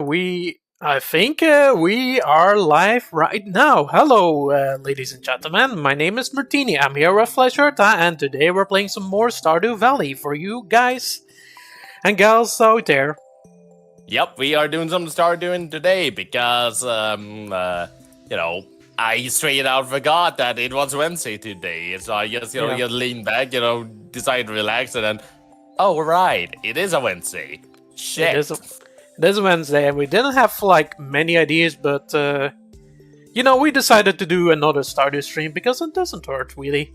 I think we are live right now. Hello, ladies and gentlemen. My name is Martini. I'm here with Flesherta, and today we're playing some more Stardew Valley for you guys and gals out there. Yep, we are doing some Stardew today because, I straight out forgot that it was Wednesday today. So I just, just lean back, decide to relax, and then, oh, right, it is a Wednesday. Shit. It is Wednesday, and we didn't have like many ideas, but we decided to do another Stardew stream because it doesn't hurt really.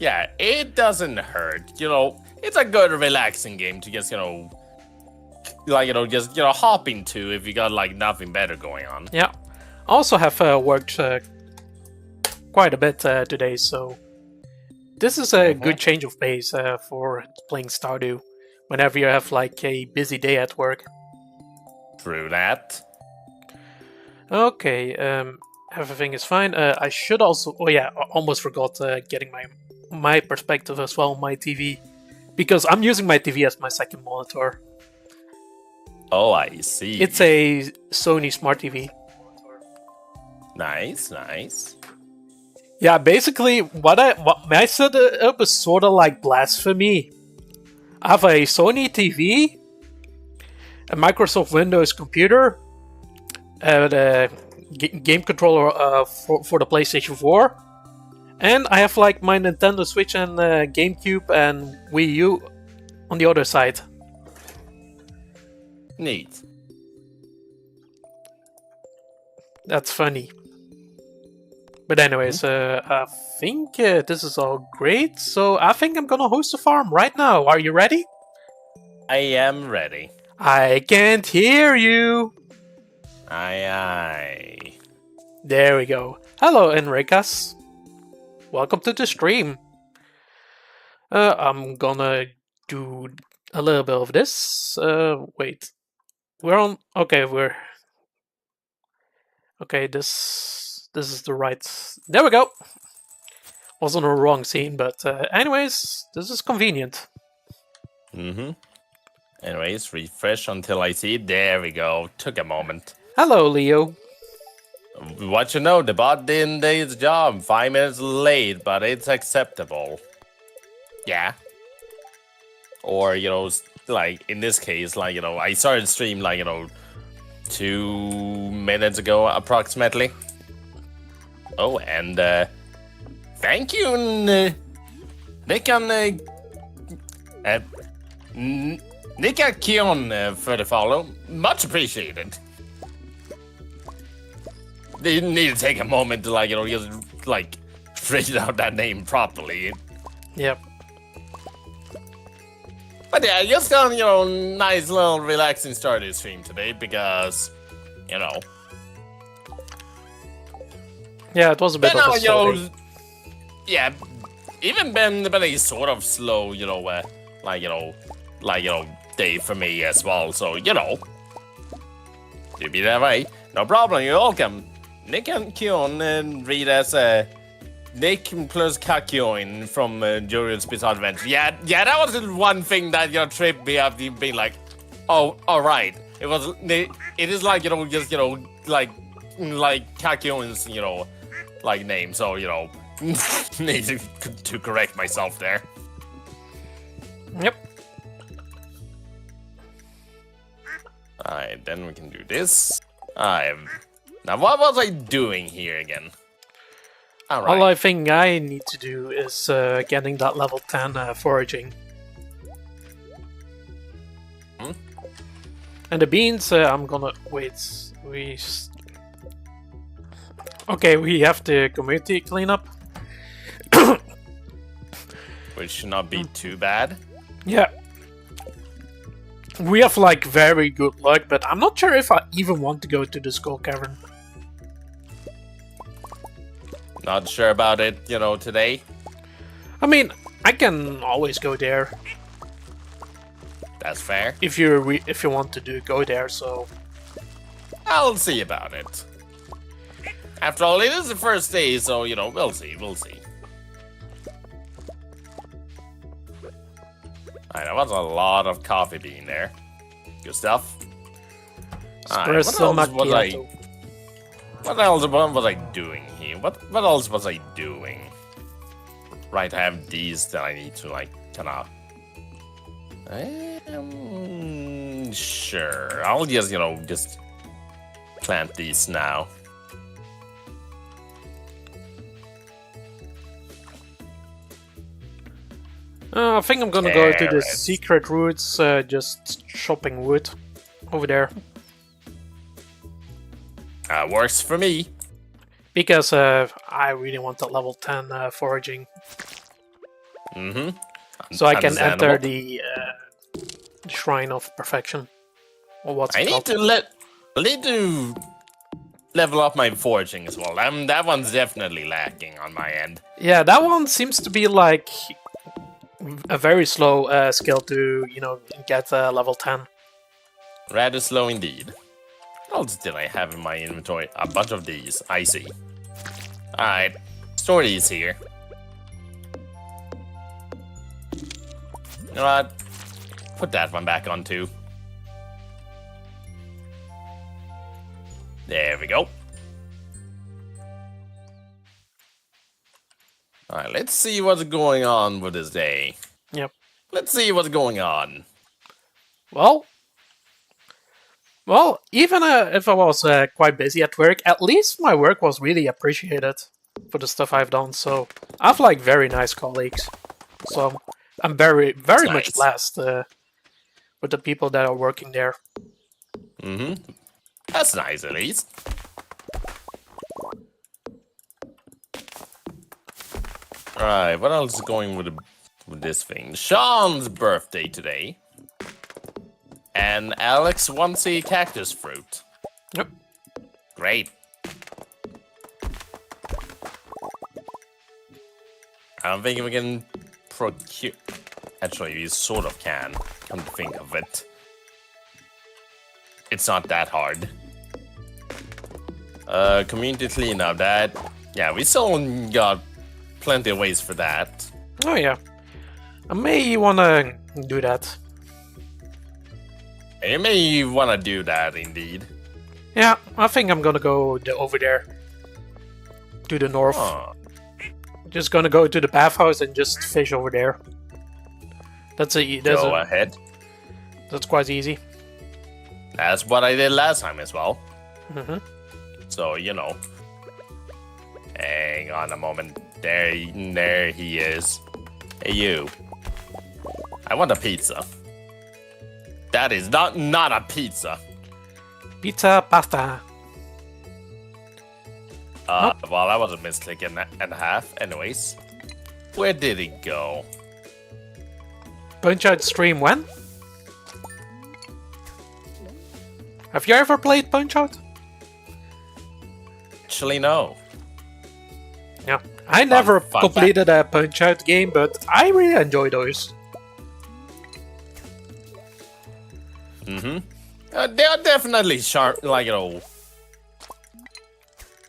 Yeah, it doesn't hurt. It's a good relaxing game to just, hop into if you got like nothing better going on. Yeah. I also have worked quite a bit today, so this is a good change of pace for playing Stardew whenever you have like a busy day at work. True that. Okay, everything is fine. I should also... Oh yeah, I almost forgot getting my perspective as well on my TV. Because I'm using my TV as my second monitor. Oh, I see. It's a Sony Smart TV. Nice, nice. Yeah, basically, what I set up is sort of like blasphemy. I have a Sony TV, a Microsoft Windows computer, a game controller for the PlayStation 4, and I have like my Nintendo Switch and GameCube and Wii U on the other side. Neat. That's funny. But anyways, I think this is all great, so I think I'm gonna host a farm right now. Are you ready? I am ready. I can't hear you. Aye. There we go. Hello, Enricas. Welcome to the stream. I'm gonna do a little bit of this. Wait. We're on... Okay, Okay, this is the right... There we go! Was on the wrong scene, but anyways, this is convenient. Anyways, refresh until I see it. There we go. Took a moment. Hello, Leo. What you know, the bot didn't do its job. 5 minutes late, but it's acceptable. Yeah. Or, like, in this case, like, I started the stream, like, 2 minutes ago, approximately. Oh, and, thank you, Nick and, Nick and Kion for the follow. Much appreciated. They need to take a moment to, just, read out that name properly. Yep. But yeah, just on, nice little relaxing Stardew stream today because, Yeah, it was a bit of a slow day. Yeah, even been a sort of slow, day for me as well. So, you be that way. No problem, you're welcome. Nick and Kion and read as Nick plus Kakyoin from Juriel's Bizarre Adventure. Yeah, that was the one thing that tripped me up. Being like, oh, all right. It is like just like Kakyoin's name. So need to correct myself there. Yep. Alright, then we can do this. Now what was I doing here again? All right. All I think I need to do is getting that level 10 foraging. And the beans, I'm gonna... Wait, Okay, we have the community cleanup. Which should not be too bad. Yeah. We have like very good luck, but I'm not sure if I even want to go to the Skull Cavern. Not sure about it, today. I mean, I can always go there. That's fair. If you want to go there, so... I'll see about it. After all, it is the first day, so, we'll see. Alright, that was a lot of coffee bean there. Good stuff. Alright, Espresso macchiato. what else was I doing here? What else was I doing? Right, I have these that I need to like kinda sure. I'll just just plant these now. I think I'm gonna go to the secret routes, just chopping wood over there. Works for me. Because I really want the level 10 foraging. So I can enter the Shrine of Perfection. Or what's it called? I need to level up my foraging as well. That one's definitely lacking on my end. Yeah, that one seems to be like a very slow skill to, get level 10. Rather slow indeed. What else did I have in my inventory? A bunch of these. I see. Alright. Store these here. You know what? Put that one back on too. There we go. Alright, let's see what's going on with this day. Yep. Let's see what's going on. Well, even if I was quite busy at work, at least my work was really appreciated for the stuff I've done. So I have like very nice colleagues. So I'm very much blessed with the people that are working there. That's nice, at least. Alright, what else is going with this thing? Sean's birthday today. And Alex wants a cactus fruit. Yep. Great. I don't think we can procure... Actually, we sort of can. Come to think of it. It's not that hard. Community cleanup, that... Yeah, we still got plenty of ways for that. Oh yeah. I may wanna do that. You may wanna do that, indeed. Yeah, I think I'm gonna go over there. To the north. Just gonna go to the bathhouse and just fish over there. Go ahead. That's quite easy. That's what I did last time as well. So, Hang on a moment. There he is. Hey, you. I want a pizza. That is not a pizza. Pizza, pasta. Well, that was a misclick and a half. Anyways, where did it go? Punch-Out stream when? Have you ever played Punch-Out? Actually, no. Yeah, I never completed a Punch-Out game, but I really enjoy those. They are definitely sharp,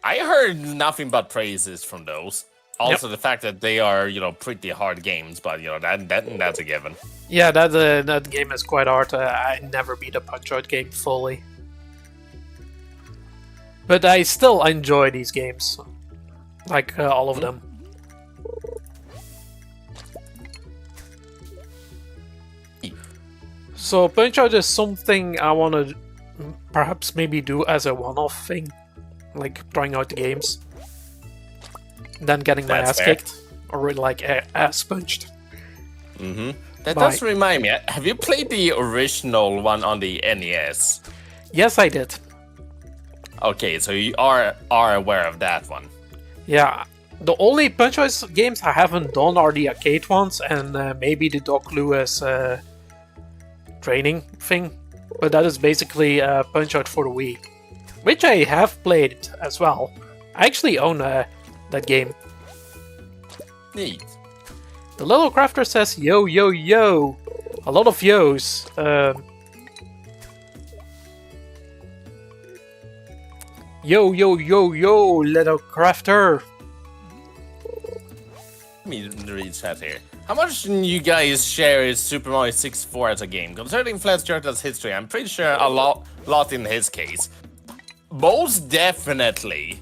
I heard nothing but praises from those. Also, the fact that they are, pretty hard games, but that's a given. Yeah, that game is quite hard. I never beat a Punch-Out game fully, but I still enjoy these games, like all of them. So Punch-Out is something I want to perhaps maybe do as a one-off thing, like trying out the games, then getting my ass kicked, or like ass punched. That does remind me. Have you played the original one on the NES? Yes, I did. Okay, so you are aware of that one. Yeah, the only Punch-Out games I haven't done are the arcade ones and maybe the Doc Lewis training thing, but that is basically Punch-Out for the Wii, which I have played as well. I actually own that game. Neat. The little crafter says yo yo yo, a lot of yos. Yo yo yo yo, little crafter. Let me read chat here. How much you guys share is Super Mario 64 as a game? Considering Fletch Jordan's history, I'm pretty sure a lot in his case. Most definitely.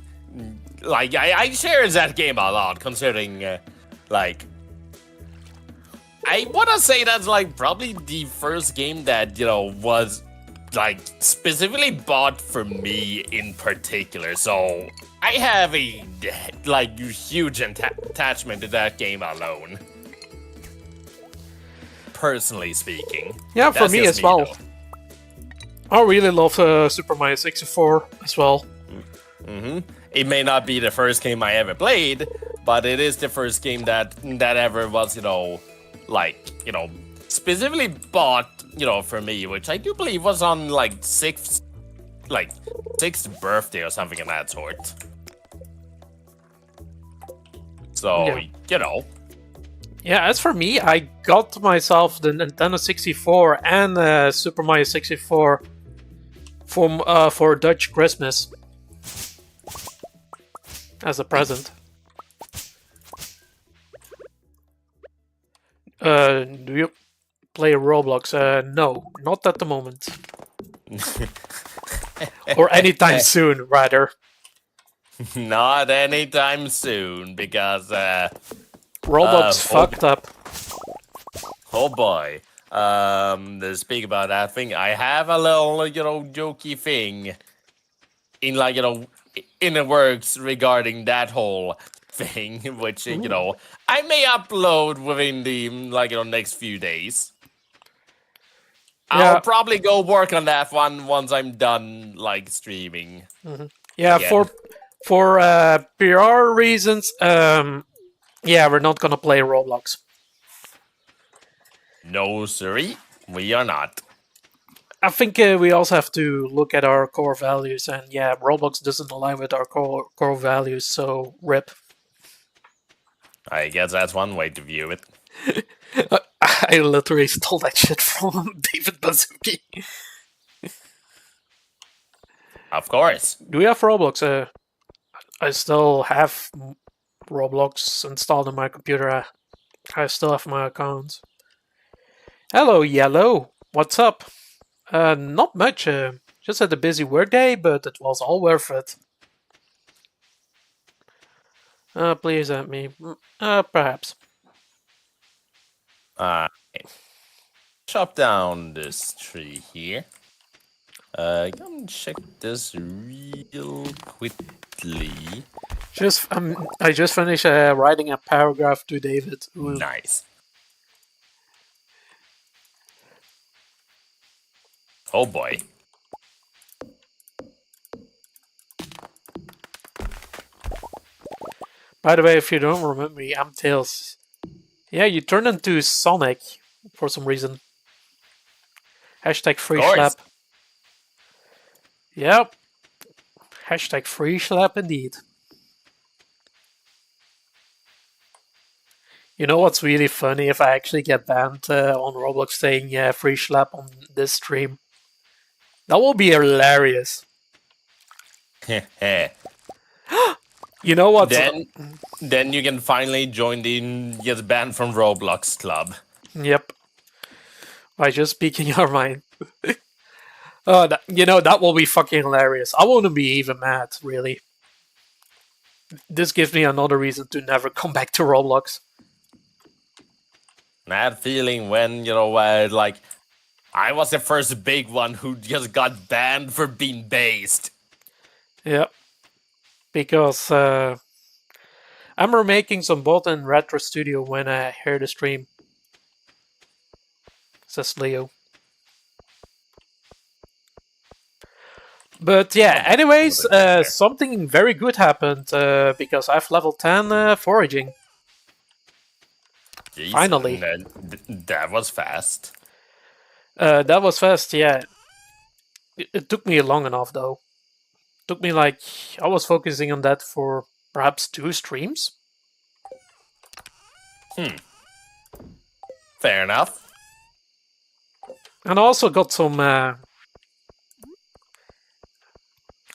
Like, I share that game a lot, considering, like... I want to say that's, like, probably the first game that, you know, was, like, specifically bought for me in particular. So, I have a, like, huge attachment to that game alone. Personally speaking. Yeah, for me as well. I really love Super Mario 64 as well. It may not be the first game I ever played, but it is the first game that ever was, you know, like, you know, specifically bought, you know, for me, which I do believe was on like sixth birthday or something of that sort. So, Yeah. you know. Yeah, as for me, I got myself the Nintendo 64 and Super Mario 64 for Dutch Christmas as a present. Do you play Roblox? No, not at the moment. Or anytime soon, rather. Not anytime soon, because Roblox fucked up. Oh boy. To speak about that thing, I have a little, you know, jokey thing in, like, you know, in the works regarding that whole thing, which, you know, I may upload within the, like, you know, next few days. Yeah. I'll probably go work on that one once I'm done, like, streaming. Yeah, again. for PR reasons, yeah, we're not gonna play Roblox. No, siree, we are not. I think we also have to look at our core values, and yeah, Roblox doesn't align with our core values, so rip. I guess that's one way to view it. I literally stole that shit from David Bazuki. Of course. Do we have Roblox? I still have Roblox installed on my computer. I still have my account. Hello, Yellow. What's up? Not much. Just had a busy workday, but it was all worth it. Please help me. Perhaps. Chop down this tree here. Come check this real quickly. I just finished writing a paragraph to David. Nice. Oh boy. By the way, if you don't remember me, I'm Tails. Yeah, you turned into Sonic for some reason. Hashtag free schlap. Yep. Hashtag free schlap indeed. You know what's really funny? If I actually get banned on Roblox saying free schlap on this stream. That will be hilarious. You know what? Then you can finally join the get banned from Roblox club. Yep. By just speaking your mind. You know, that will be fucking hilarious. I won't be even mad, really. This gives me another reason to never come back to Roblox. That feeling when, you know, like, I was the first big one who just got banned for being based. Yep. Because I'm remaking some bot in Retro Studio when I hear the stream. Says Leo. But yeah, anyways, something very good happened because I've level 10 foraging. Jeez, Finally. That was fast. That was fast, yeah. It took me long enough, though. Took me like... I was focusing on that for perhaps 2 streams. Fair enough. And I also got some...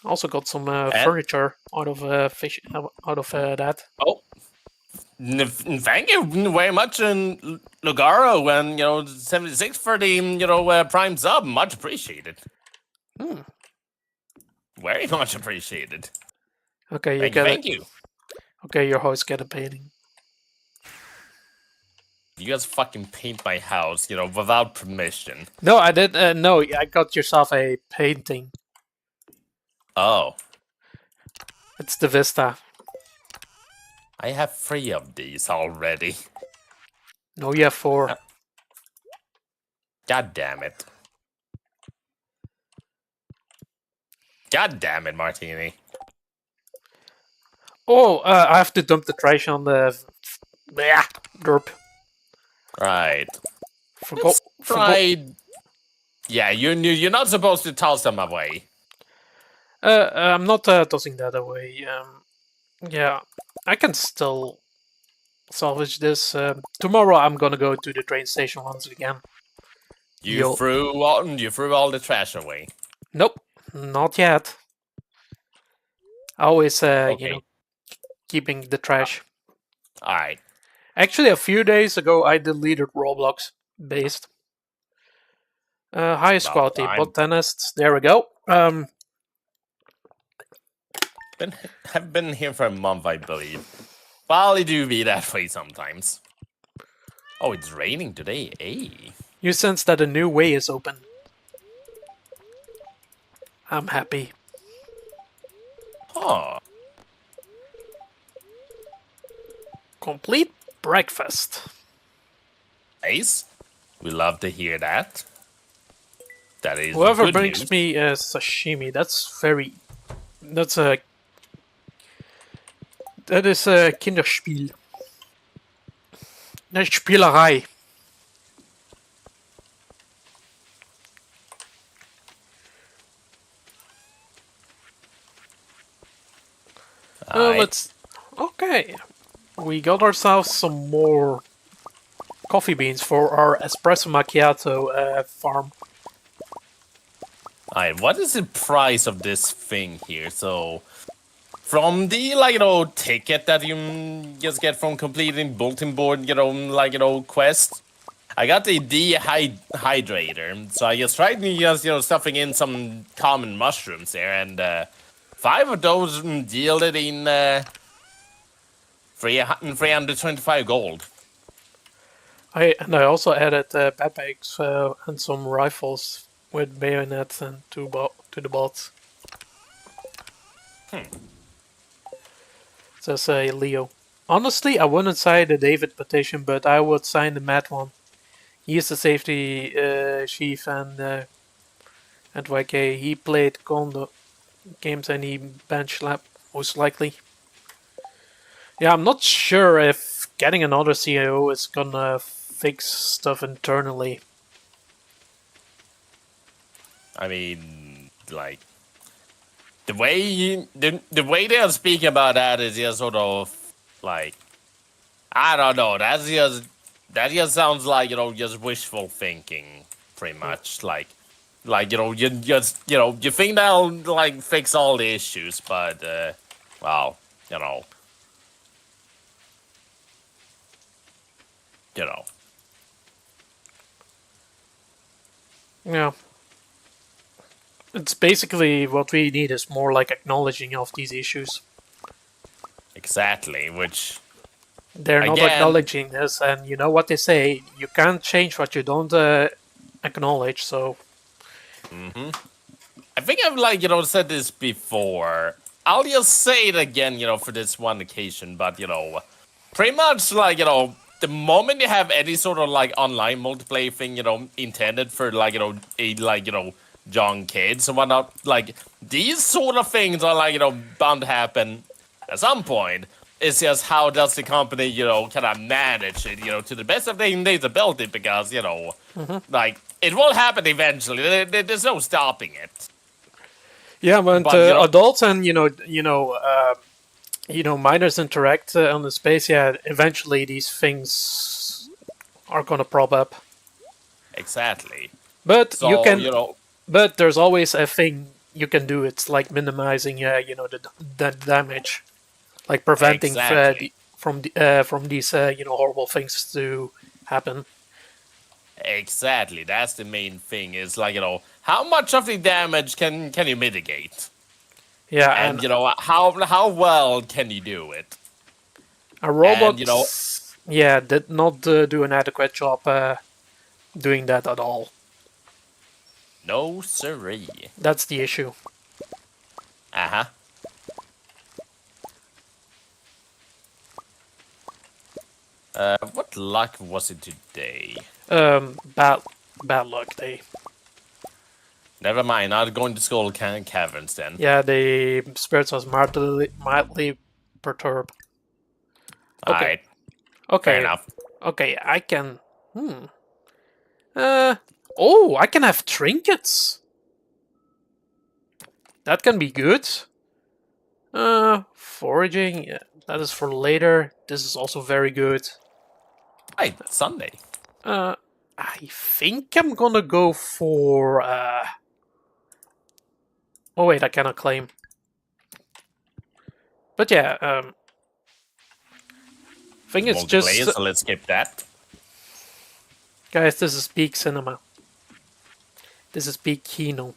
furniture out of that. Oh, Thank you very much, Lugaro, and 76 for the Prime sub. Much appreciated. Very much appreciated. Okay, Thank you. Okay, your host get a painting. You guys fucking paint my house, without permission. No, I did. No, I got yourself a painting. Oh. It's the Vista. I have 3 of these already. No, you have 4. God damn it. God damn it, Martini. Oh, I have to dump the trash on the... derp. Right. Forgot. Yeah, you're not supposed to toss them away. I'm not tossing that away. Yeah, I can still salvage this. Tomorrow I'm gonna go to the train station once again. You threw all the trash away. Nope, not yet. Always, Okay. keeping the trash. Alright. Actually, a few days ago I deleted Roblox based. Highest quality botanists. There we go. I've been here for a month, I believe. Well, it do be that way sometimes. Oh, it's raining today, eh? You sense that a new way is open. I'm happy. Huh. Complete breakfast. Nice. We love to hear that. That is Whoever good brings news. me sashimi, that's a Kinderspiel. Eine Spielerei. Okay. We got ourselves some more coffee beans for our espresso macchiato farm. Alright, what is the price of this thing here? So, from the, ticket that you just get from completing bulletin board, quest, I got the dehydrator. So I just tried just, stuffing in some common mushrooms there, and 5 of those yielded in 325 gold. I also added backpacks and some rifles with bayonets and to the bots. Says Leo. Honestly, I wouldn't sign the David petition, but I would sign the Matt one. He is the safety chief and YK. He played condo games and he bench lap most likely. Yeah, I'm not sure if getting another CIO is gonna fix stuff internally. I mean, the way they're speaking about that is just sort of I don't know. That just sounds like just wishful thinking, pretty much. You think that'll fix all the issues, but well, Yeah. It's basically what we need is more like acknowledging of these issues. Exactly, which they're not acknowledging this, and you know what they say: you can't change what you don't acknowledge. So, I think I've said this before. I'll just say it again, for this one occasion. But pretty much the moment you have any sort of online multiplayer thing, intended for young kids and whatnot, these sort of things are bound to happen at some point. It's just how does the company, kind of manage it, to the best of their ability, because, it will happen eventually. There's no stopping it. Yeah, but adults and minors interact on the space. Yeah, eventually these things are gonna prop up. Exactly. But you can, but there's always a thing you can do. It's like minimizing, the damage. Like preventing from these horrible things to happen. Exactly, that's the main thing. Is like how much of the damage can you mitigate, Yeah, and how well can you do it? a And robot, yeah, did not do an adequate job doing that at all. no siree. That's the issue. Uh-huh. What luck was it today? Bad luck. Never mind, not going to Skull Caverns then. Yeah, the spirits was mildly perturbed. Okay. Alright, Okay. fair enough. Okay, I can. Oh, I can have trinkets. That can be good. Foraging. Yeah, that is for later. This is also very good. Right, Sunday. I think I'm gonna go for. Oh wait, I cannot claim. But yeah, I think it's just. So let's skip that. Guys, this is peak cinema. This is peak Kino.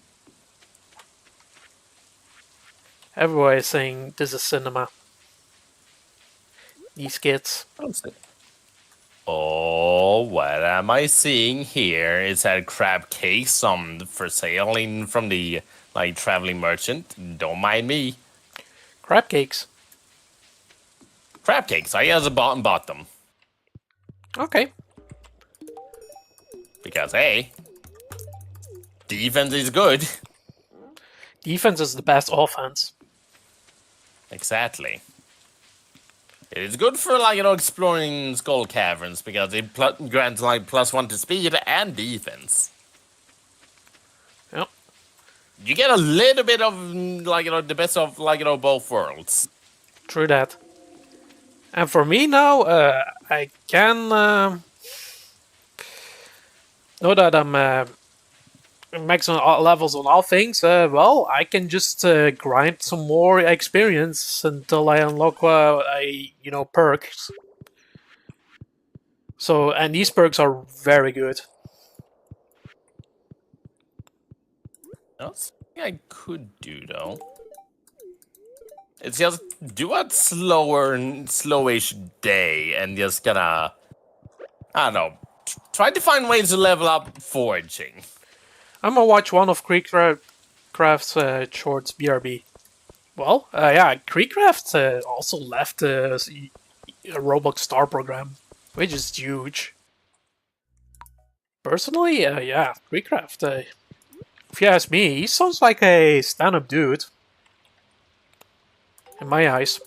Everyone is saying this is cinema. These kids. Oh, what am I seeing here? Is that crab cakes for sale from the traveling merchant? Don't mind me. Crab cakes. Crab cakes. I has bought them. Okay. Because hey, defense is good. Defense is the best offense. Exactly. It is good for exploring skull caverns because it grants +1 to speed and defense. Yep. You get a little bit of the best of both worlds. True that. And for me now, I can now that I'm maximum levels on all things. Well, I can just grind some more experience until I unlock perks. So, and these perks are very good. That's something I could do though. It's just do a slowish day and just gonna, I don't know, try to find ways to level up foraging. I'm gonna watch one of Creekcraft's shorts, BRB. Well, yeah, Creekcraft also left a Roblox Star program, which is huge. Personally, yeah, Creekcraft. If you ask me, he sounds like a stand-up dude. In my eyes.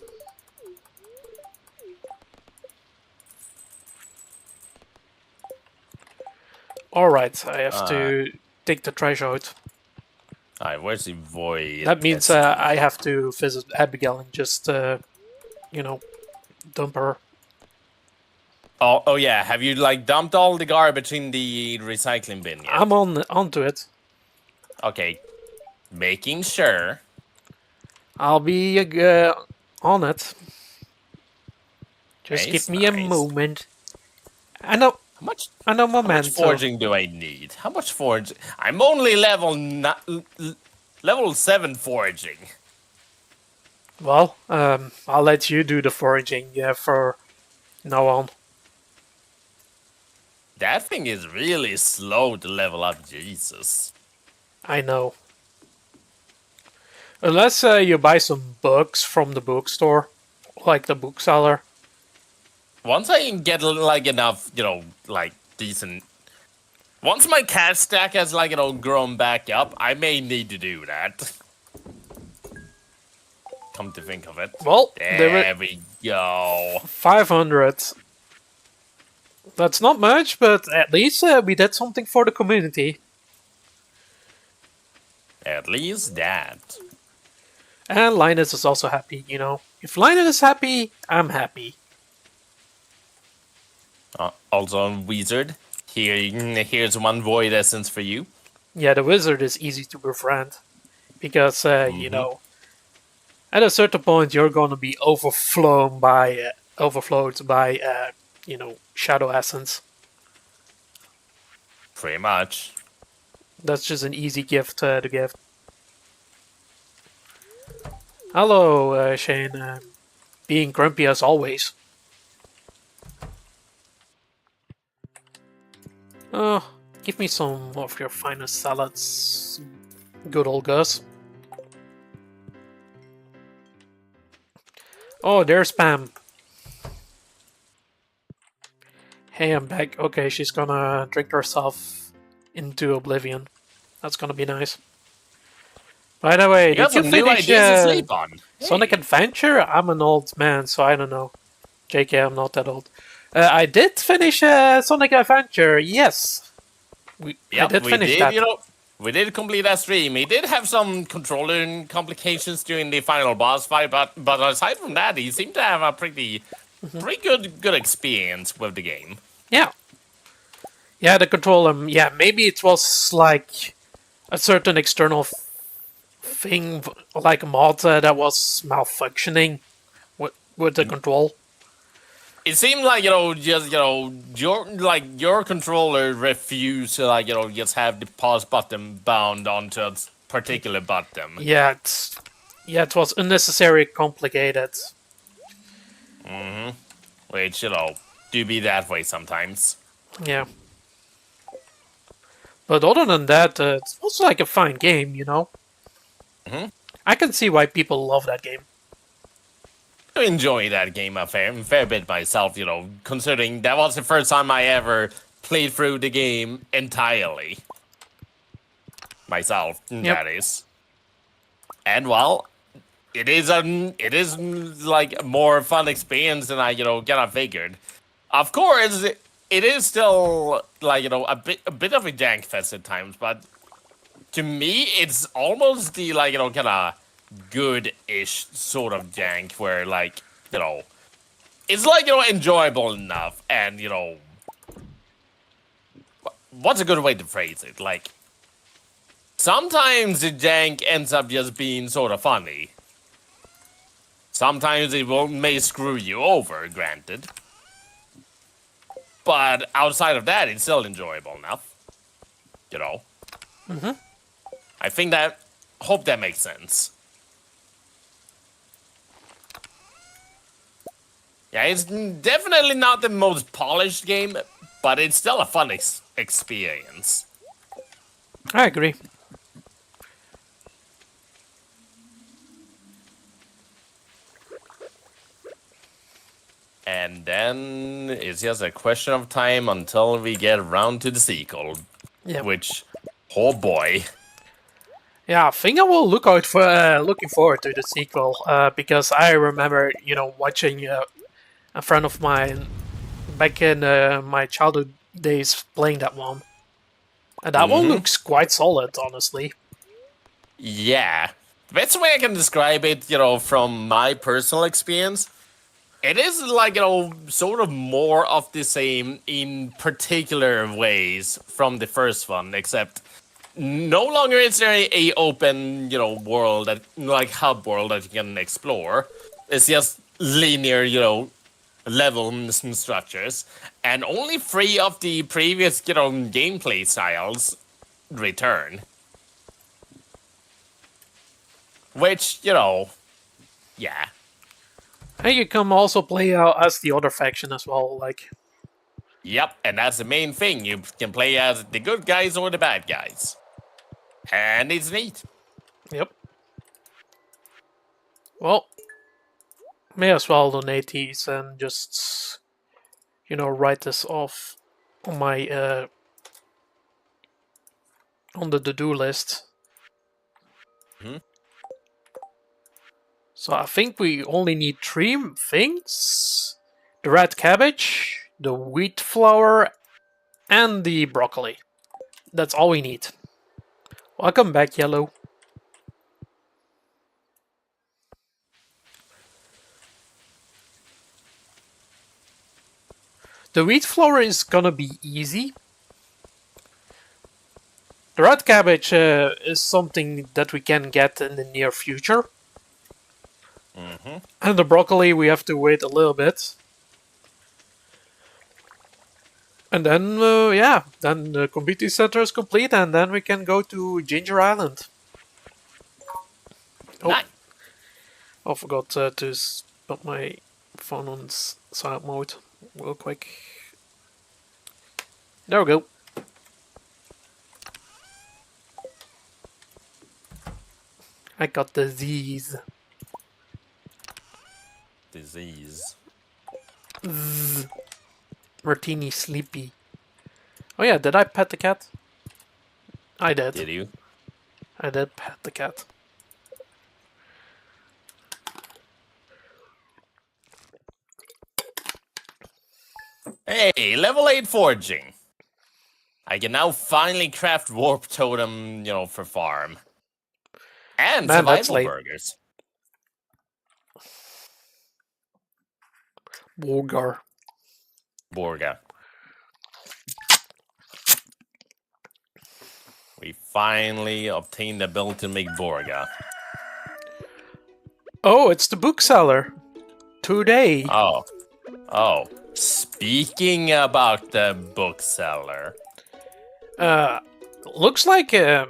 Alright, I have to take the trash out. Alright, where's the void? That means I have to visit Abigail and just, dump her. Oh yeah, have you dumped all the garbage in the recycling bin yet? I'm onto it. Okay, making sure. I'll be on it. Just give me a moment. I know. How much foraging do I need? How much foraging? I'm only level 7 foraging. Well, I'll let you do the foraging for now on. That thing is really slow to level up, Jesus. I know. Unless you buy some books from the bookstore, like the bookseller. Once I get enough, decent. Once my cash stack has grown back up, I may need to do that. Come to think of it. Well, there we go. 500. That's not much, but at least we did something for the community. At least that. And Linus is also happy, If Linus is happy, I'm happy. Also, Wizard, here's one void essence for you. Yeah, the wizard is easy to befriend. Because, at a certain point, you're going to be overflown by overflowed by, Shadow Essence. Pretty much. That's just an easy gift to give. Hello, Shane. Being grumpy as always. Oh, give me some of your finest salads, good old Gus. Oh, there's Pam. Hey, I'm back. Okay, she's gonna drink herself into oblivion. That's gonna be nice. By the way, You got did you some new finish ideas to sleep on. Sonic Adventure? I'm an old man, so I don't know. JK, I'm not that old. I did finish Sonic Adventure, yes. I did finish that. We did complete that stream. He did have some controller complications during the final boss fight, but aside from that, he seemed to have a pretty good experience with the game. Yeah. Yeah, the controller, yeah, maybe it was like a certain external thing, like a mod that was malfunctioning with the control. It seemed like, your controller refused to, just have the pause button bound onto a particular button. Yeah, it was unnecessarily complicated. Which, do be that way sometimes. Yeah. But other than that, it's also like a fine game, I can see why people love that game. I enjoy that game a fair bit myself, considering that was the first time I ever played through the game entirely. Myself, that is. And well, it is like a more fun experience than I, kind of figured. Of course, it is still like, a bit of a jank fest at times, but to me, it's almost the like, kind of good-ish sort of jank where, like, it's like, enjoyable enough, and, what's a good way to phrase it? Like, sometimes the jank ends up just being sort of funny. Sometimes it may screw you over, granted. But outside of that, it's still enjoyable enough. I think hope that makes sense. Yeah, it's definitely not the most polished game, but it's still a fun experience. I agree. And then it's just a question of time until we get around to the sequel. Yeah. Which, oh boy. Yeah, I think I will looking forward to the sequel, because I remember, watching a friend of mine back in my childhood days playing that one. And that one looks quite solid, honestly. Yeah. The best way I can describe it, from my personal experience, it is like, sort of more of the same in particular ways from the first one, except no longer is there a open, world, like hub world that you can explore. It's just linear, levels and structures, and only 3 of the previous, gameplay styles return. Which, yeah. And you can also play as the other faction as well, like. Yep, and that's the main thing. You can play as the good guys or the bad guys. And it's neat. Yep. Well, may as well donate these and just, write this off on my, on the to-do list. So I think we only need 3 things. The red cabbage, the wheat flour, and the broccoli. That's all we need. Welcome back, Yellow. The wheat flour is gonna be easy. The red cabbage is something that we can get in the near future. And the broccoli, we have to wait a little bit. And then, then the community center is complete, and then we can go to Ginger Island. Oh, Nice. I forgot to put my phone on silent mode real quick. There we go. I got the Z's. Disease. Zzz. Martini Sleepy. Oh yeah, did I pet the cat? I did. Did you? I did pet the cat. Hey, level 8 forging. I can now finally craft warp totem, for farm. And Man, that's survival late. burgers. Borgar. Borga. We finally obtained the ability to make Borga. Oh, it's the bookseller. Today. Oh. Speaking about the bookseller. Looks like I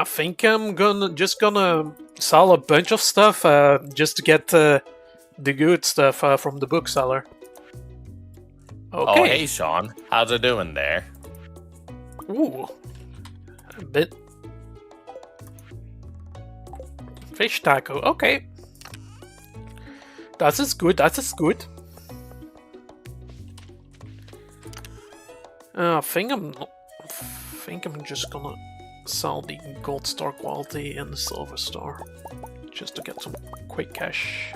think I'm just gonna sell a bunch of stuff just to get the good stuff from the bookseller. Okay. Oh, hey, Sean. How's it doing there? Ooh. A bit. Fish taco. Okay. That is good. That is good. I think I'm just gonna sell the gold star quality and the silver star just to get some quick cash.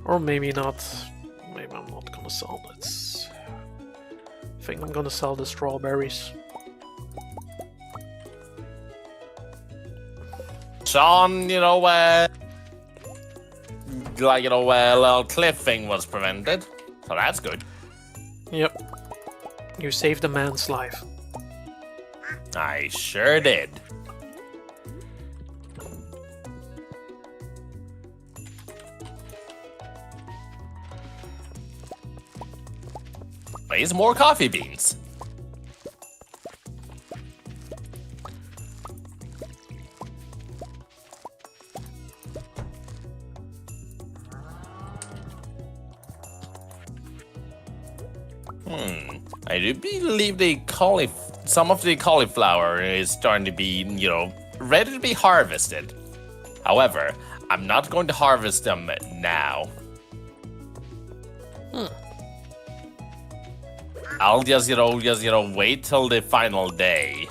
Or maybe not. Maybe I'm not gonna sell this. I think I'm gonna sell the strawberries. Sean, little cliff thing was prevented. So that's good. Yep. You saved a man's life. I sure did. Raise more coffee beans. I do believe some of the cauliflower is starting to be, ready to be harvested. However, I'm not going to harvest them now. I'll just wait till the final day.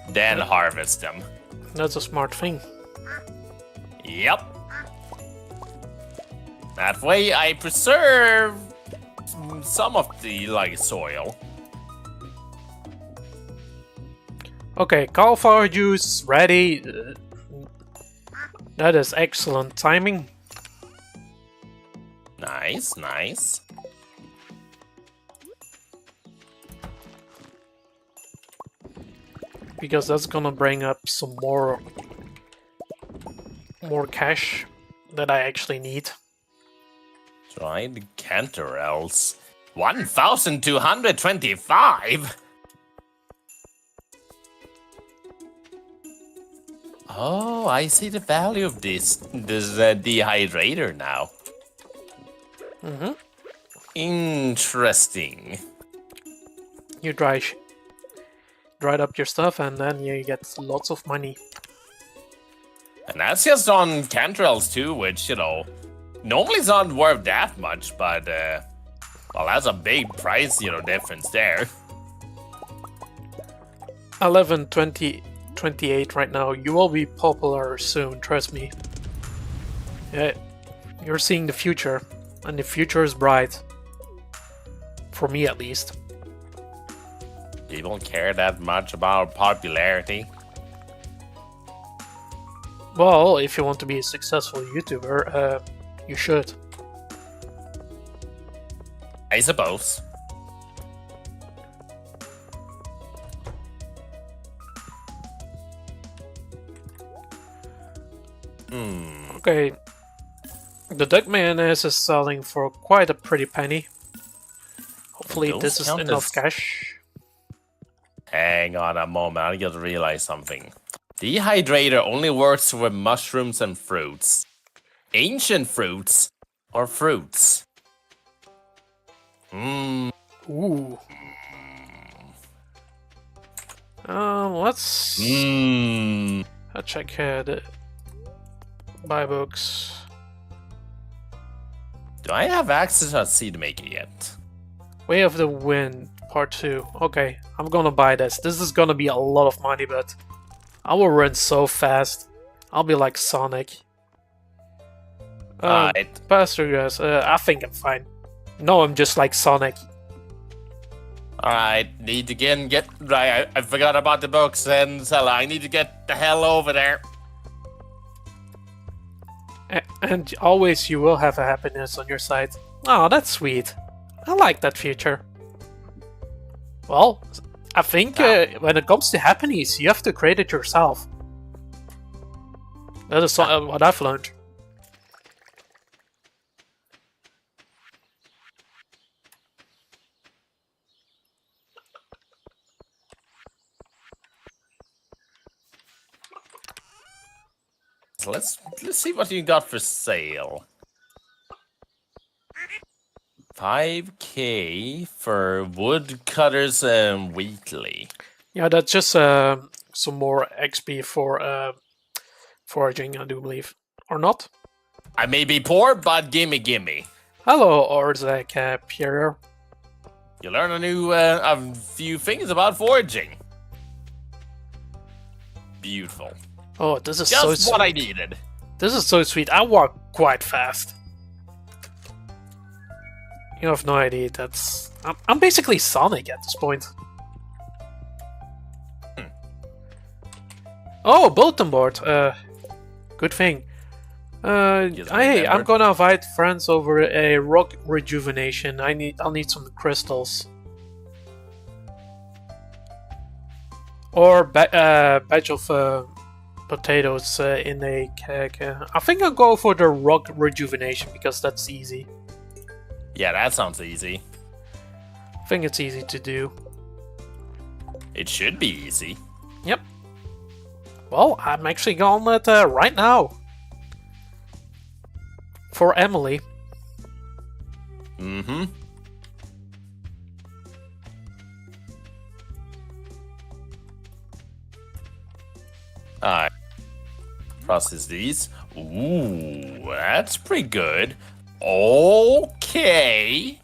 Then harvest them. That's a smart thing. Yep. That way I preserve some of the soil. Okay, cauliflower juice ready. That is excellent timing. Nice, nice. Because that's gonna bring up some more cash that I actually need. Dried canterels. 1,225? Oh, I see the value of this dehydrator now. Interesting. You dried up your stuff and then you get lots of money. And that's just on canterels too, which, normally it's not worth that much, but, well, that's a big price, difference there. 11:28 right now. You will be popular soon, trust me. Yeah, you're seeing the future, and the future is bright. For me, at least. People care that much about popularity. Well, if you want to be a successful YouTuber, you should. I suppose. Okay. The duck mayonnaise is selling for quite a pretty penny. Hopefully Those this is count enough as- cash. Hang on a moment, I gotta realize something. Dehydrator only works with mushrooms and fruits. Ancient fruits or fruits? Hmm. Ooh. Let's check the buy books. Do I have access to a seed maker yet? Way of the Wind, part 2. Okay, I'm gonna buy this. This is gonna be a lot of money, but I will run so fast. I'll be like Sonic. Alright. Pastor guys, I think I'm fine. No, I'm just like Sonic. Alright, need to get right. I forgot about the books and Sella. I need to get the hell over there. And always you will have a happiness on your side. Oh, that's sweet. I like that feature. Well, I think when it comes to happiness, you have to create it yourself. That is what I've learned. So let's see what you got for sale. 5K for woodcutters weekly. Yeah, that's just some more XP for foraging, I do believe. Or not? I may be poor, but gimme. Hello, Orzak Pierre. You learn a few things about foraging. Beautiful. Oh, this is Just so sweet. what I needed. This is so sweet. I walk quite fast. You have no idea. I'm basically Sonic at this point. Oh, bulletin board. Good thing. Hey, I'm gonna invite friends over a rock rejuvenation. I'll need some crystals. Or batch of potatoes in a keg. I think I'll go for the rock rejuvenation because that's easy. Yeah, that sounds easy. I think it's easy to do. It should be easy. Yep. Well, I'm actually going it right now. For Emily. Mm-hmm. Alright. Process these. Ooh, that's pretty good. Okay.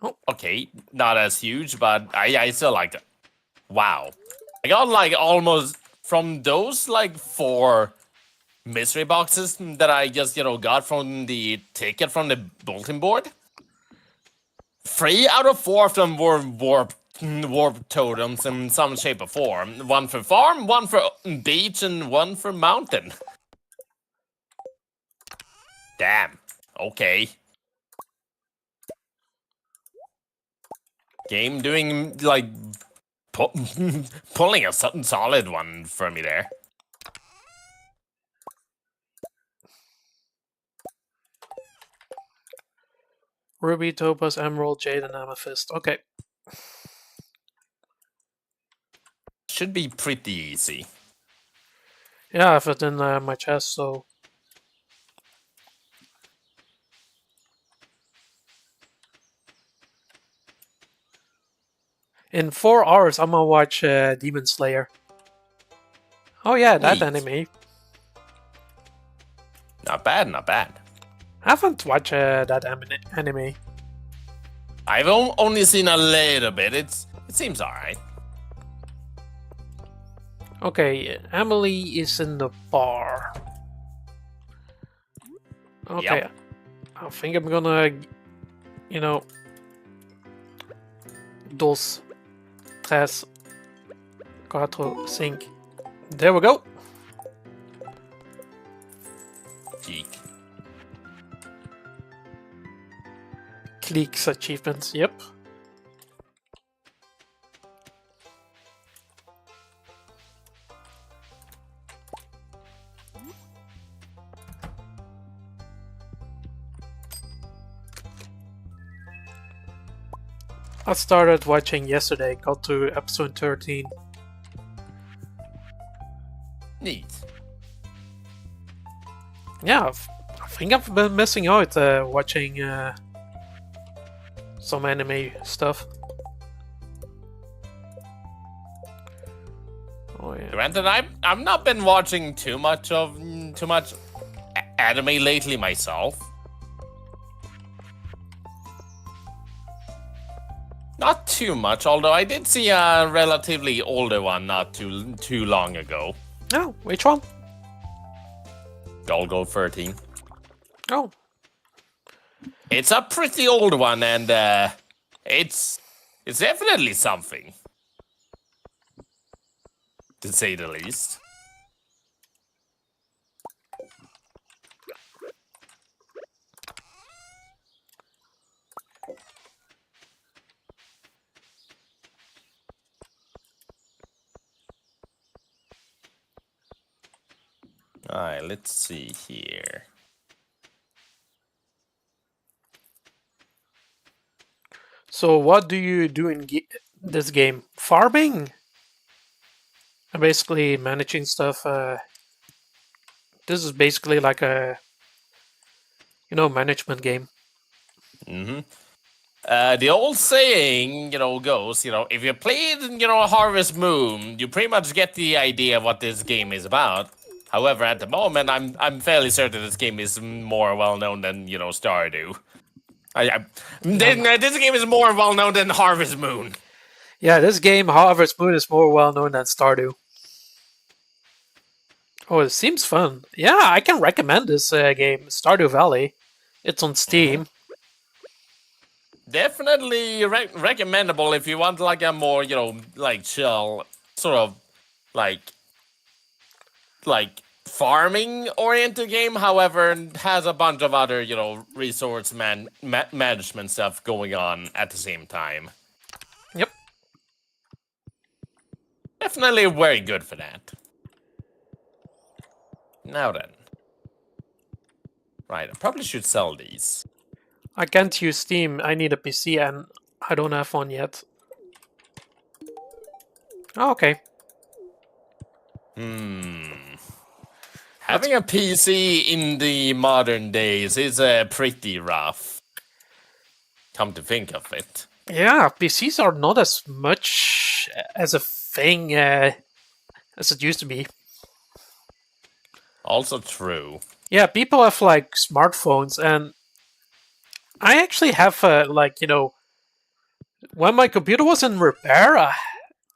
Oh. Okay, not as huge, but I still liked it. Wow. I got like almost from those like 4 mystery boxes that I just, got from the ticket from the bulletin board. 3 out of 4 of them were warp totems in some shape or form. 1 for farm, 1 for beach, and 1 for mountain. Damn. Okay. Game doing like pulling a solid one for me there. Ruby, Topaz, Emerald, Jade, and Amethyst. Okay. Should be pretty easy. Yeah, I have it in my chest, so... In 4 hours, I'm gonna watch Demon Slayer. Oh yeah, that Sweet. anime. Not bad, not bad. I haven't watched that anime. I've only seen a little bit. It seems alright. Okay, Emily is in the bar. Okay, Yep. I think I'm gonna, dos, tres, cuatro, cinco. There we go. Geek. Cliques achievements, yep. I started watching yesterday, got to episode 13. Neat. Yeah, I think I've been missing out watching some anime stuff. Oh yeah. Granted, I've not been watching too much anime lately myself. Not too much, although I did see a relatively older one not too long ago. Oh, which one? Golgo 13. Oh, It's a pretty old one, and it's definitely something, to say the least. Alright, let's see here. so what do you do in this game? Farming? Basically managing stuff. This is basically like a, management game. Mm-hmm. The old saying, goes, if you played, Harvest Moon, you pretty much get the idea of what this game is about. However, at the moment, I'm fairly certain this game is more well known than, Stardew. This game is more well known than Harvest Moon. Yeah, this game, Harvest Moon, is more well known than Stardew. Oh, it seems fun. Yeah, I can recommend this game, Stardew Valley. It's on Steam. Definitely recommendable if you want like a more, chill, sort of like farming oriented game. However, it has a bunch of other, resource management stuff going on at the same time. Yep. Definitely very good for that. Now then. Right, I probably should sell these. I can't use Steam. I need a PC and I don't have one yet. Oh, okay. Having a PC in the modern days is pretty rough. Come to think of it. Yeah, PCs are not as much as a thing as it used to be. Also true. Yeah, people have like smartphones, and I actually have when my computer was in repair,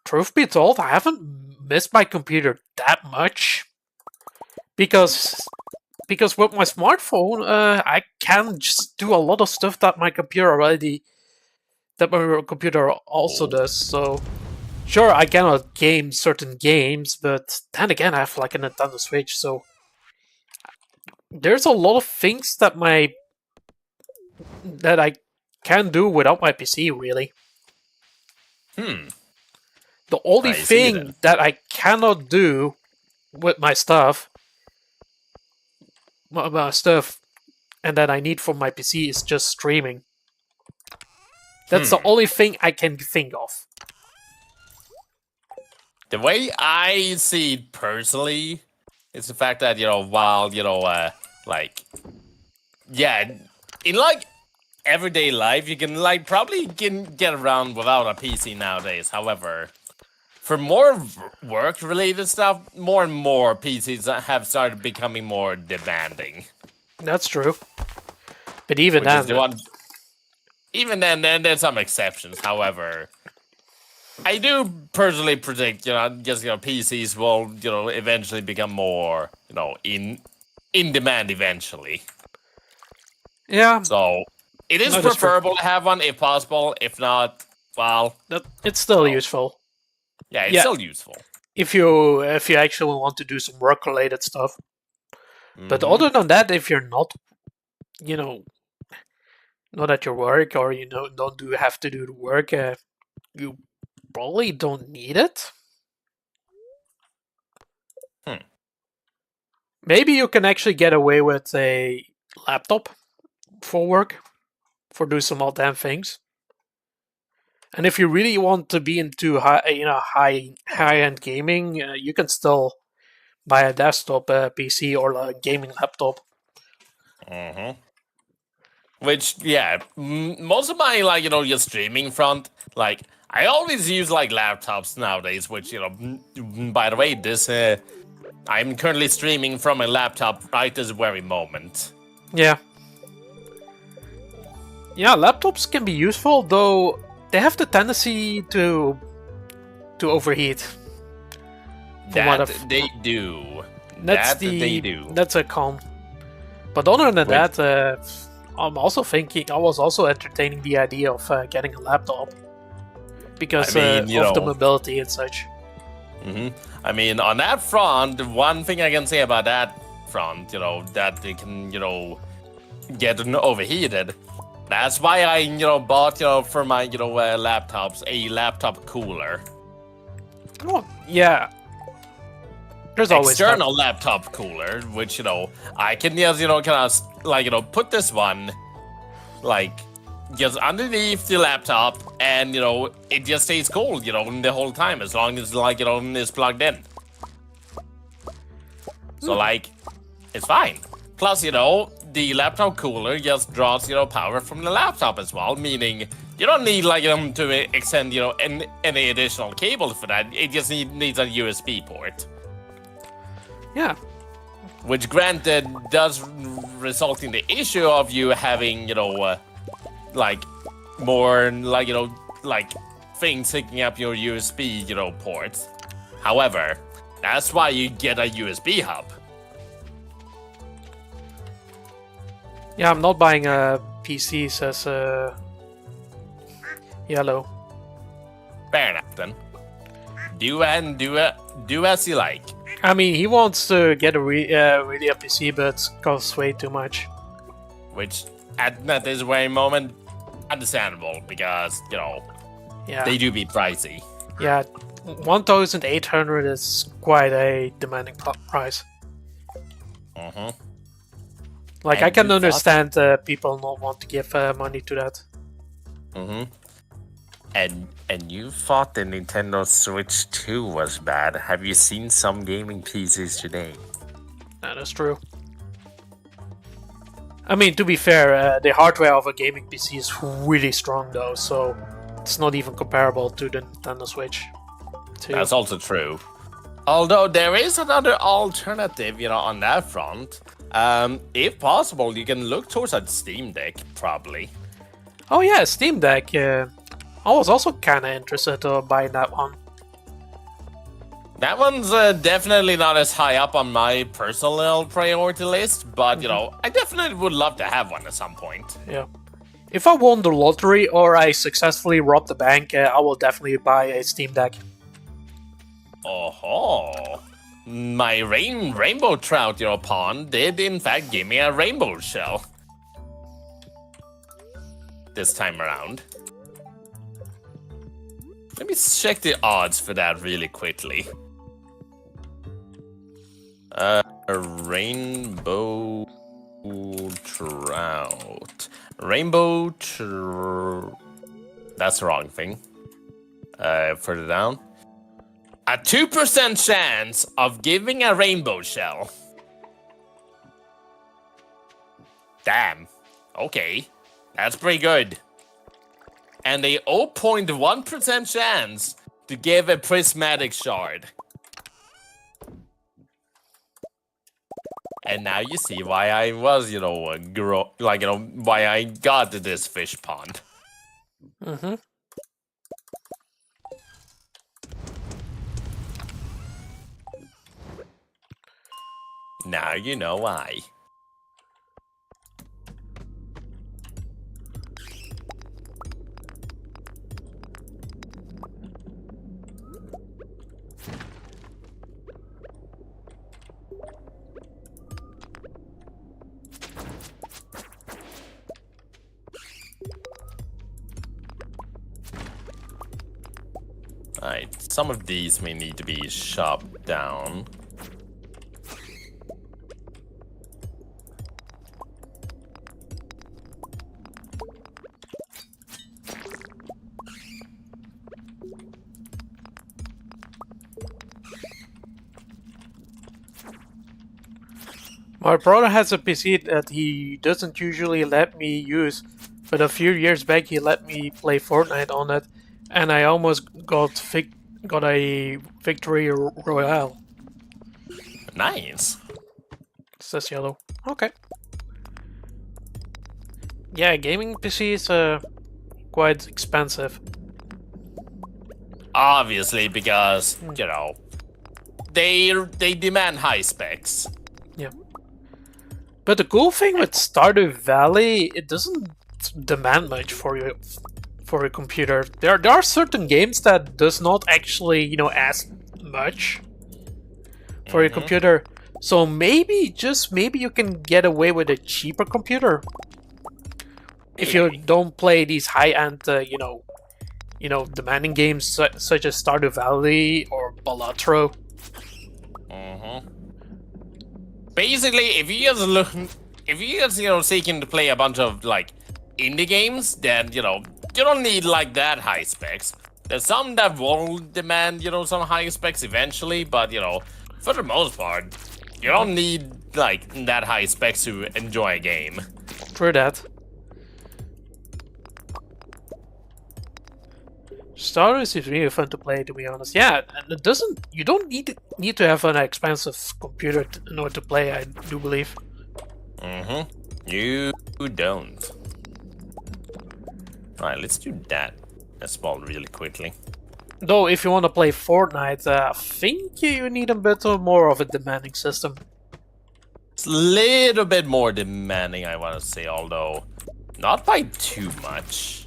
truth be told, I haven't missed my computer that much. Because with my smartphone, I can just do a lot of stuff that my computer also does. So, sure, I cannot game certain games, but then again, I have like a Nintendo Switch, so there's a lot of things that I can do without my PC, really. The only thing that I cannot do with my stuff, and that I need for my PC is just streaming. That's the only thing I can think of. The way I see it personally is the fact that, while, in everyday life, you can probably get around without a PC nowadays. However, for more work-related stuff, more and more PCs have started becoming more demanding. That's true. But even then, there's some exceptions. However, I do personally predict, PCs will, eventually become more, in demand eventually. Yeah. So it is preferable to have one if possible. If not, well, it's still useful. Yeah, it's still useful. If you actually want to do some work-related stuff. But other than that, if you're not, not at your work, or don't have to do the work, you probably don't need it. Maybe you can actually get away with a laptop for work, for do some odd damn things. And if you really want to be into high end gaming, you can still buy a desktop PC or a gaming laptop. Which, yeah, most of my, like, your streaming front, like, I always use, like, laptops nowadays, which, by the way, I'm currently streaming from a laptop right this very moment. Yeah. Yeah, laptops can be useful, though they have the tendency to overheat. That they do. They do. That's a con. But other than Wait. that, I was also entertaining the idea of getting a laptop because of the mobility and such. I mean, on that front, one thing I can say about that front, that they can, get overheated. That's why I, bought, for my, laptops, a laptop cooler. Oh, yeah. There's always external laptop cooler, which, I can just, kind of, like, put this one, like, just underneath the laptop, and, it just stays cold, the whole time, as long as, like, it's plugged in. So, like, it's fine. Plus, the laptop cooler just draws, power from the laptop as well, meaning you don't need, like, to extend, any additional cable for that. It just needs a USB port. Yeah. Which, granted, does result in the issue of you having, like, more, like, like, things taking up your USB, ports. However, that's why you get a USB hub. Yeah, I'm not buying a PC, says Yellow. Fair enough, then. Do as you like. I mean, he wants to get really a PC, but it costs way too much. Which, at this very moment, understandable, because, they do be pricey. Yeah, 1,800 is quite a demanding price. Like, I can understand people not want to give money to that. And you thought the Nintendo Switch 2 was bad. Have you seen some gaming PCs today? That is true. I mean, to be fair, the hardware of a gaming PC is really strong though, so it's not even comparable to the Nintendo Switch 2. That's also true. Although there is another alternative, on that front. If possible, you can look towards a Steam Deck, probably. Oh yeah, Steam Deck. I was also kind of interested in buying that one. That one's definitely not as high up on my personal priority list, but, I definitely would love to have one at some point. Yeah. If I won the lottery or I successfully robbed the bank, I will definitely buy a Steam Deck. Oh, my rainbow trout, pond did in fact give me a rainbow shell. This time around. Let me check the odds for that really quickly. Rainbow trout. That's the wrong thing. Further down. A 2% chance of giving a rainbow shell. Damn. Okay. That's pretty good. And a 0.1% chance to give a prismatic shard. And now you see why I was, why I got to this fish pond. Now you know why. Alright, some of these may need to be chopped down. My brother has a PC that he doesn't usually let me use, but a few years back he let me play Fortnite on it, and I almost got a victory royale. Nice. It says yellow. Okay. Yeah, gaming PC is quite expensive. Obviously, because you know they demand high specs. Yeah. But the cool thing with Stardew Valley, it doesn't demand much for your computer. There are certain games that does not actually, ask much for your computer. So maybe, just maybe, you can get away with a cheaper computer if you don't play these high-end, demanding games such as Stardew Valley or Balatro. Basically, if you just seeking to play a bunch of like indie games, then you don't need like that high specs. There's some that will demand some high specs eventually, but for the most part, you don't need like that high specs to enjoy a game. True that. Stardew is really fun to play, to be honest. Yeah, and it doesn't. You don't need to have an expensive computer in order to play. I do believe. You don't. All right, let's do that as well really quickly. Though, if you want to play Fortnite, I think you need a bit more of a demanding system. It's a little bit more demanding, I want to say, although not by too much.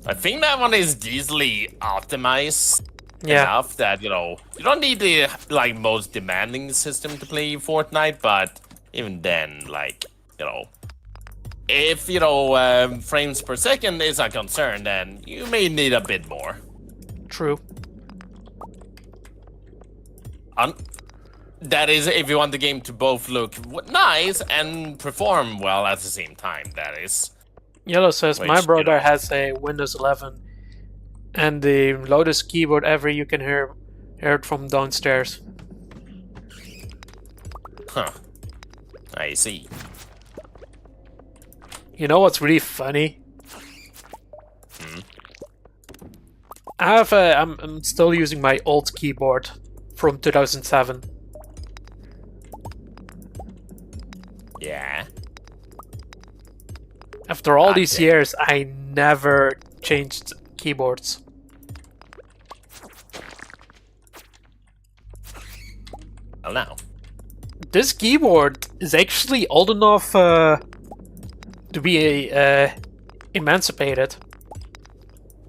I think that one is easily optimized enough that, you don't need the, like, most demanding system to play Fortnite, but even then, like, if, frames per second is a concern, then you may need a bit more. True. That is, if you want the game to both look nice and perform well at the same time, that is. Yellow says, my brother has a Windows 11 and the loudest keyboard ever you can hear it from downstairs. Huh. I see. You know what's really funny? I'm still using my old keyboard from 2007. Yeah. After all these years, I never changed keyboards. Well, now. This keyboard is actually old enough to be emancipated.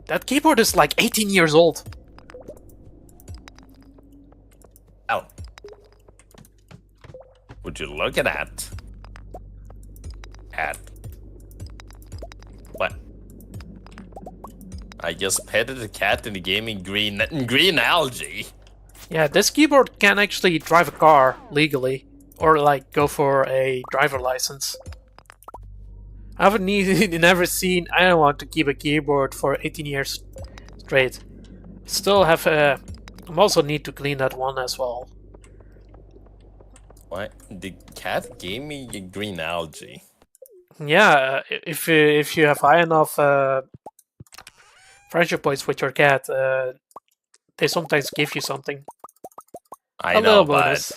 That keyboard is like 18 years old. Oh. Would you look at that? What? I just petted a cat in the gaming green algae. Yeah, this keyboard can actually drive a car legally, or like go for a driver license. I haven't never seen anyone to keep a keyboard for 18 years straight. Still have I also need to clean that one as well. What? The cat gave me a green algae. Yeah, if you have high enough friendship points with your cat, they sometimes give you something. I know, but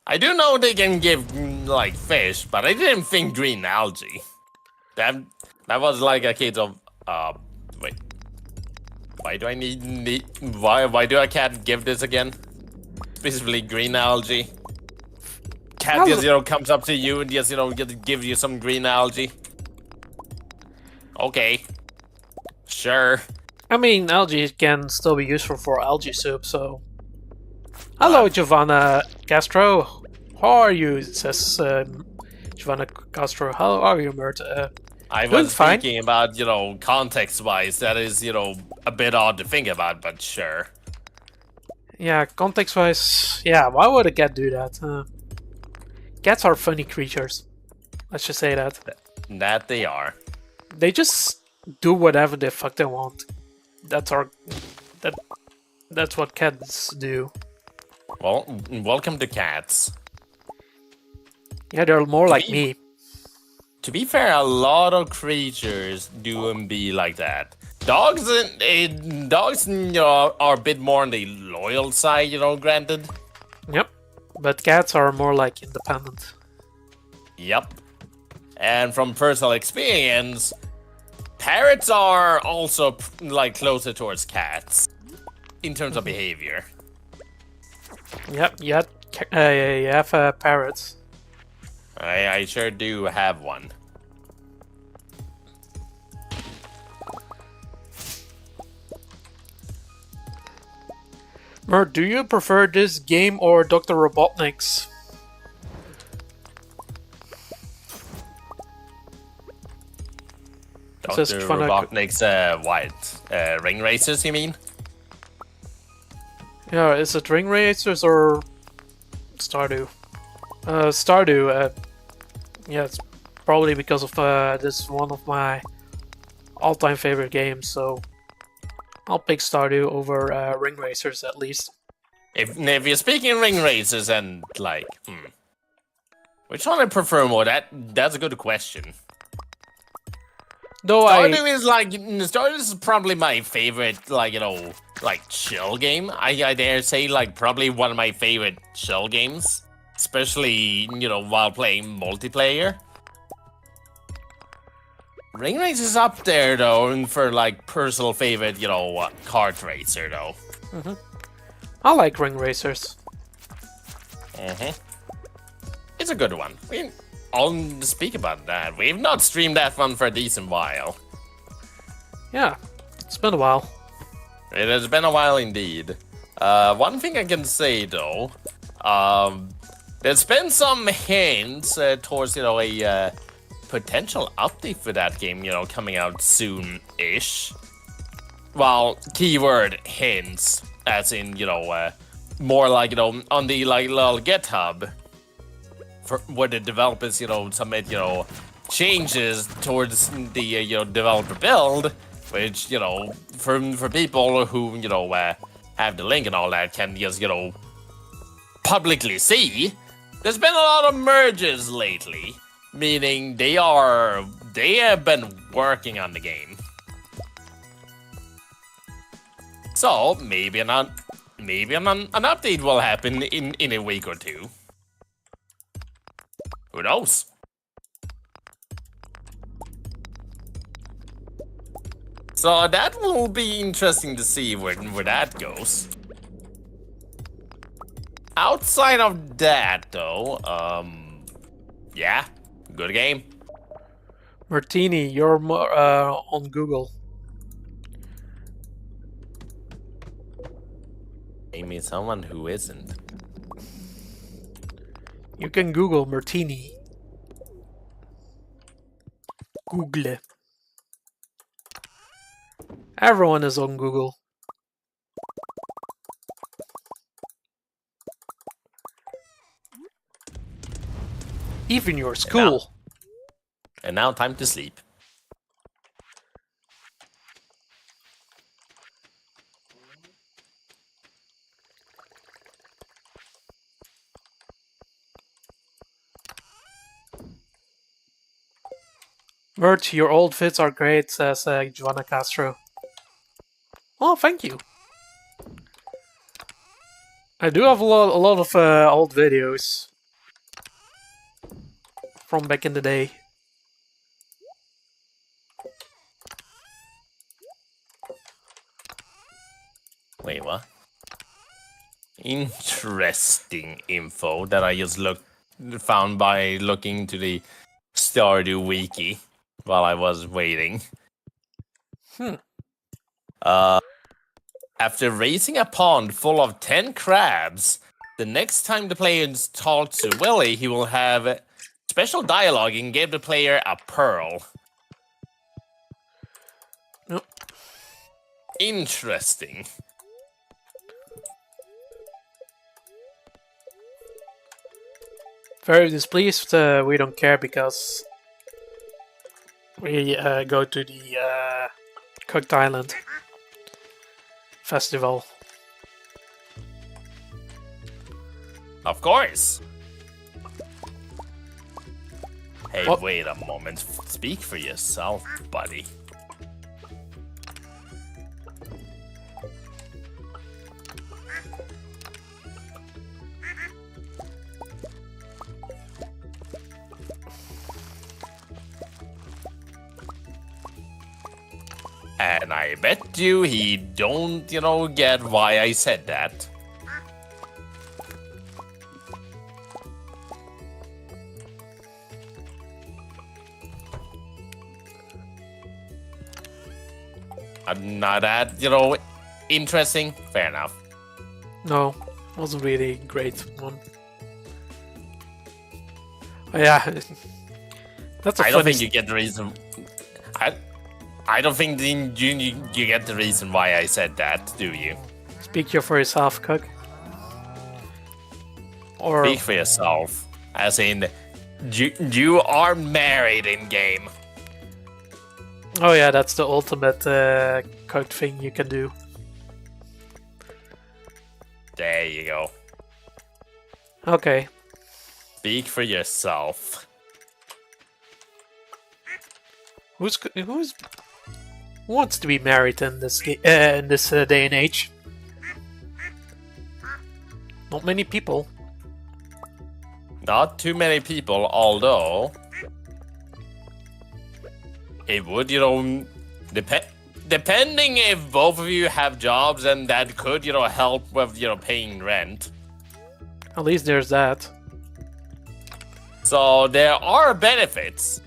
I do know they can give like fish, but I didn't think green algae. That was like a case of wait. Why do I need why do I can't give this again? Specifically green algae. Cat just comes up to you and just gives you some green algae. Okay. Sure. I mean, algae can still be useful for algae soup, so. Hello, Giovanna Castro. How are you? Says Giovanna Castro. How are you, Mert? I was thinking about, context-wise, that is, a bit odd to think about, but sure. Yeah, context-wise, yeah, why would a cat do that? Cats are funny creatures. Let's just say that. That they are. They just do whatever the fuck they want. That's what cats do. Well, welcome to cats. Yeah, they're more like me. To be fair, a lot of creatures do and be like that. Dogs, dogs, are a bit more on the loyal side, granted. Yep. But cats are more like independent. Yep. And from personal experience, parrots are also like closer towards cats in terms of behavior. Yep, you have parrots. I sure do have one. Mert, do you prefer this game or Dr. Robotnik's? Dr. Robotnik's ring racers, you mean? Yeah, is it Ring Racers or Stardew? Stardew, yeah, it's probably because of this is one of my all-time favorite games, so I'll pick Stardew over Ring Racers at least. If you're speaking ring racers and like, which one I prefer more? That's a good question. Though Stardew is probably my favorite, like chill game. I dare say, like, probably one of my favorite chill games, especially while playing multiplayer. Ring Race is up there though, and for like personal favorite, kart racer though. I like Ring Racers. It's a good one. I'll speak about that. We've not streamed that one for a decent while. Yeah, it's been a while. It has been a while indeed. One thing I can say though, there's been some hints towards a potential update for that game, coming out soon-ish. Well, keyword hints, as in more like on the little GitHub. Where the developers, submit, changes towards the, developer build, which, for people who, have the link and all that can just, publicly see, there's been a lot of merges lately, meaning they have been working on the game. So, maybe an update will happen in a week or two. Who knows? So that will be interesting to see where that goes. Outside of that, though, yeah, good game. Martini, you're more, on Google. Name me someone who isn't. You can Google Martini. Google. Everyone is on Google. Even your school. And now time to sleep. Mert, your old fits are great, says Joanna Castro. Oh, thank you. I do have a lot of old videos from back in the day. Wait, what? Interesting info that I just found by looking to the Stardew wiki while I was waiting. After raising a pond full of 10 crabs, the next time the player talks to Willy, he will have special dialogue and give the player a pearl. Nope. Interesting. Very displeased, we don't care because we go to the Cooked Island Festival. Of course. Hey, What? wait a moment. Speak for yourself, buddy. And I bet you he don't, get why I said that. I'm not that, interesting. Fair enough. No, wasn't really a great one. Oh, yeah, that's a I don't funny. think you get the reason. I don't think you get the reason why I said that, do you? Speak here for yourself, Cook. Or Speak for yourself. As in, you are married in game. oh yeah, that's the ultimate Cook thing you can do. There you go. Okay. Speak for yourself. Who wants to be married in this day and age? Not many people. Not too many people, although it would, depending if both of you have jobs, and that could, help with, paying rent. At least there's that. So there are benefits.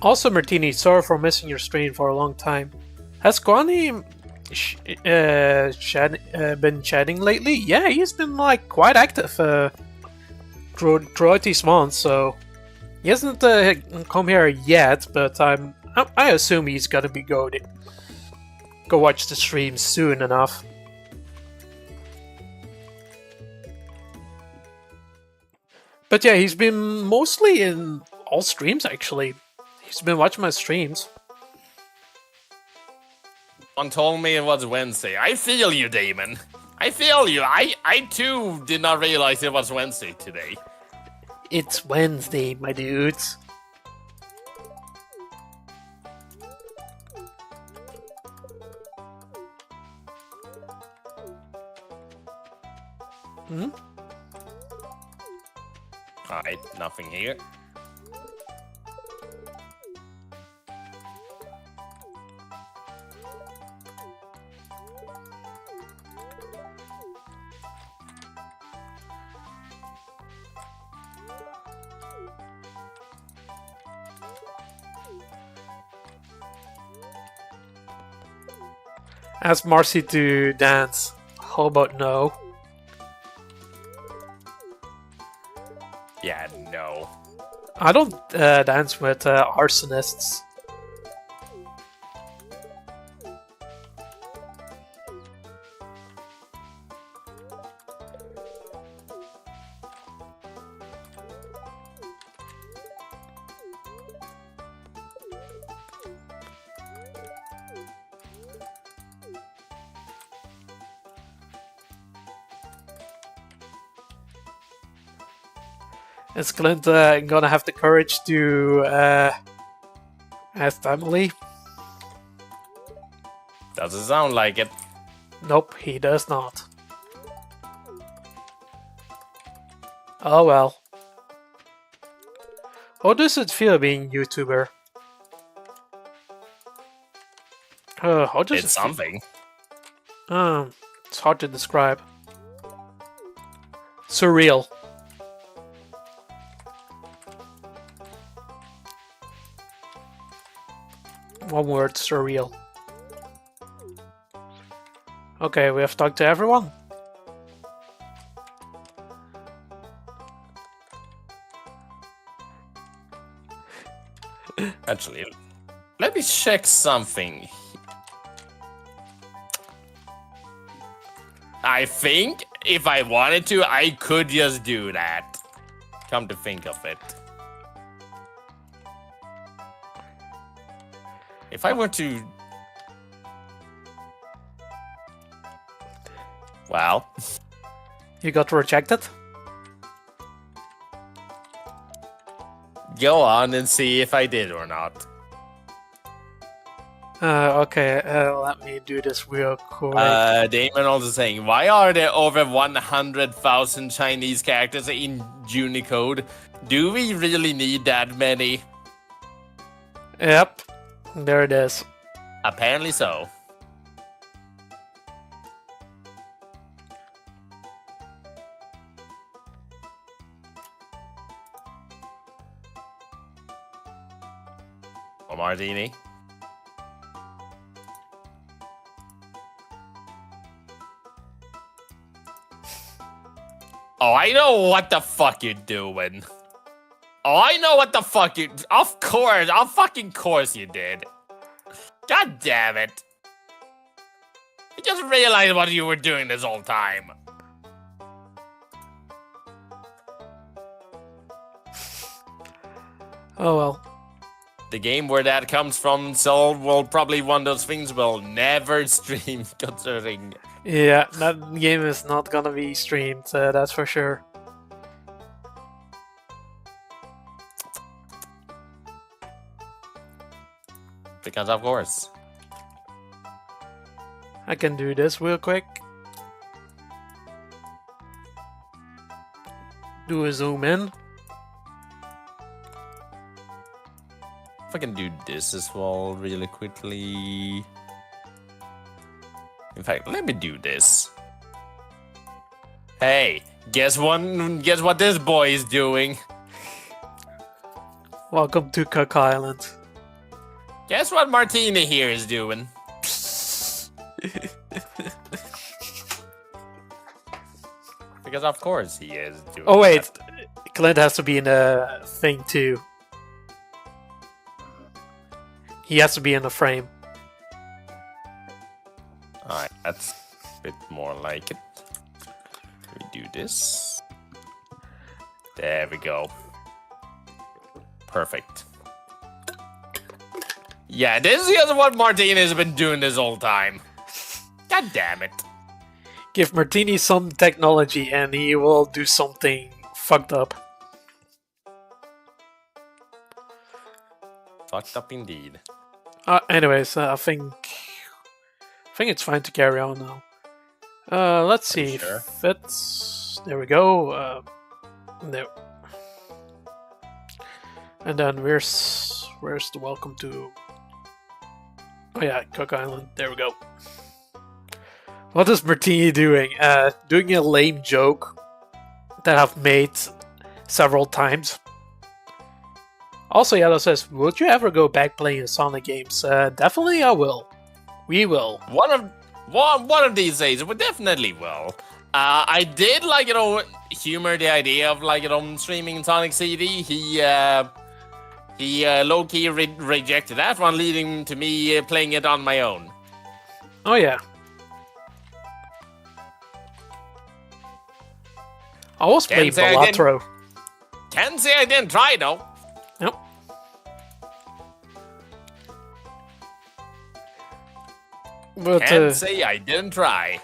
Also, Martini, sorry for missing your stream for a long time. Has Kwani been chatting lately? Yeah, he's been like quite active throughout these months. So he hasn't come here yet, but I assume he's gonna be go watch the stream soon enough. But yeah, he's been mostly in all streams actually. He's been watching my streams. Someone told me it was Wednesday. I feel you, Damon. I feel you. I too did not realize it was Wednesday today. It's Wednesday, my dudes. Hmm? Alright, nothing here. Ask Marcy to dance. How about no? Yeah, no. I don't dance with arsonists. Is Clint gonna have the courage to ask Emily? Doesn't sound like it. Nope, he does not. Oh well. How does it feel being YouTuber? How does It's it something. It's hard to describe. Surreal. One word, surreal. Okay, we have talked to everyone. Actually, let me check something. I think if I wanted to, I could just do that. Come to think of it. If I were to... Well, You got rejected? go on and see if I did or not. Okay, let me do this real quick. Damon also saying, why are there over 100,000 Chinese characters in Unicode? Do we really need that many? Yep, there it is. Apparently so. A martini. Oh, I know what the fuck you're doing. Oh, I know what the fuck you... Of fucking course you did. God damn it. I just realized what you were doing this whole time. Oh well. The game where that comes from, so will probably one of those things we'll never stream, considering... Yeah, that game is not gonna be streamed, that's for sure. Because of course. I can do this real quick. Do a zoom in. If I can do this as well really quickly. In fact, let me do this. Hey, guess what this boy is doing? Welcome to Cook Island. Guess what Martina here is doing? Because of course he is doing Oh wait, that. Clint has to be in the thing too. He has to be in the frame. Alright, that's a bit more like it. We do this. There we go. Perfect. Yeah, this is what Martina has been doing this whole time. God damn it. Give Martini some technology and he will do something fucked up. Fucked up indeed. Anyways, I think it's fine to carry on now. Let's see sure? if it's... There we go. There. And then where's the welcome to... Oh yeah, Cook Island. There we go. What is Martini doing? Doing a lame joke that I've made several times. Also, Yellow says, would you ever go back playing Sonic games? Definitely I will. We will. One of these days, we definitely will. I did, humor the idea of, streaming Sonic CD. He low-key rejected that one, leading to me playing it on my own. Oh yeah. I was playing Balatro. Can't say I didn't try, though. Nope. But, Can't say I didn't try.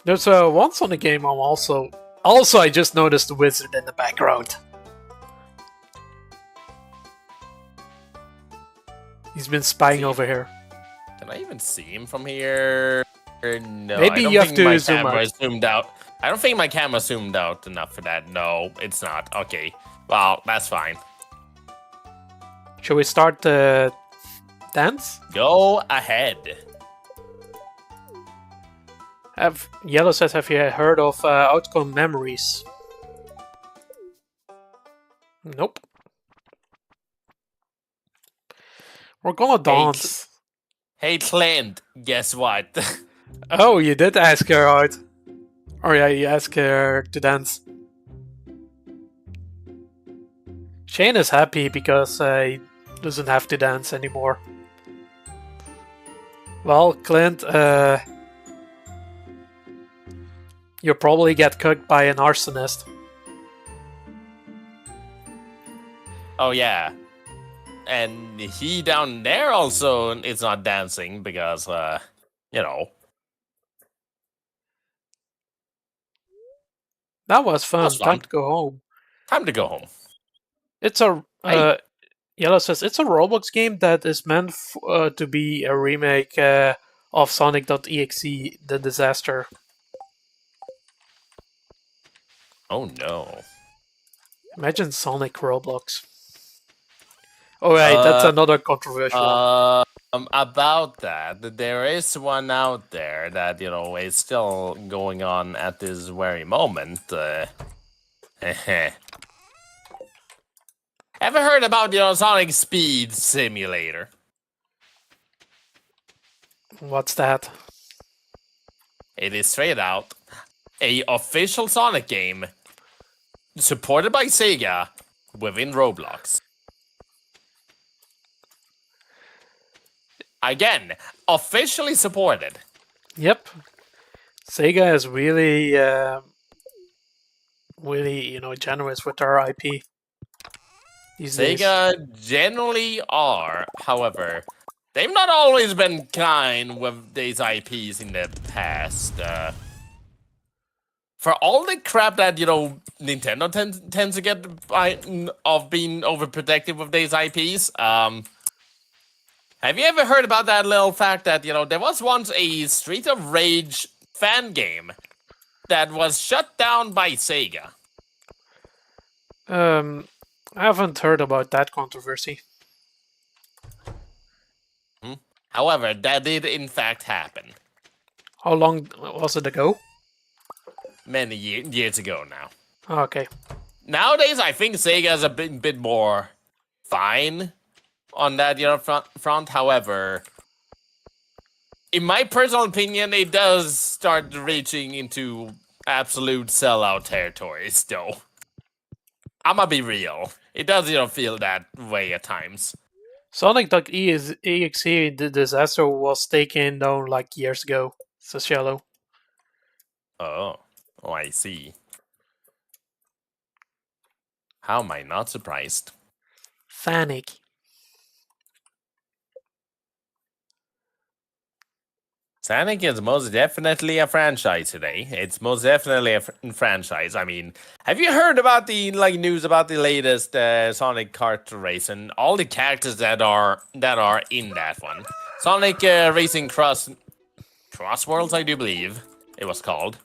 There's once on the game I'm also I just noticed the wizard in the background. He's been spying over here. Can I even see him from here? No, Maybe you have to zoom out. Zoomed out. I don't think my camera zoomed out enough for that. No, it's not. Okay. Well, that's fine. Shall we start the dance? Go ahead. Yellow says, have you heard of Outcome Memories? Nope. We're gonna dance. Hey, Clint, guess what? Oh, you did ask her out. Or yeah, you asked her to dance. Shane is happy because he doesn't have to dance anymore. Well, Clint, you'll probably get cooked by an arsonist. Oh, yeah. And he down there also is not dancing because, you know. That was fun. Was fun. Time to go home. Time to go home. It's a Hey. Yellow says it's a Roblox game that is meant to be a remake of Sonic.exe, the disaster. Oh no. Imagine Sonic Roblox. Oh wait, that's another controversial one. About that, there is one out there that, you know, is still going on at this very moment. Ever heard about, you know, Sonic Speed Simulator? What's that? It is straight out a official Sonic game supported by Sega within Roblox. Again, officially supported. Yep. Sega is really, generous with their IP. These Sega days. generally are, however, they've not always been kind with these IPs in the past. For all the crap that, you know, Nintendo tends to get by of being overprotective with these IPs, have you ever heard about that little fact that, you know, there was once a Street of Rage fan game that was shut down by Sega? I haven't heard about that controversy. However, that did in fact happen. How long was it ago? Many years ago now. Okay. Nowadays, I think Sega's a bit more fine on that, you know, front. However, in my personal opinion, it does start reaching into absolute sellout territory still. I'ma be real. It does, you know, feel that way at times. Sonic.exe, the disaster was taken down like years ago, says Shallow. Oh, I see. How am I not surprised? Sonic. Sonic is most definitely a franchise today. It's most definitely a franchise. I mean, have you heard about the news about the latest Sonic kart race and all the characters that are in that one? Sonic Racing Cross Worlds, I do believe it was called.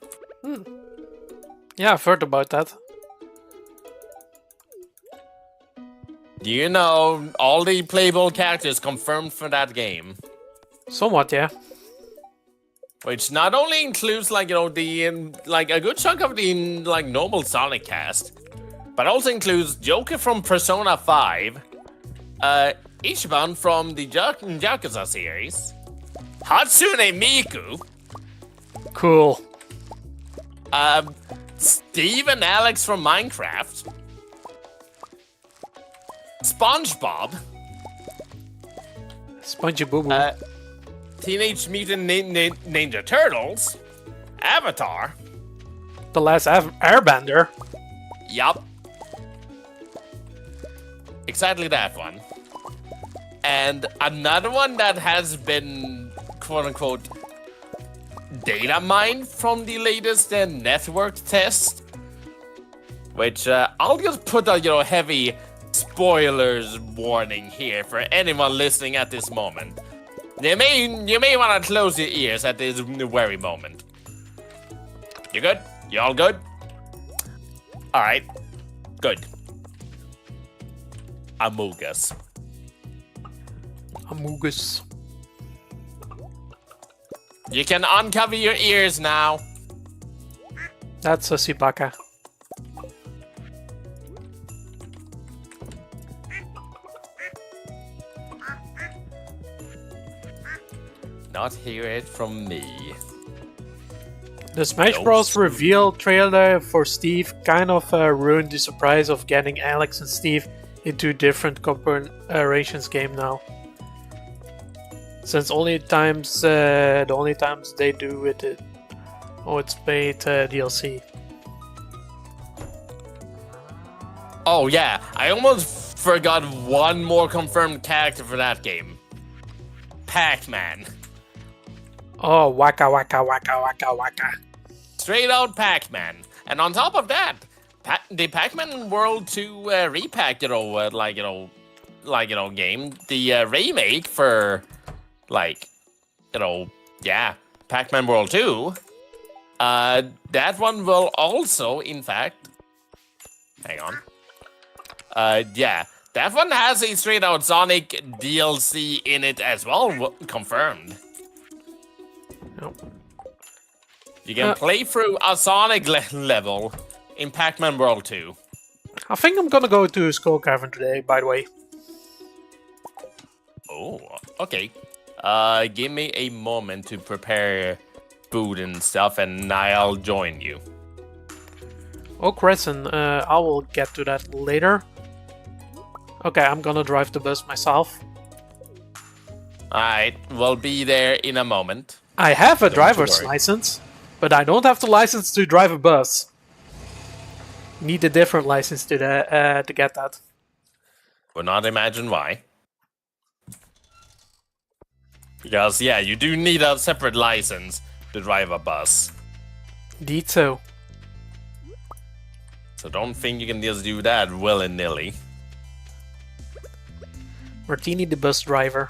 Yeah, I've heard about that. Do you know all the playable characters confirmed for that game? Somewhat, yeah. Which not only includes, like, you know, the a good chunk of the normal Sonic cast, but also includes Joker from Persona 5, Ichiban from the Yakuza series, Hatsune Miku, Cool. Steve and Alex from Minecraft, SpongeBob, Spongy Boo Boo. Teenage Mutant Ninja Turtles, Avatar. The Last Airbender. Yup. Exactly that one. And another one that has been, quote-unquote, data mined from the latest network test. Which, I'll just put a, you know, heavy spoilers warning here for anyone listening at this moment. You may want to close your ears at this very moment. You good? You all good? All right. Good. Amogus. Amogus. You can uncover your ears now. That's a Sipaka. Not hear it from me. The Smash Bros. Reveal trailer for Steve kind of ruined the surprise of getting Alex and Steve into different corporations game now. Since the only times they do it, it's paid DLC. Oh yeah, I almost forgot one more confirmed character for that game. Pac-Man. Oh, waka waka waka waka waka. Straight out Pac-Man. And on top of that, the Pac-Man World 2 repack, game, the remake for, Pac-Man World 2, that one will also, in fact, hang on. That one has a straight-out Sonic DLC in it as well, confirmed. Nope. You can play through a Sonic level in Pac-Man World 2. I think I'm gonna go to Skull Cavern today, by the way. Oh, okay. Give me a moment to prepare food and stuff, and I'll join you. Oh, Crescent, I will get to that later. Okay, I'm gonna drive the bus myself. Alright, we'll be there in a moment. I have a driver's license, but I don't have the license to drive a bus. Need a different license to get that. Would not imagine why. Because, yeah, you do need a separate license to drive a bus. Indeed so. So don't think you can just do that willy-nilly. Martini, the bus driver.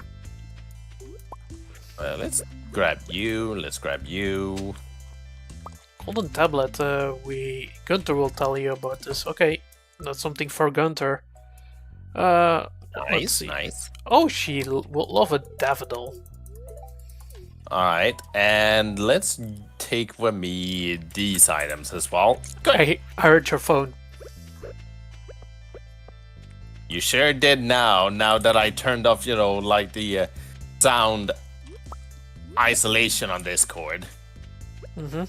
Let's grab you. Let's grab you. Golden tablet. Gunter will tell you about this. Okay, that's something for Gunter. Nice, nice. Oh, she will love a daffodil. Alright, and let's take with me these items as well. Good. I heard your phone. You sure did now that I turned off, the sound isolation on Discord. Mm-hmm.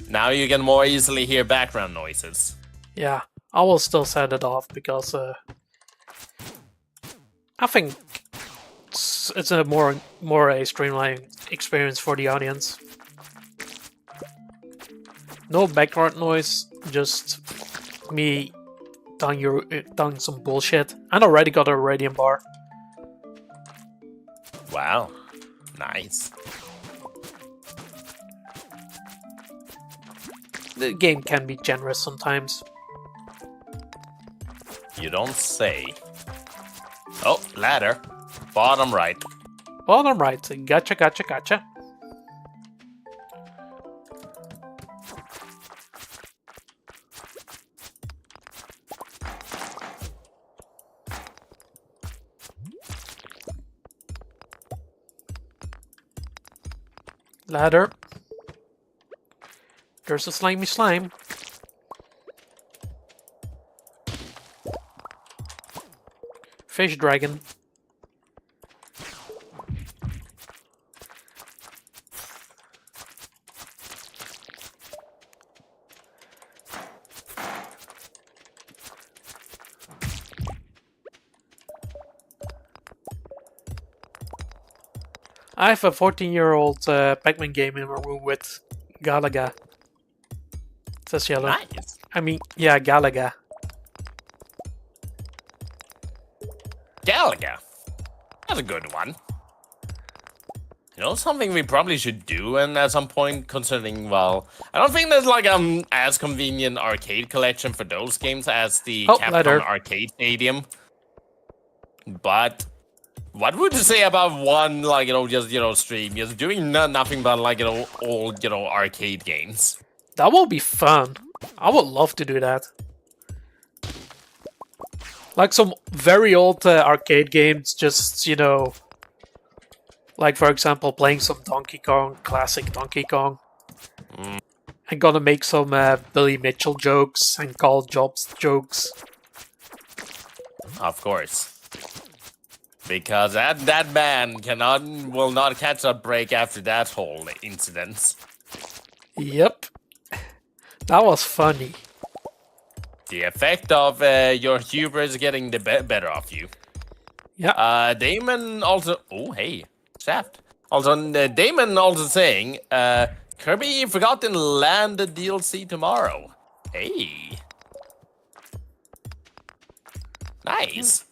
Now you can more easily hear background noises. Yeah, I will still set it off because I think it's a more a streamlined experience for the audience. No background noise, just me telling some bullshit. And already got a radium bar. Wow, nice. The game can be generous sometimes. You don't say. Oh, ladder. Bottom right. Bottom right. Gotcha, gotcha, gotcha. Ladder. There's a slimy slime. Fish dragon. I have a 14-year-old Pac-Man game in my room with Galaga. It says yellow. Nice. I mean, yeah, Galaga. Galaga. That's a good one. You know, something we probably should do, and at some point, considering, well, I don't think there's like as convenient arcade collection for those games as the Capcom Arcade Stadium. But what would you say about one, stream, just doing nothing but old, arcade games? That will be fun. I would love to do that. Like some very old arcade games, just, like for example, playing some Donkey Kong, classic Donkey Kong. I'm gonna make some Billy Mitchell jokes and Carl Jobs jokes. Of course. Because that man will not catch a break after that whole incident. Yep. That was funny. The effect of your hubris getting the better of you. Yeah. Damon also... Oh, hey. Shaft. Also, Damon also saying, Kirby Forgotten Land DLC tomorrow. Hey. Nice.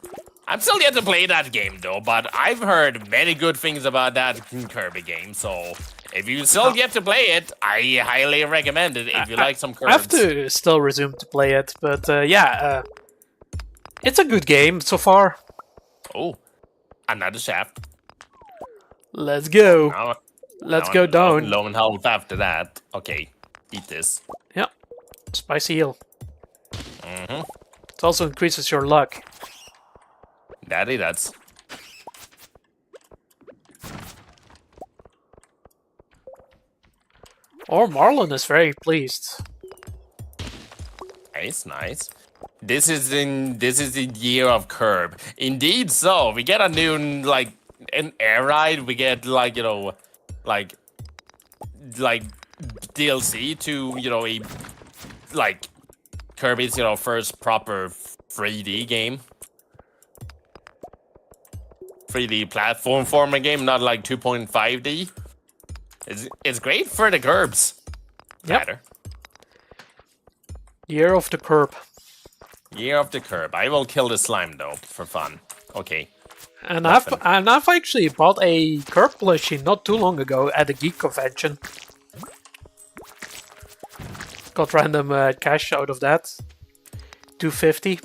I'm still yet to play that game though, but I've heard many good things about that Kirby game. So if you still get to play it, I highly recommend it if you like some I have Kirbs. to still resume to play it, but it's a good game so far. Oh, another shaft. Let's go. Now, Let's go down. Low and health after that. Okay, eat this. Yeah, spicy eel. Mm-hmm. It also increases your luck. Daddy, that's. Or Marlon is very pleased. Nice, nice. This is the year of Curb. Indeed, so we get a new an air ride. We get like DLC to a Kirby's first proper 3D game. 3D platform former game, not like 2.5D. It's great for the Curbs. Yep. Year of the Curb. Year of the Curb. I will kill the slime though for fun. Okay. And I've actually bought a Curb plushie not too long ago at a geek convention. Got random cash out of that. $250.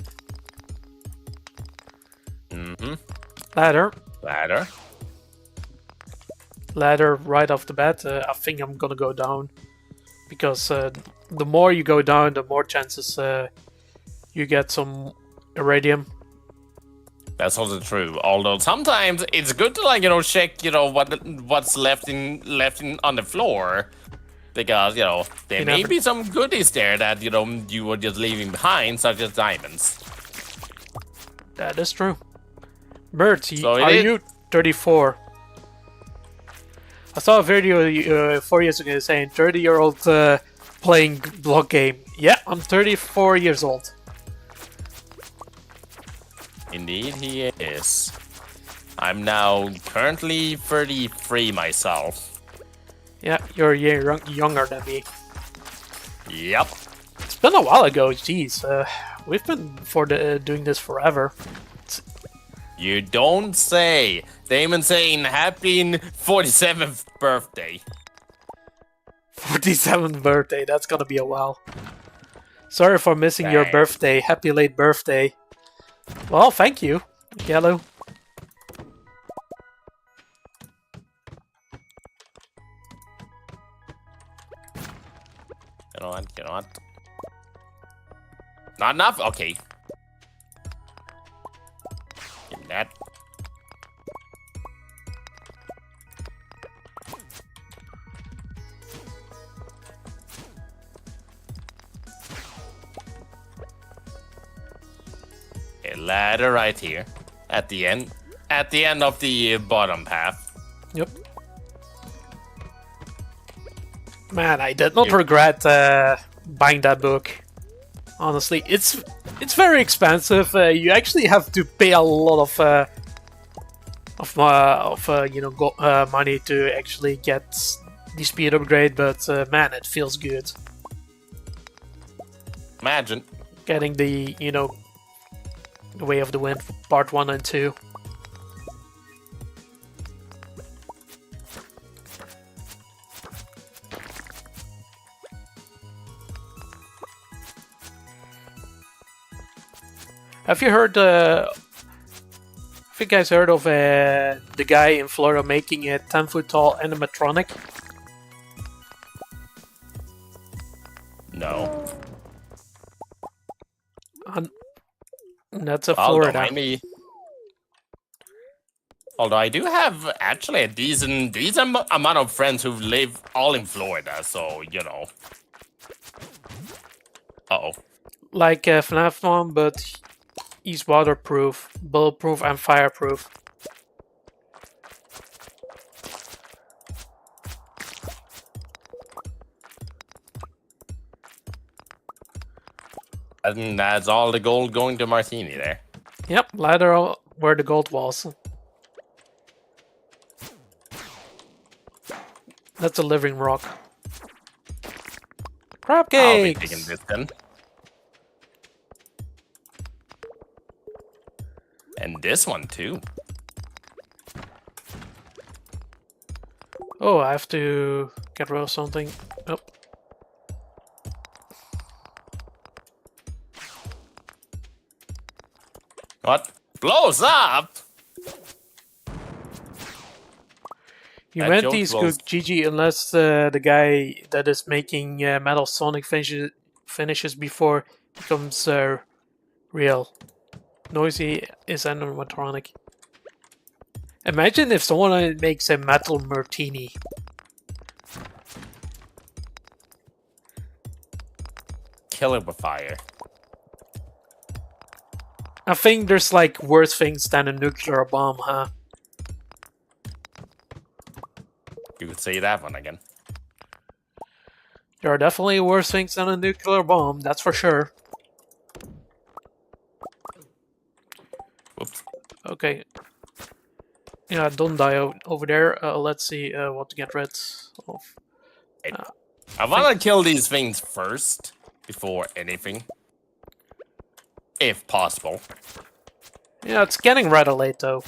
Mm-hmm. Ladder right off the bat. I think I'm gonna go down. Because the more you go down, the more chances you get some iridium. That's also true. Although sometimes it's good to check what's left on the floor, because there may be some goodies there that you were just leaving behind, such as diamonds. That is true. Bert, are you 34? I saw a video 4 years ago saying 30-year-old playing block game. Yeah, I'm 34 years old. Indeed, he is. I'm now currently 33 myself. Yeah, you're a year younger than me. Yep. It's been a while ago, jeez. We've been doing this forever. You don't say. Damon saying happy 47th birthday. 47th birthday, that's gonna be a while. Sorry for missing your birthday. Happy late birthday. Well, thank you, Yellow. You know what? Not enough? Okay. Give me that. A ladder right here. At the end of the bottom path. Yep. Man, I did not regret buying that book. Honestly, it's very expensive. You actually have to pay a lot of money to actually get the speed upgrade, but man, it feels good. Imagine getting the the Way of the Wind part 1 and 2. Have you heard? Have you guys heard of the guy in Florida making a 10-foot tall animatronic? no. That's a Florida. Although I do have actually a decent amount of friends who live all in Florida, so Uh-oh. Like a FNAF one, but he's waterproof, bulletproof, and fireproof. And that's all the gold going to Martini there. Yep, ladder where the gold was. That's a living rock. Crab cakes! I'll be taking this then. And in this one too. Oh, I have to get rid of something. Oh. What? Blows up? Humanity's good GG unless the guy that is making Metal Sonic finishes before it becomes real. Noisy is animatronic. Imagine if someone makes a metal martini. Kill it with fire. I think there's like worse things than a nuclear bomb, huh? You could say that one again. There are definitely worse things than a nuclear bomb, that's for sure. Whoops. Okay. Yeah, don't die over there. Let's see what to get rid of. I want to kill these things first, before anything. If possible. Yeah, it's getting rather late though.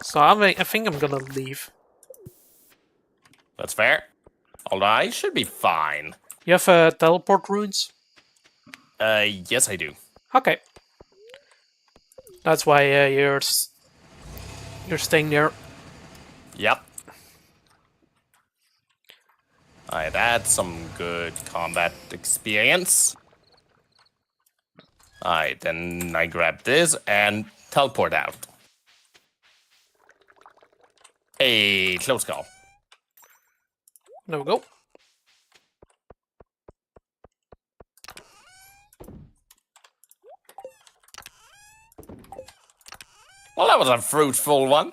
So I think I'm gonna leave. That's fair. Although I should be fine. You have teleport runes? Yes I do. Okay. That's why you're staying there. Yep. Alright, that's some good combat experience. Alright, then I grab this and teleport out. Hey, close call. There we go. Well, that was a fruitful one.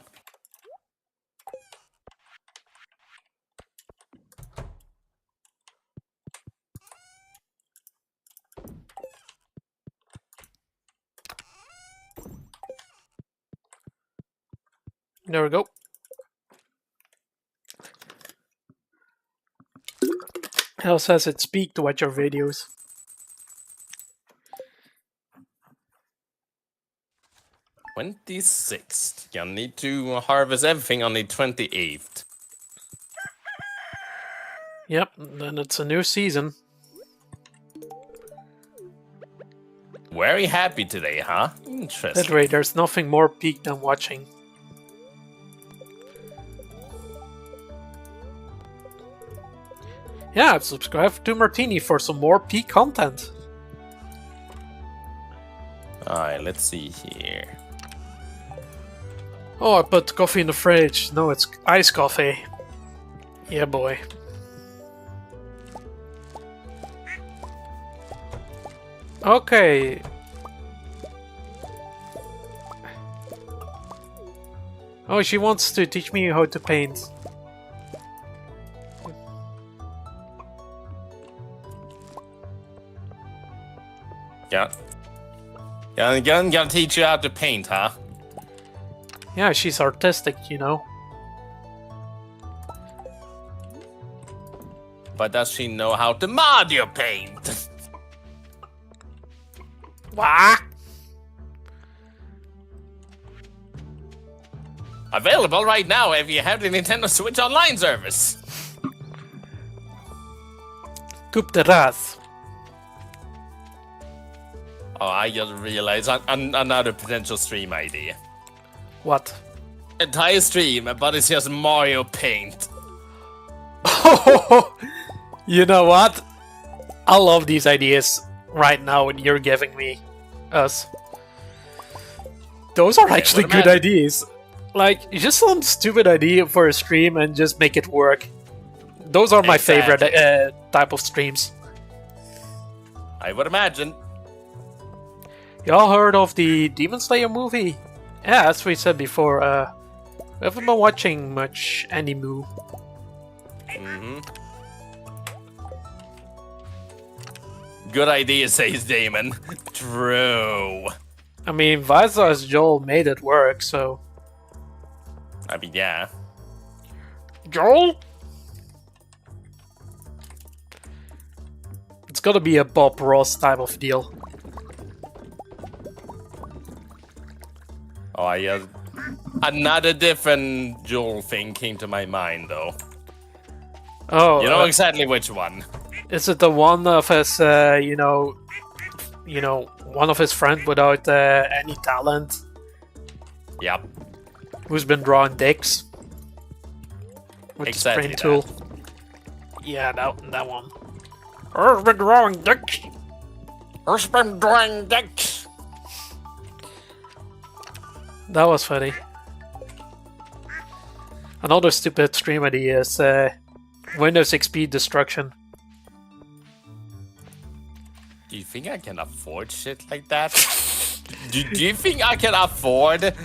There we go. Hell says it's peak to watch your videos. "26th. You need to harvest everything on the 28th. Yep, then it's a new season. Very happy today, huh? Interesting. That way, there's nothing more peak than watching. Yeah, subscribe to Martini for some more peak content. Alright, let's see here. Oh, I put coffee in the fridge. No, it's iced coffee. Yeah, boy. Okay. Oh, she wants to teach me how to paint. Yeah. Gonna teach you how to paint, huh? Yeah, she's artistic, you know. But does she know how to mod your paint? What? Available right now if you have the Nintendo Switch Online service. Coup de race. Oh, I just realized another potential stream idea. What? Entire stream, but it's just Mario Paint. You know what? I love these ideas right now when you're giving me us. Those are actually good ideas. Like, just some stupid idea for a stream and just make it work. Those are my favorite type of streams. I would imagine. Y'all heard of the Demon Slayer movie? Yeah, as we said before, we haven't been watching much anime. Good idea, says Damon. True. I mean, Visa's Joel made it work, so... I mean, yeah. Joel? It's gotta be a Bob Ross type of deal. Oh, another different Joel thing came to my mind, though. Oh, You know exactly which one. is it the one of his, one of his friends without any talent, Yep, who's been drawing dicks with exactly the sprint tool? Yeah, that one. Who's been drawing dicks? Who's been drawing dicks? That was funny. Another stupid stream idea is Windows XP destruction. Do you think I can afford shit like that? do you think I can afford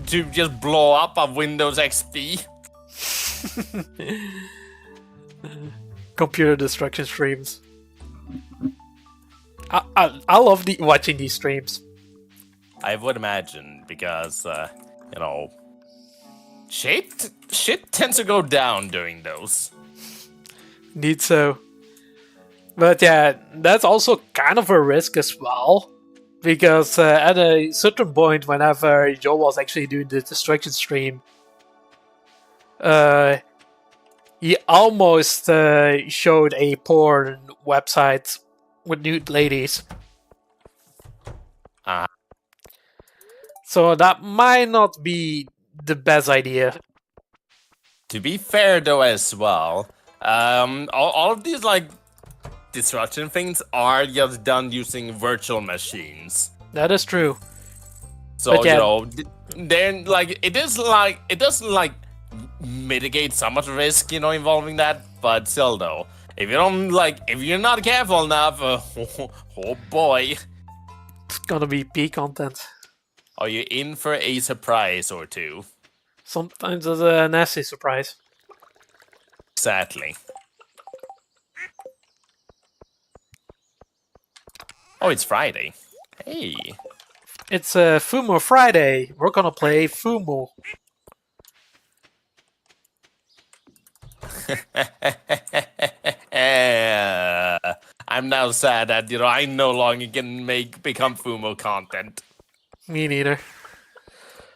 to just blow up a Windows XP? Computer destruction streams. I love watching these streams. I would imagine, because, shit tends to go down during those. Need so. But yeah, that's also kind of a risk as well. Because at a certain point, whenever Joe was actually doing the destruction stream, he almost showed a porn website with nude ladies. So that might not be the best idea. To be fair, though, as well, all of these, like, destruction things are just done using virtual machines. That is true. So, yeah, then, like, it doesn't, like, mitigate so much risk, involving that, but still, though, if you're not careful enough, oh boy. It's gonna be P content. Are you in for a surprise or two? Sometimes it's a nasty surprise. Exactly. Oh, it's Friday. Hey. It's Fumo Friday. We're gonna play Fumo. I'm now sad that I no longer can become Fumo content. Me neither.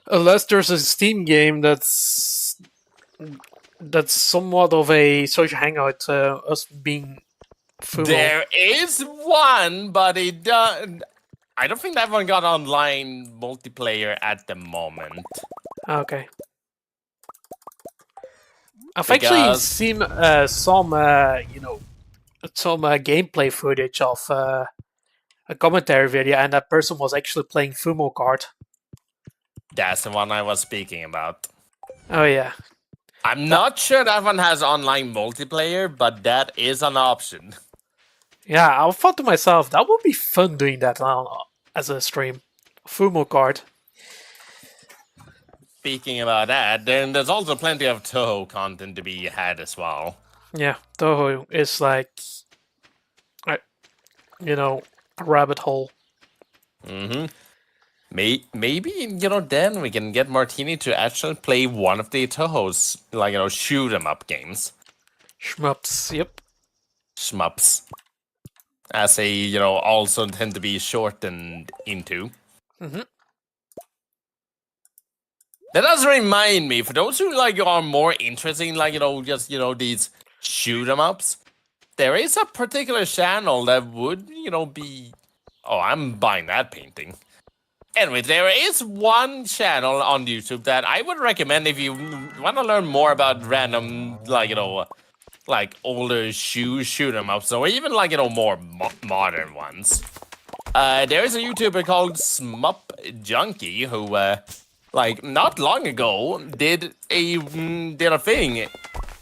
Unless there's a Steam game that's somewhat of a social hangout, us being Fumo. There is one, but I don't think that one got online multiplayer at the moment. Okay. I've actually seen some gameplay footage of a commentary video, and that person was actually playing Fumo Kart. That's the one I was speaking about. Oh yeah. I'm not sure that one has online multiplayer, but that is an option. Yeah, I thought to myself, that would be fun doing that as a stream. Fumo Kart. Speaking about that, then there's also plenty of Toho content to be had as well. Yeah, Toho is like, a rabbit hole. Mm-hmm. Maybe, then we can get Martini to actually play one of the Toho's, shoot 'em up games. Shmups, yep. Shmups. As they, also tend to be shortened into. Mm-hmm. That does remind me, for those who, are more interested in, these shoot 'em ups, there is a particular channel that would, be... Oh, I'm buying that painting. Anyway, there is one channel on YouTube that I would recommend if you want to learn more about random, older shoot 'em ups, or even, more modern ones. There is a YouTuber called Smup Junkie who, not long ago did a thing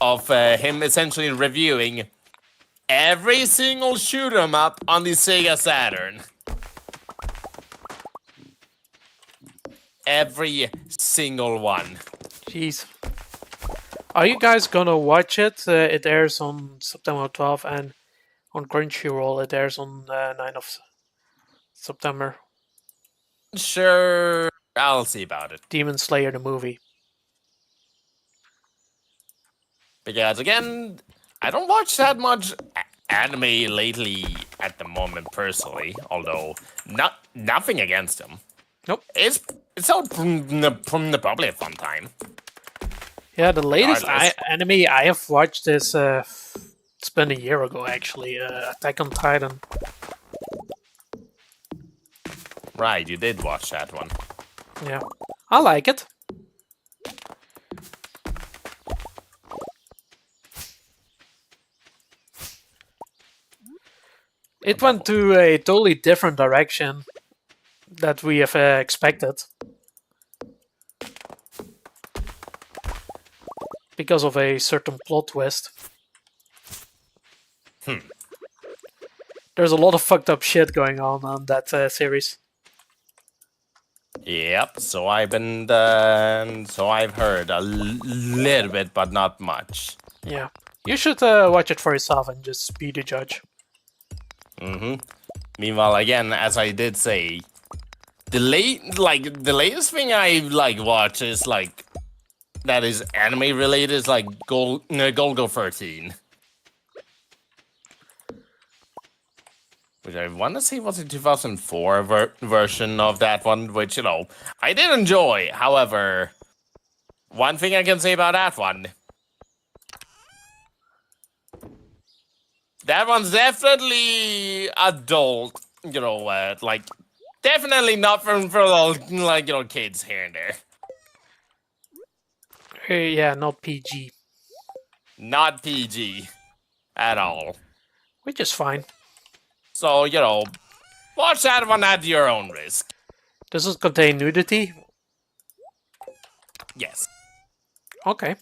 of him essentially reviewing every single shoot 'em up on the Sega Saturn. Every single one. Jeez. Are you guys gonna watch it? It airs on September 12th, and on Crunchyroll it airs on 9th of September. Sure, I'll see about it. Demon Slayer the movie. Because again, I don't watch that much anime lately at the moment personally, although nothing against them. Nope. It's out from the probably a fun time. Yeah, the latest Regardless. anime I have watched is it's been a year ago actually. Attack on Titan. Right, you did watch that one. Yeah, I like it. It went to a totally different direction that we have expected. Because of a certain plot twist. There's a lot of fucked up shit going on that series. Yep. So I've been. So I've heard a little bit, but not much. Yeah. You should watch it for yourself and just be the judge. Meanwhile, again, as I did say, the latest thing I watch is that is anime related is Golgo 13. Which I want to say was a 2004 version of that one, which, I did enjoy. However, one thing I can say about that one's definitely adult, definitely not for little, kids here and there. Yeah, not PG. Not PG at all. Which is fine. So, watch that one at your own risk. Does it contain nudity? Yes. Okay.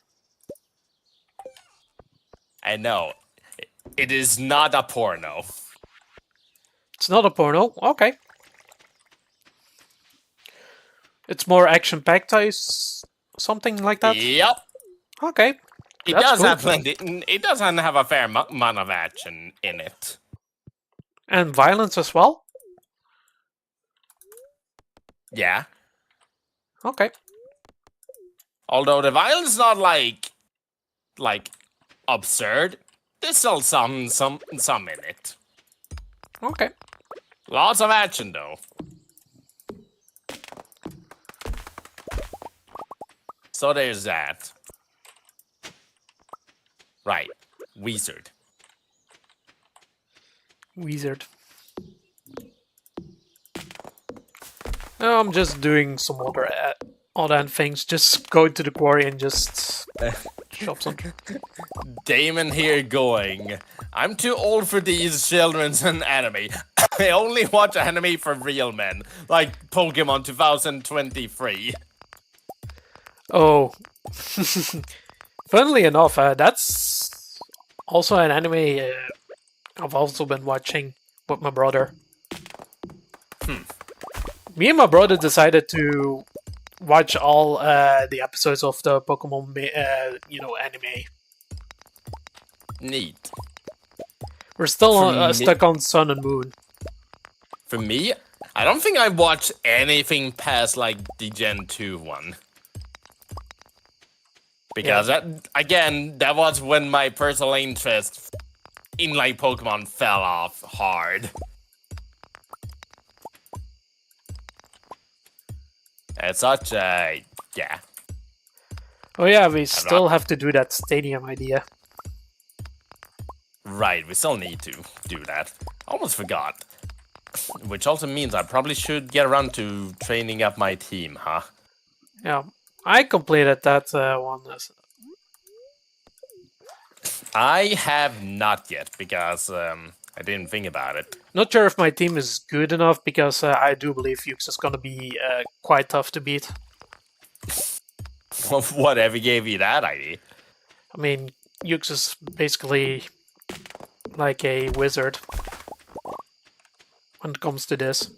I know. It is not a porno. It's not a porno. Okay. It's more action-packed, something like that? Yep. Okay. It That's does cool. have plenty. It doesn't have a fair amount of action in it. And violence as well? Yeah. Okay. Although the violence is not like absurd, there's still some in it. Okay. Lots of action though. So there's that. Right. Wizard. No, I'm just doing some other things. Just going to the quarry and just chop something. Damon here going, I'm too old for these children's and anime. I only watch anime for real men, like Pokemon 2023. Oh. Funnily enough, that's also an anime I've also been watching with my brother. Me and my brother decided to watch all the episodes of the Pokemon, anime. Neat. We're still For me- stuck on Sun and Moon. For me, I don't think I watched anything past the Gen 2 one. Because that was when my personal interest in Pokemon fell off hard. As such, yeah. Oh yeah, we still have to do that stadium idea. Right, we still need to do that. Almost forgot. Which also means I probably should get around to training up my team, huh? Yeah, I completed that one. I have not yet, because I didn't think about it. Not sure if my team is good enough, because I do believe Fuchs is gonna be quite tough to beat. Whatever gave you that idea? I mean, Fuchs is basically like a wizard when it comes to this.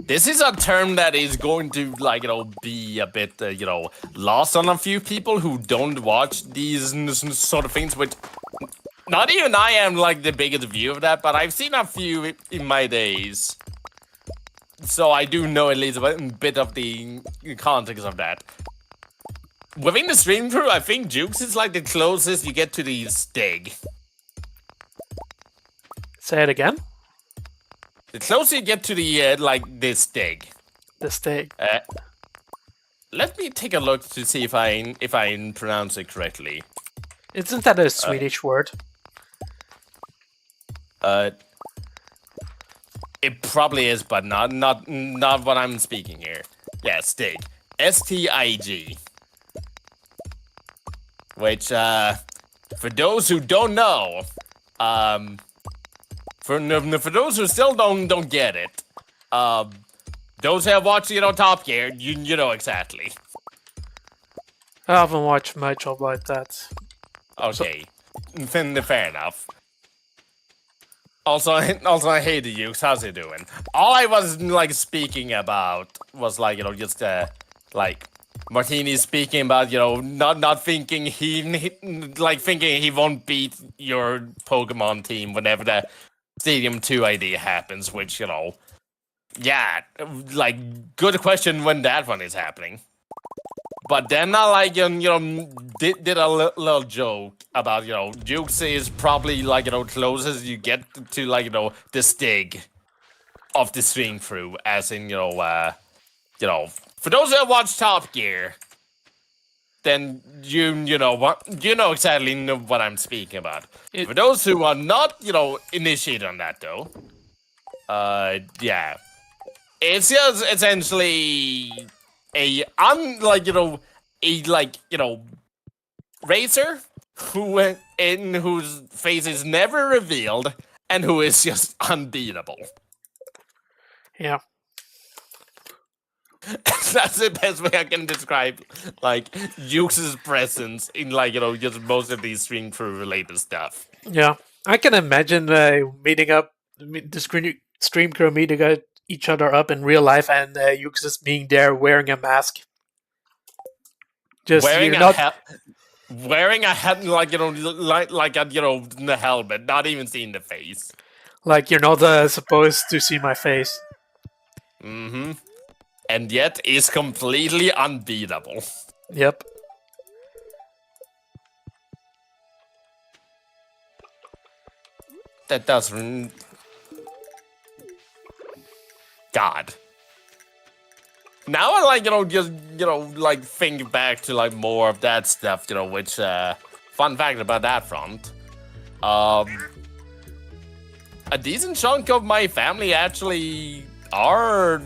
This is a term that is going to, be a bit, lost on a few people who don't watch these sort of things, which not even I am, the biggest view of that, but I've seen a few in my days. So I do know at least a bit of the context of that. Within the stream crew, I think Jukes is, the closest you get to the Stig. Say it again? The closer you get to the, this Stig. The steak. Let me take a look to see if I pronounce it correctly. Isn't that a Swedish word? It probably is, but not what I'm speaking here. Yeah, stig. STIG. Which, for those who don't know, for those who still don't get it, those who have watched, Top Gear, you know exactly. I haven't watched much about that. Okay, fair enough. Also, hey, the Ukes, how's he doing? All I was speaking about was just Martini speaking about not thinking thinking he won't beat your Pokemon team whenever the Stadium 2 ID happens, which yeah, good question when that one is happening. But then I did a little joke about Jukes is probably closest you get to the stig of the stream through, as in for those that watch Top Gear, then you know exactly what I'm speaking about. For those who are not initiated on that though, yeah, it's just essentially a racer whose face is never revealed and who is just unbeatable. Yeah. That's the best way I can describe Ukes' presence in just most of these stream crew related stuff. Yeah, I can imagine meeting up the stream crew meeting each other up in real life, and Ukes just being there wearing a mask. Just wearing a hat, the helmet, not even seeing the face. Like you're not supposed to see my face. Mm-hmm. And yet is completely unbeatable. Yep. That does. God. Now I just think back to more of that stuff, which fun fact about that front. A decent chunk of my family actually are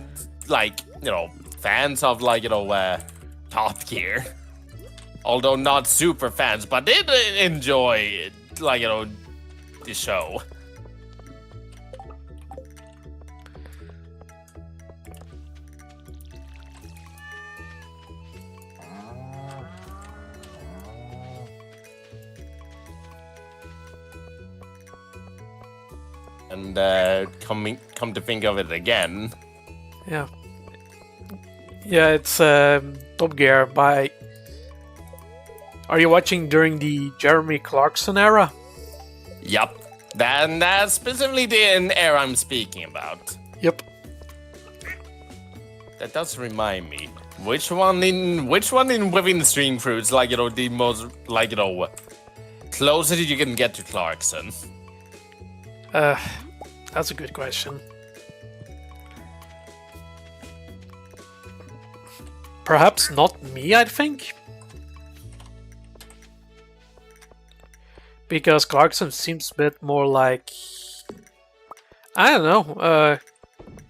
fans of Top Gear. Although not super fans, but did enjoy the show. And come to think of it again. Yeah. Yeah, it's Top Gear by... Are you watching during the Jeremy Clarkson era? Yup. That's specifically the era I'm speaking about. Yep. That does remind me. Which one in within the stream crew is the most closest you can get to Clarkson? That's a good question. Perhaps not me, I think. Because Clarkson seems a bit more like... I don't know.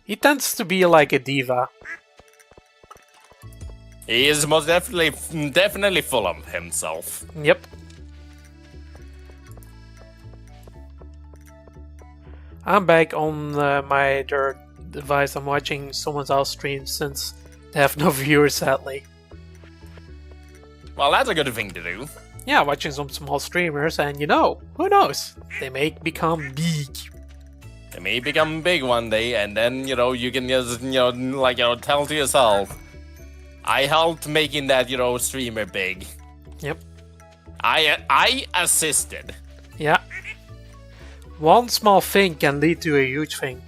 He tends to be like a diva. He is most definitely full of himself. Yep. I'm back on my other device. I'm watching someone else stream since they have no viewers, sadly. Well, that's a good thing to do. Yeah, watching some small streamers, and who knows? They may become big. They may become big one day, and then you can just tell to yourself, I helped making that streamer big. Yep. I assisted. Yeah. One small thing can lead to a huge thing.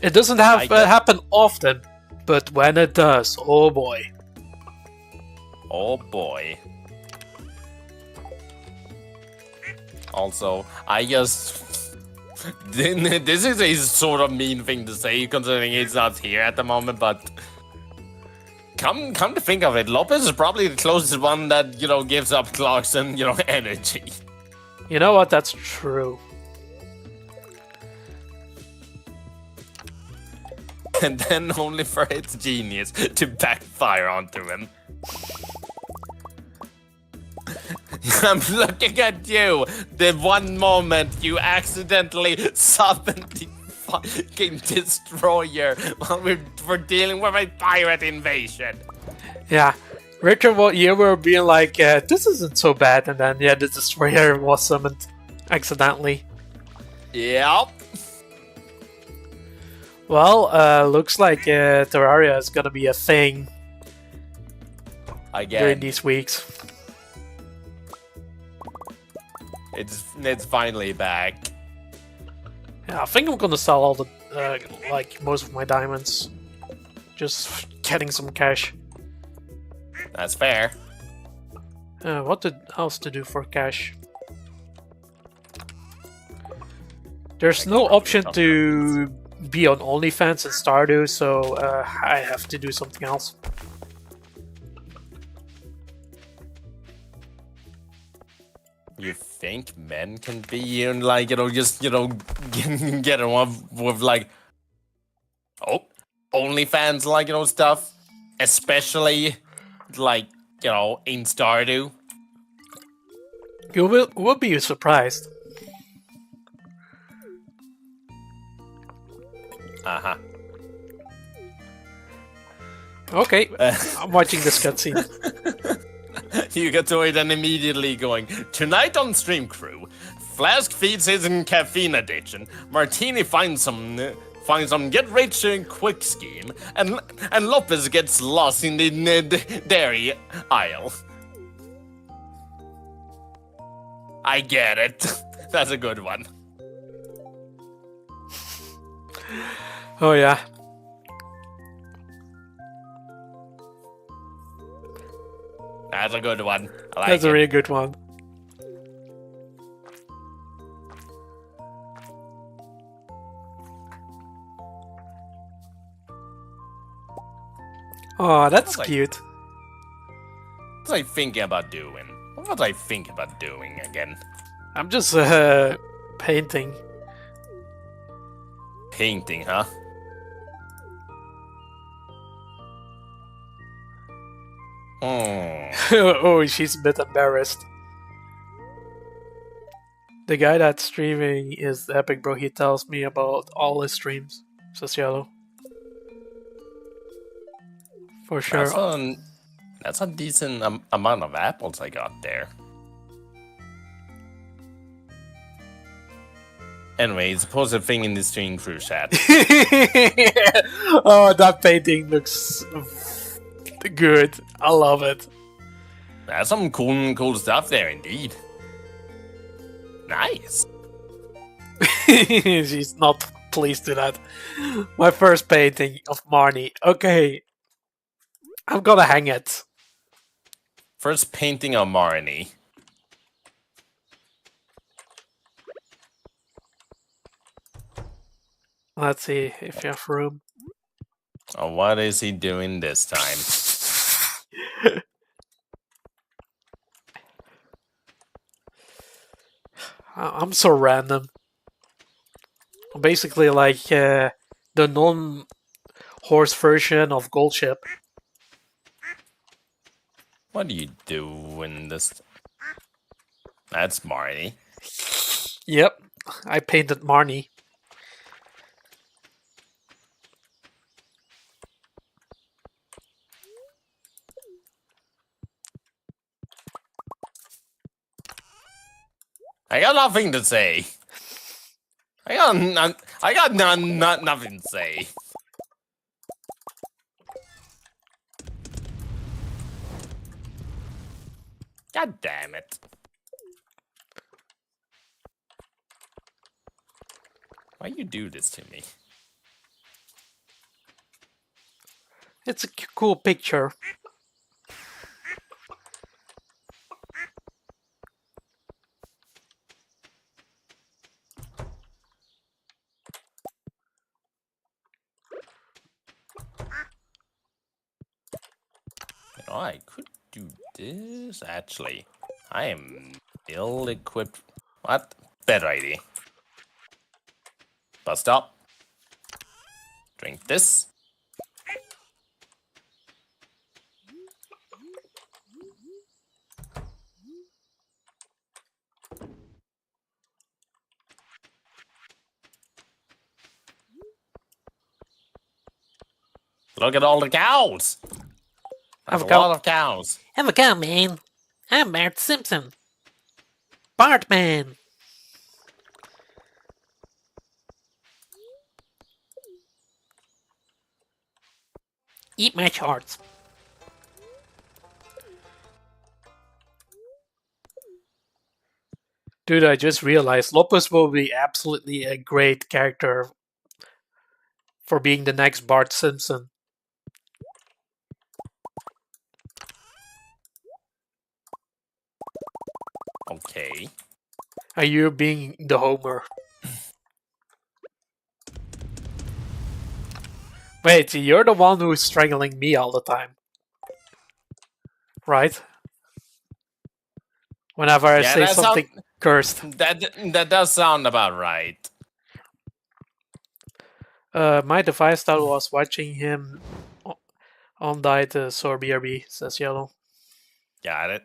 It doesn't happen often, but when it does, oh boy. Oh boy. Also, I just This is a sort of mean thing to say, considering he's not here at the moment, but come to think of it, Lopez is probably the closest one that, gives up Clarkson, energy. You know what? That's true. And then only for its genius to backfire onto him. I'm looking at you. The one moment you accidentally summoned the fucking destroyer while we're dealing with a pirate invasion. Yeah. Richard, you were being like, this isn't so bad, and then, yeah, the destroyer was summoned accidentally. Yep. Well, looks like Terraria is gonna be a thing Again. during these weeks. It's finally back. Yeah, I think I'm gonna sell all the most of my diamonds. Just getting some cash. That's fair. What else to do for cash? There's no option to be on OnlyFans in Stardew, so I have to do something else. You think men can be in, like, just, get on with, like, OnlyFans, like, stuff? Especially, like, in Stardew? You will be surprised. Uh-huh. Okay, I'm watching this cutscene. You get to it and immediately going, tonight on Stream Crew, Flask feeds his caffeine addiction, Martini finds some get rich quick scheme, and Lopez gets lost in the dairy aisle. I get it. That's a good one. Oh yeah. That's a good one. I like That's it. a really good one. Oh, that's cute. What was I thinking about doing? What was I thinking about doing again? I'm just painting. Painting, huh? Oh, she's a bit embarrassed. The guy that's streaming is Epic Bro. He tells me about all his streams, says Yellow. For sure. That's a decent amount of apples I got there. Anyway, it's a positive thing in the Stream Crew chat. Oh, that painting looks good. I love it. That's some cool stuff there, indeed. Nice. She's not pleased with that. My first painting of Marnie. Okay. I'm gonna hang it. First painting of Marnie. Let's see if you have room. Oh, what is he doing this time? I'm so random. Basically like the non-horse version of Gold Ship. What do you do in this? That's Marnie. Yep, I painted Marnie. I got nothing to say. I got nothing to say. God damn it. Why you do this to me? It's a cool picture. I could do this, actually. I am ill-equipped. What? Better idea. Bus stop. Drink this. Look at all the cows. That's a lot of cows. Have a cow, man. I'm Bart Simpson. Bartman. Eat my charts. Dude, I just realized Lopez will be absolutely a great character for being the next Bart Simpson. Okay. Are you being the Homer? Wait, you're the one who's strangling me all the time. Right? Whenever I say something cursed. That does sound about right. My device that was watching him on died, so BRB, says Yellow. Got it.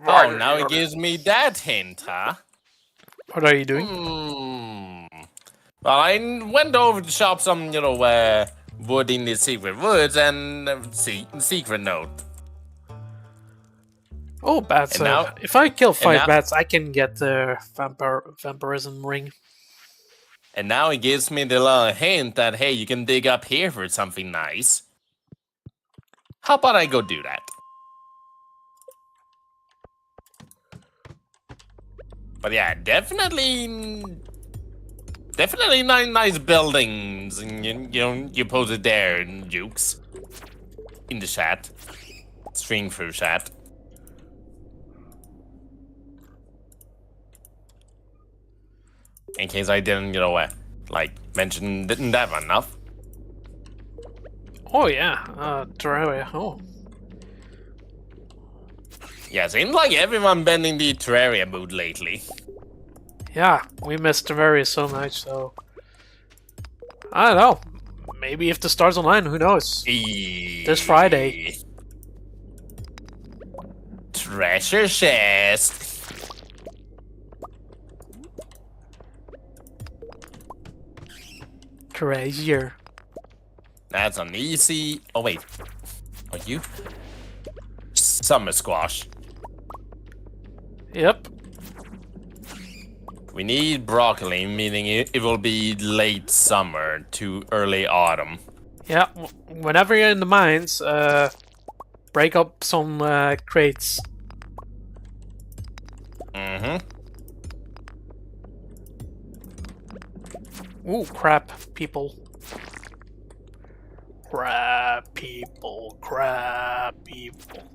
Oh, now it gives me that hint, huh? What are you doing? Well, I went over to shop some, wood in the secret woods and secret note. Oh, bats. If I kill 5 bats, I can get the vampirism ring. And now it gives me the little hint that, hey, you can dig up here for something nice. How about I go do that? But yeah, definitely nice buildings. And you posted there, Jukes. In the chat. String through chat. In case I didn't, mention that enough. Oh yeah, Terraria. Oh. Yeah, seems like everyone been in the Terraria mood lately. Yeah, we missed Terraria so much, so... I don't know. Maybe if the stars align, who knows? This Friday. Treasure chest. Treasure. That's an easy... Oh, wait. Are you? Summer squash. Yep. We need broccoli, meaning it will be late summer to early autumn. Yeah, whenever you're in the mines, break up some crates. Ooh, crap, people. Crap, people. Crap, people.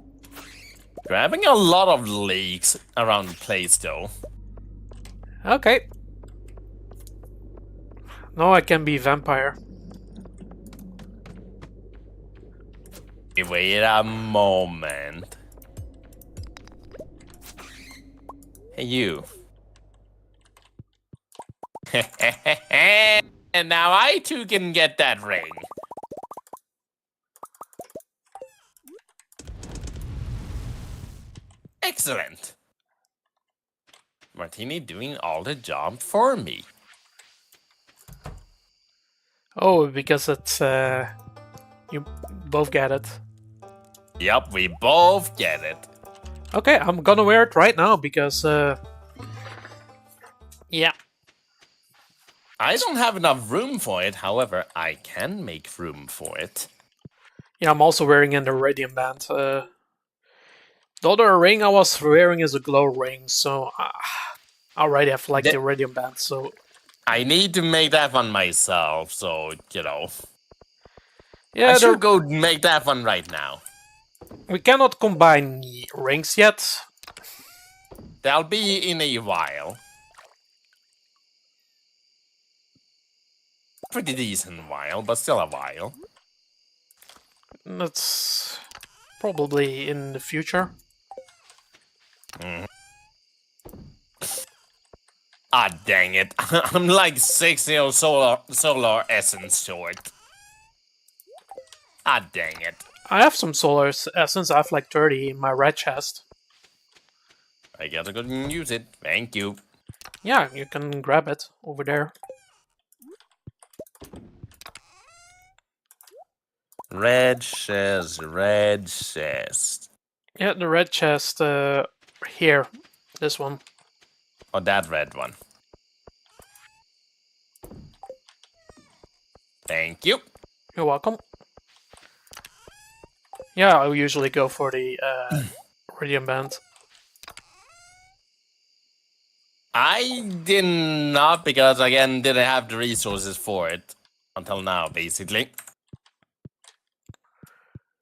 We're having a lot of leaks around the place, though. Okay. No, I can be vampire. Wait a moment. Hey, you. And now I too can get that ring. Excellent. Martini doing all the job for me. Oh, because it's, you both get it. Yep, we both get it. Okay, I'm gonna wear it right now because, yeah. I don't have enough room for it, however, I can make room for it. Yeah, I'm also wearing an Iridium band. The other ring I was wearing is a glow ring, so I already have like the Iridium band, so... I need to make that one myself, so, Yeah, I should go make that one right now. We cannot combine rings yet. That'll be in a while. Pretty decent while, but still a while. Let's... Probably in the future. Ah, dang it. I'm like 60 solar essence short. Ah, dang it. I have some solar essence. I have like 30 in my red chest. I gotta go and use it. Thank you. Yeah, you can grab it over there. Red chest, red chest. Yeah, the red chest here. This one. Oh, that red one. Thank you. You're welcome. Yeah, I usually go for the Iridium Band. I did not because, again, didn't have the resources for it. Until now, basically.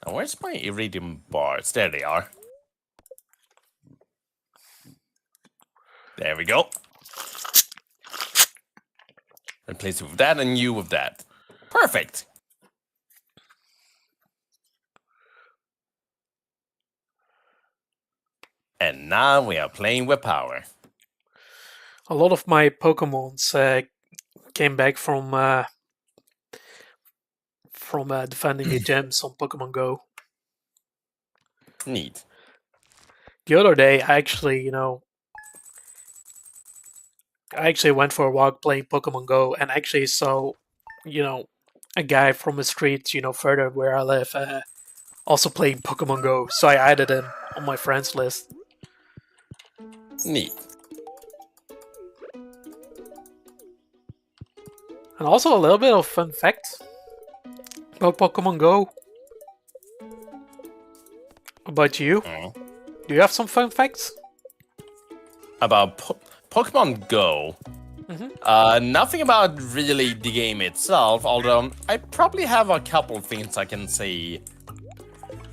Now, where's my iridium bars? There they are. There we go. Replace it with that and you with that. Perfect. And now we are playing with power. A lot of my Pokemons came back from defending the gyms on Pokemon Go. Neat. The other day, I actually went for a walk playing Pokemon Go and actually saw, a guy from the street, further where I live, also playing Pokemon Go. So I added him on my friends list. Neat. And also a little bit of fun fact about Pokemon Go. About you? Do you have some fun facts? About Pokemon Go. Nothing about really the game itself, although I probably have a couple things I can say.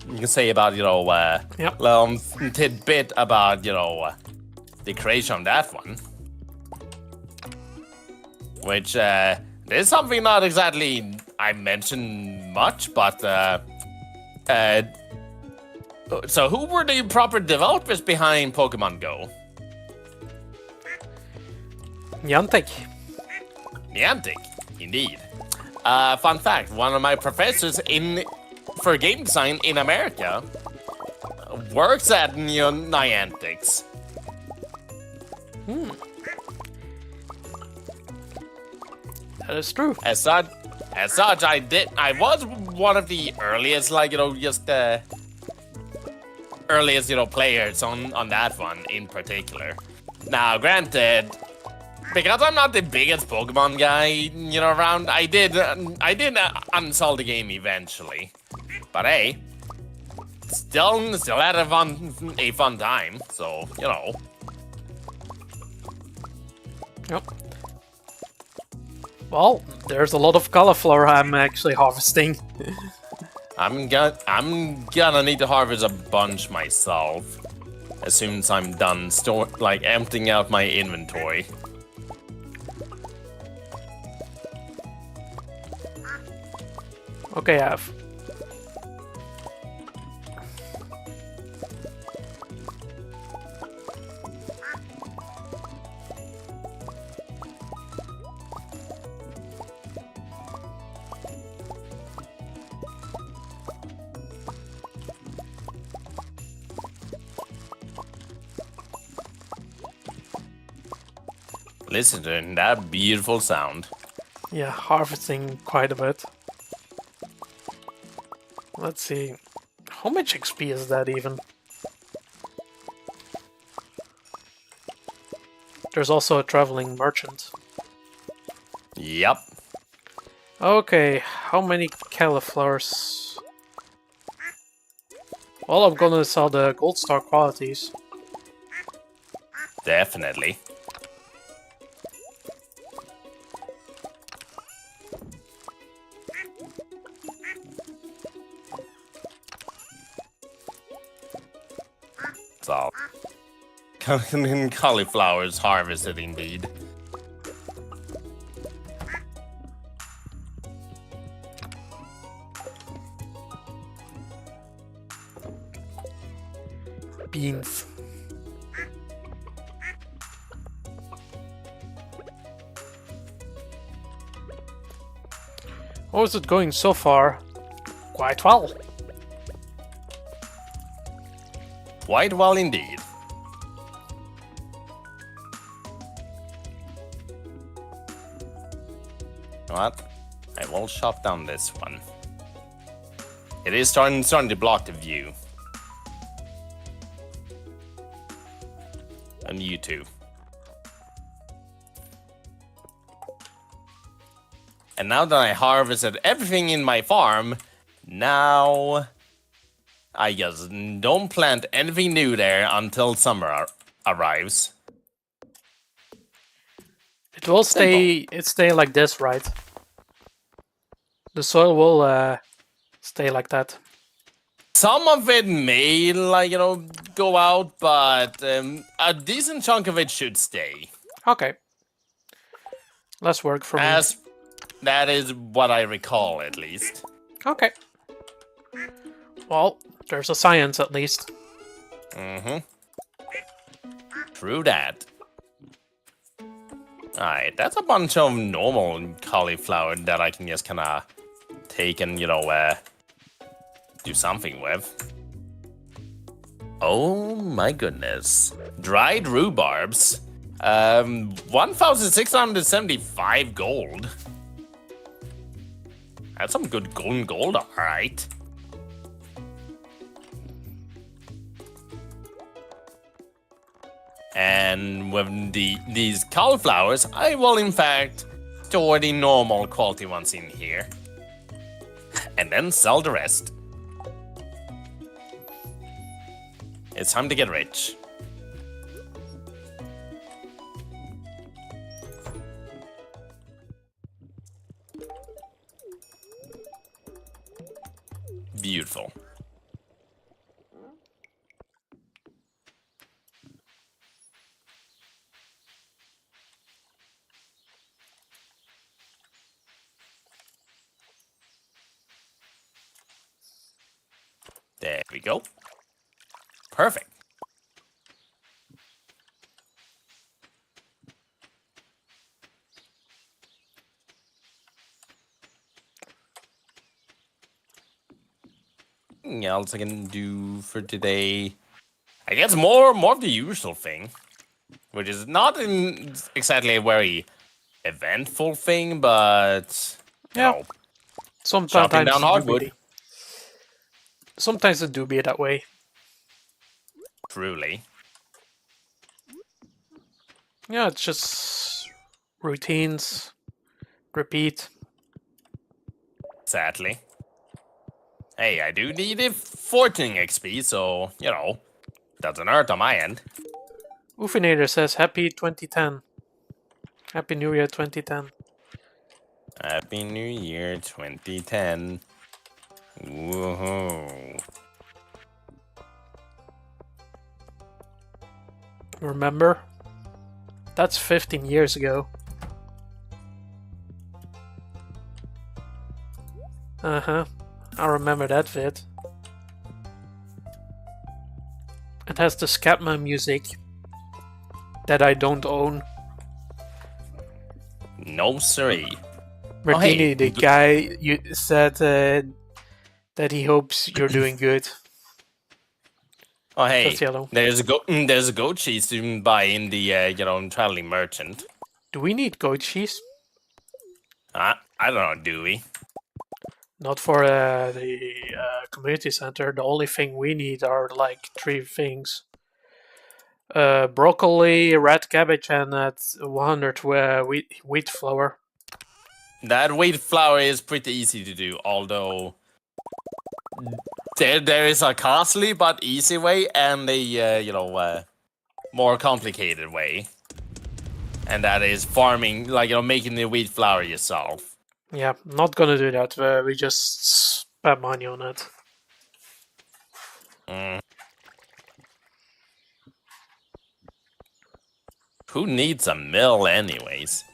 You can say about, little tidbit about, the creation of that one. Which, there's something not exactly I mentioned much, but, so who were the proper developers behind Pokemon Go? Niantic. Niantic, indeed. Fun fact, one of my professors for game design in America works at Niantic's. That is true. As such, I was one of the earliest, earliest, players on that one in particular. Now, granted, because I'm not the biggest Pokemon guy, around, I did uninstall the game eventually. But hey, still had a fun time. So, Yep. Well, there's a lot of cauliflower I'm actually harvesting. I'm gonna need to harvest a bunch myself as soon as I'm done emptying out my inventory. Okay, I have. Listen to that beautiful sound. Yeah, harvesting quite a bit. Let's see. How much XP is that even? There's also a traveling merchant. Yep. Okay, how many cauliflowers? Well, I'm gonna sell the gold star qualities. Definitely. So, cauliflowers harvested indeed. Beans. How is it going so far? Quite well. Quite well indeed. What? I will shut down this one. It is starting to block the view. And you too. And now that I harvested everything in my farm, now I just don't plant anything new there until summer arrives. It will stay. It stay like this, right? The soil will stay like that. Some of it may, like, go out, but a decent chunk of it should stay. Okay. Less work for me. As that is what I recall, at least. Okay. Well, there's a science at least. Mm-hmm. True that. Alright, that's a bunch of normal cauliflower that I can just kind of take and, do something with. Oh my goodness. Dried rhubarbs. 1,675 gold. That's some good gold, alright. And with these cauliflowers, I will in fact store the normal quality ones in here. And then sell the rest. It's time to get rich. Beautiful. There we go. Perfect. Anything else I can do for today? I guess more of the usual thing, which is not exactly a very eventful thing, but Yeah. chopping Sometimes down hardwood. Sometimes it do be that way. Truly. Yeah, it's just routines. Repeat. Sadly. Hey, I do need a 14 XP, so, doesn't hurt on my end. Oofinator says Happy 2010. Happy New Year 2010. Happy New Year 2010. Woohoo. Remember? That's 15 years ago. Uh-huh. I remember that vid. It has the Scatman music that I don't own. No siree. Martini, hey. the guy you said that he hopes you're doing good. Oh hey, That's yellow. there's a goat cheese to buy in the traveling merchant. Do we need goat cheese? I don't know, do we? Not for the community center. The only thing we need are like 3 things. Broccoli, red cabbage, and 100 wheat flour. That wheat flour is pretty easy to do, although there is a costly but easy way and a more complicated way, and that is farming, making the wheat flour yourself. Yeah, not gonna do that. We just spend money on it. Who needs a mill anyways?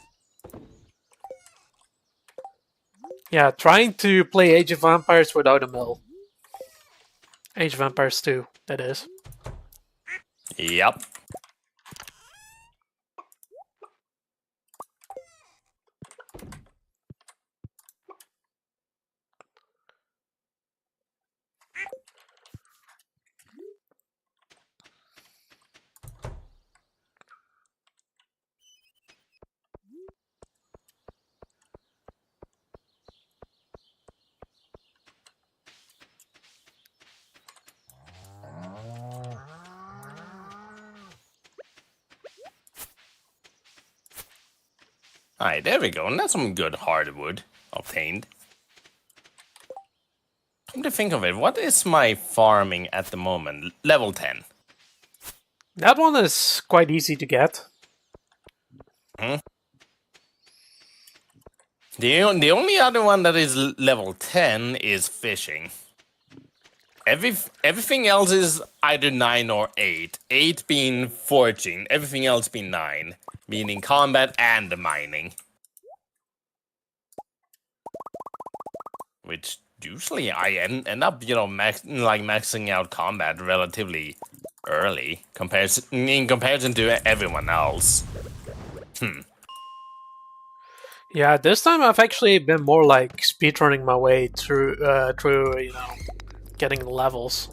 Yeah, trying to play Age of Vampires without a mill. Age of Vampires 2, that is. Yep. Alright, there we go. And that's some good hardwood obtained. Come to think of it, what is my farming at the moment? Level 10. That one is quite easy to get. The only other one that is level 10 is fishing. Everything else is either 9 or 8. 8 being foraging, everything else being 9. Meaning combat and mining. Which usually I end up, maxing out combat relatively early in comparison to everyone else. Yeah, this time I've actually been more like speedrunning my way through getting levels.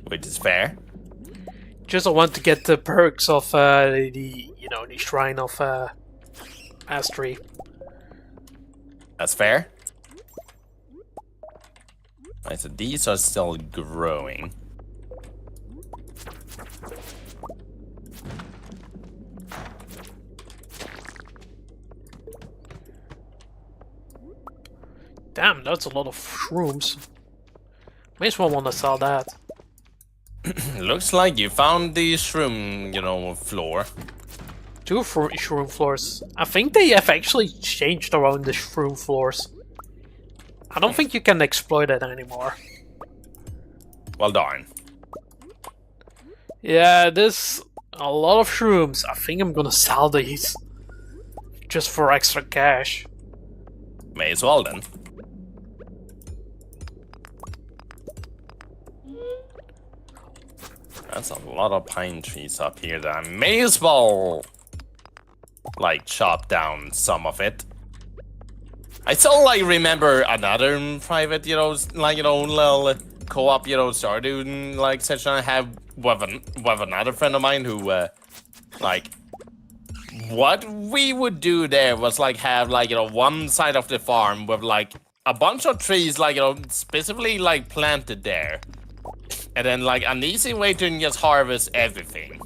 Which is fair. Just I want to get the perks of the Shrine of Mastery. That's fair. Right, so these are still growing. Damn, that's a lot of shrooms. May as well want to sell that. Looks like you found the shroom, floor. 2 shroom floors. I think they have actually changed around the shroom floors. I don't think you can exploit it anymore. Well, darn. Yeah, there's a lot of shrooms. I think I'm gonna sell these. Just for extra cash. May as well then. That's a lot of pine trees up here that I may as well, chop down some of it. I still, remember another private, little co-op, Stardew, session I had with another friend of mine who, what we would do there was, have, one side of the farm with, a bunch of trees, specifically, planted there. And then, an easy way to just harvest everything.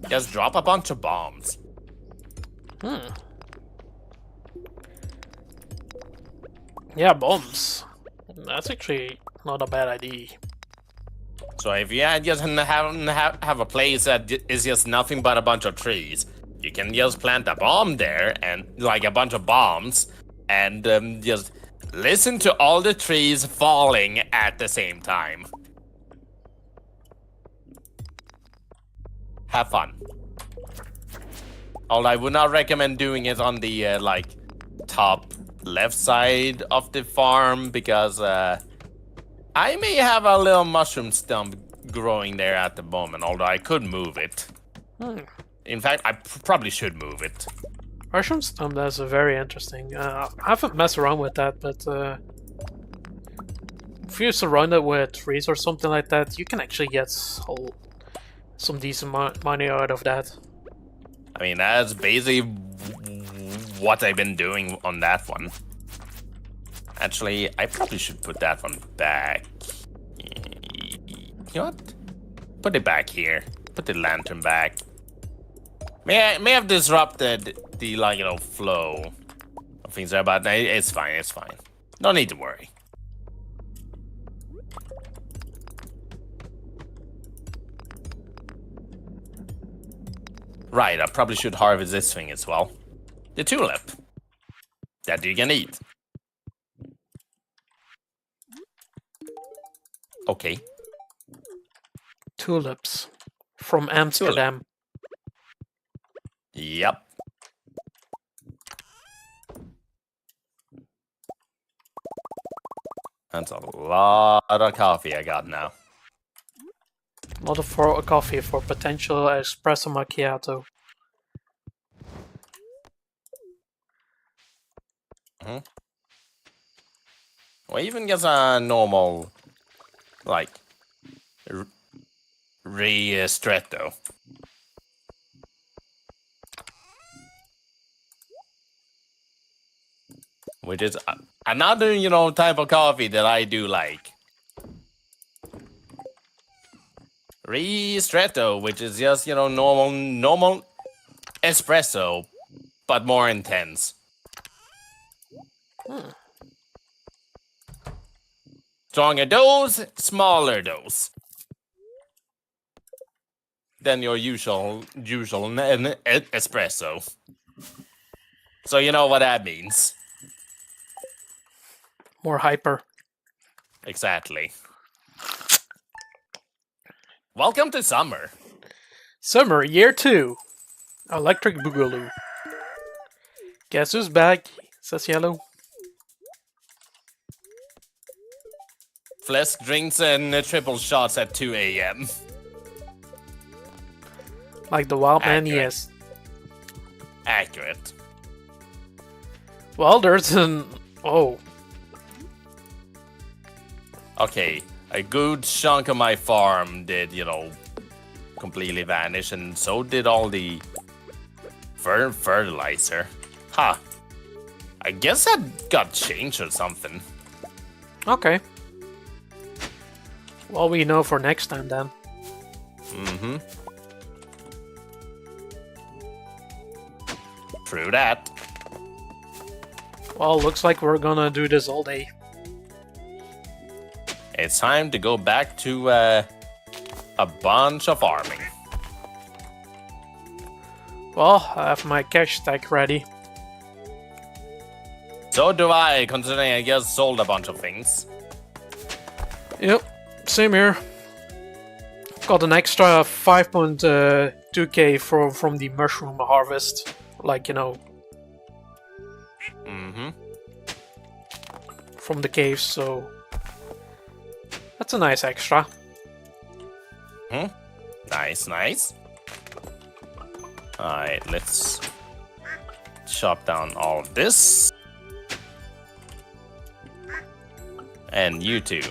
Just drop a bunch of bombs. Yeah, bombs. That's actually not a bad idea. So if you just have a place that is just nothing but a bunch of trees, you can just plant a bomb there and a bunch of bombs, and just listen to all the trees falling at the same time. Have fun. Although I would not recommend doing it on the top left side of the farm because I may have a little mushroom stump growing there at the moment. Although I could move it. In fact, I probably should move it. Mushroom stump, that's very interesting. I haven't messed around with that, but if you're surrounded with trees or something like that, you can actually get some decent money out of that. I mean, that's basically what I've been doing on that one. Actually, I probably should put that one back. You know what? Put it back here. Put the lantern back. May have disrupted the flow of things there, but it's fine. It's fine. No need to worry. Right, I probably should harvest this thing as well. The tulip. That you can eat. Okay. Tulips. From Amsterdam. Yep. That's a lot of coffee I got now. Not for a coffee, for potential espresso macchiato. Or even just a normal, like, ristretto. Which is another, type of coffee that I do like. Ristretto, which is just, normal espresso, but more intense. Stronger dose, smaller dose than your usual espresso. So you know what that means. More hyper. Exactly. Welcome to summer. Summer, year 2. Electric Boogaloo. Guess who's back? Says Yellow. Flesk drinks and triple shots at 2 a.m. Like the wild man he Accurate. is. Accurate. Well, there's an... Oh. Okay, a good chunk of my farm did, completely vanish, and so did all the fertilizer. Huh. I guess that got changed or something. Okay. Well, we know for next time then. Mm-hmm. True that. Well, looks like we're gonna do this all day. It's time to go back to a bunch of farming. Well, I have my cash stack ready. So do I, considering I just sold a bunch of things. Yep, same here. Got an extra 5.2k from the mushroom harvest. Like, Mm-hmm. from the caves, so... That's a nice extra. Nice, nice. Alright, let's chop down all of this. And you too.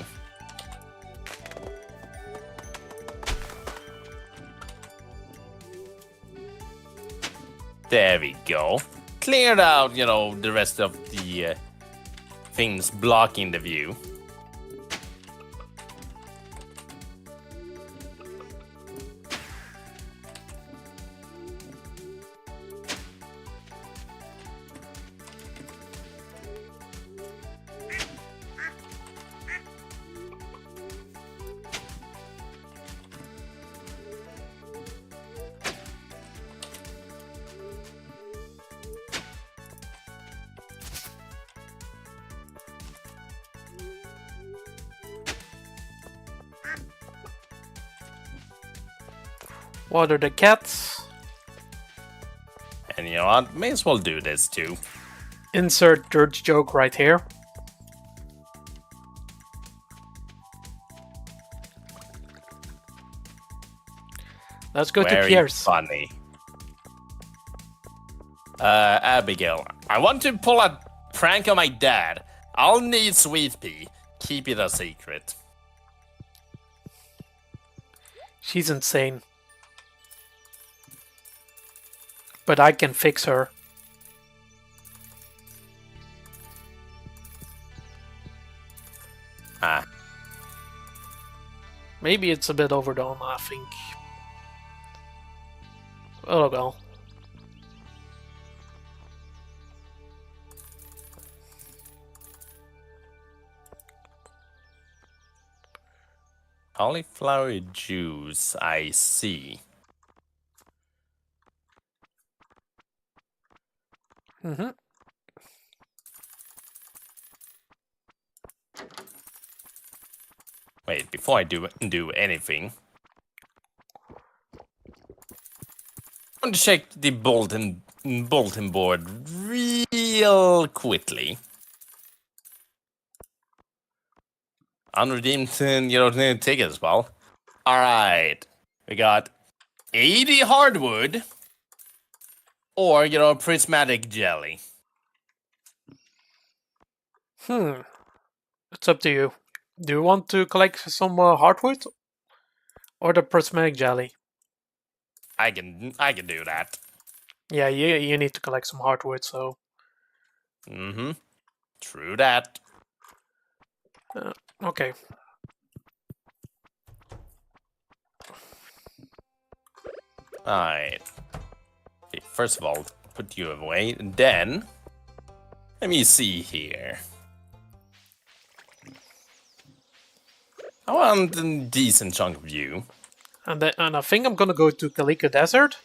There we go. Cleared out, the rest of the things blocking the view. Water the cats. And you know what? May as well do this too. Insert dirt joke right here. Let's go to Very Pierre's. funny. Abigail, I want to pull a prank on my dad. I'll need Sweet Pea. Keep it a secret. She's insane. But I can fix her. Ah. Maybe it's a bit overdone, I think. Oh well. Cauliflower juice, I see. Mm-hmm. Wait, before I do anything, I want to check the bulletin board real quickly. Unredeemed, tickets, well. All right. We got 80 hardwood or, prismatic jelly. It's up to you. Do you want to collect some hardwood or the prismatic jelly? I can do that. Yeah, you need to collect some hardwood, so... Mm-hmm. True that. Okay. Alright. Okay, first of all, put you away, and then... Let me see here. I want a decent chunk of you. And I think I'm gonna go to Kalika Desert.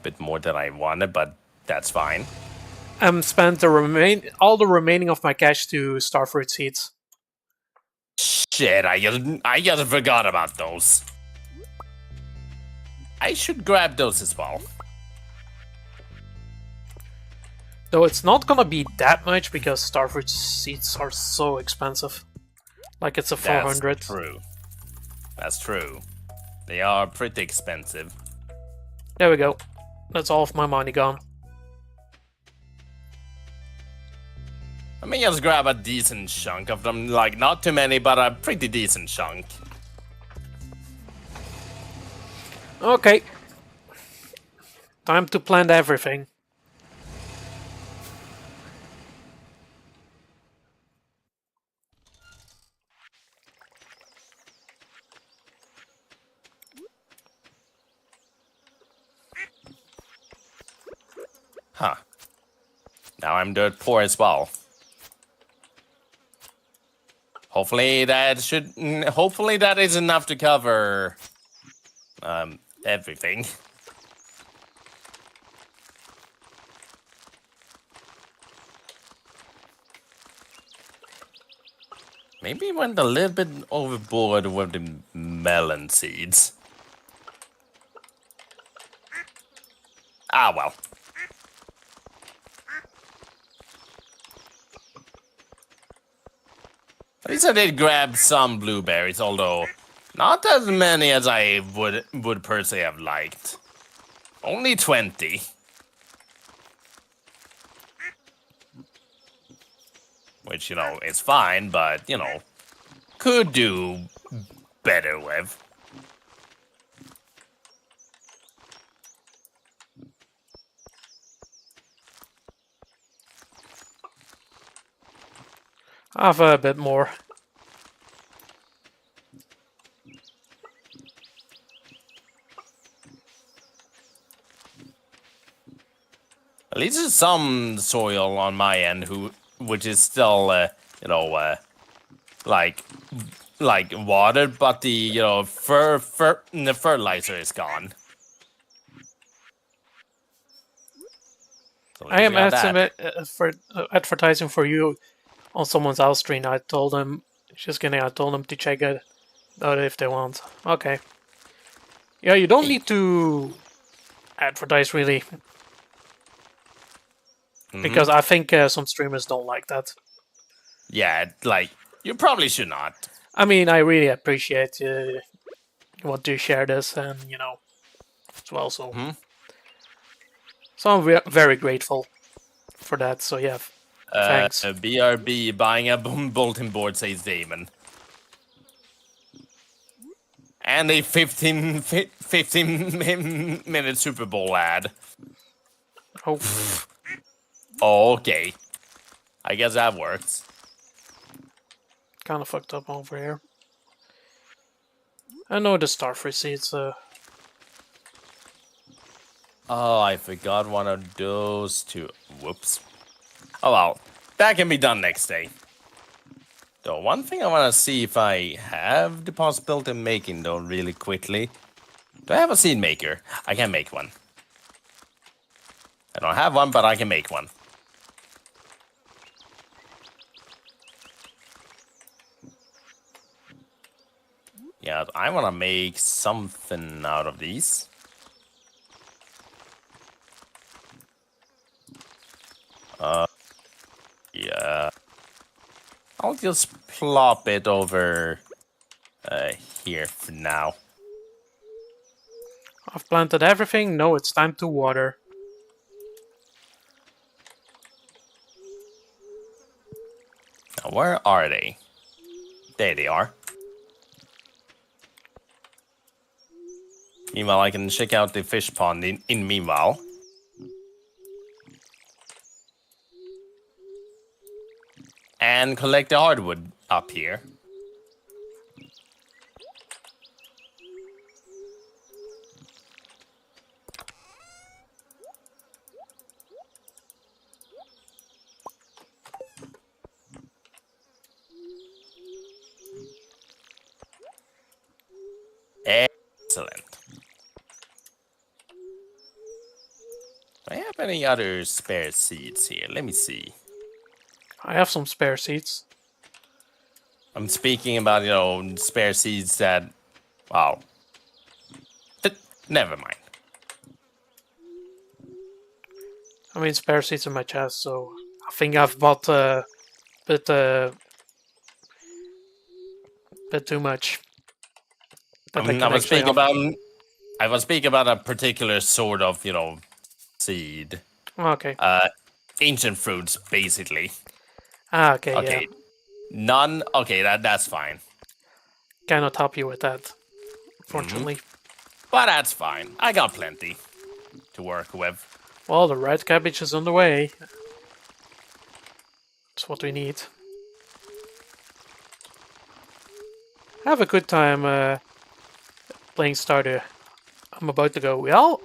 Bit more than I wanted, but that's fine. And spend all the remaining of my cash to starfruit seeds. Shit, I just forgot about those. I should grab those as well. Though it's not gonna be that much because starfruit seeds are so expensive. Like it's a 400. That's true. That's true. They are pretty expensive. There we go. That's all of my money gone. Let me just grab a decent chunk of them. Like, not too many, but a pretty decent chunk. Okay. Time to plant everything. Huh. Now I'm dirt poor as well. Hopefully that is enough to cover everything. Maybe went a little bit overboard with the melon seeds. Ah, well. At least I did grab some blueberries, although not as many as I would personally have liked. Only 20. Which, is fine, but, could do better with. I have a bit more. At least there's some soil on my end, which is still, like watered, but the the fertilizer is gone. So I am advertising for you on someone's house stream. I told them, just kidding, I told them to check it out if they want. Okay. Yeah, you don't need to advertise really. Because I think some streamers don't like that. Yeah, you probably should not. I mean, I really appreciate you want to share this and, as well, so... So I'm very grateful for that, so yeah, thanks. BRB buying a bulletin board, says Damon. And a 15 minute Super Bowl ad. Oh. Oh, okay. I guess that works. Kind of fucked up over here. I know the starfruit seeds. Oh, I forgot one of those two. Whoops. Oh well, that can be done next day. Though one thing I want to see if I have the possibility of making though really quickly. Do I have a seed maker? I can make one. I don't have one, but I can make one. Yeah, I want to make something out of these. Yeah. I'll just plop it over here for now. I've planted everything. No, it's time to water. Now, where are they? There they are. Meanwhile, I can check out the fish pond in meanwhile. And collect the hardwood up here. Excellent. Do I have any other spare seeds here? Let me see. I have some spare seeds. I'm speaking about, spare seeds that... Wow. Never mind. I mean, spare seeds in my chest, so I think I've bought a bit too much. I was speaking about a particular sort of, seed. Okay. Ancient fruits, basically. Okay, Okay. yeah. None. Okay, that's fine. Cannot help you with that, fortunately. But that's fine. I got plenty to work with. Well, the red cabbage is on the way. That's what we need. Have a good time playing Stardew. I'm about to go. Well,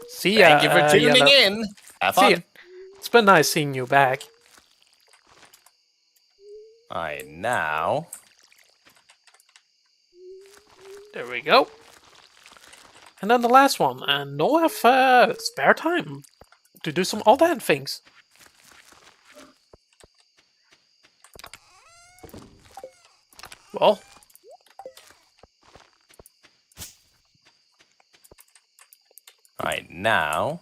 see ya. Thank you for tuning in. Have fun. See ya. It's been nice seeing you back. Alright, now... There we go. And then the last one. And no have spare time to do some all that things. Well. Alright, now...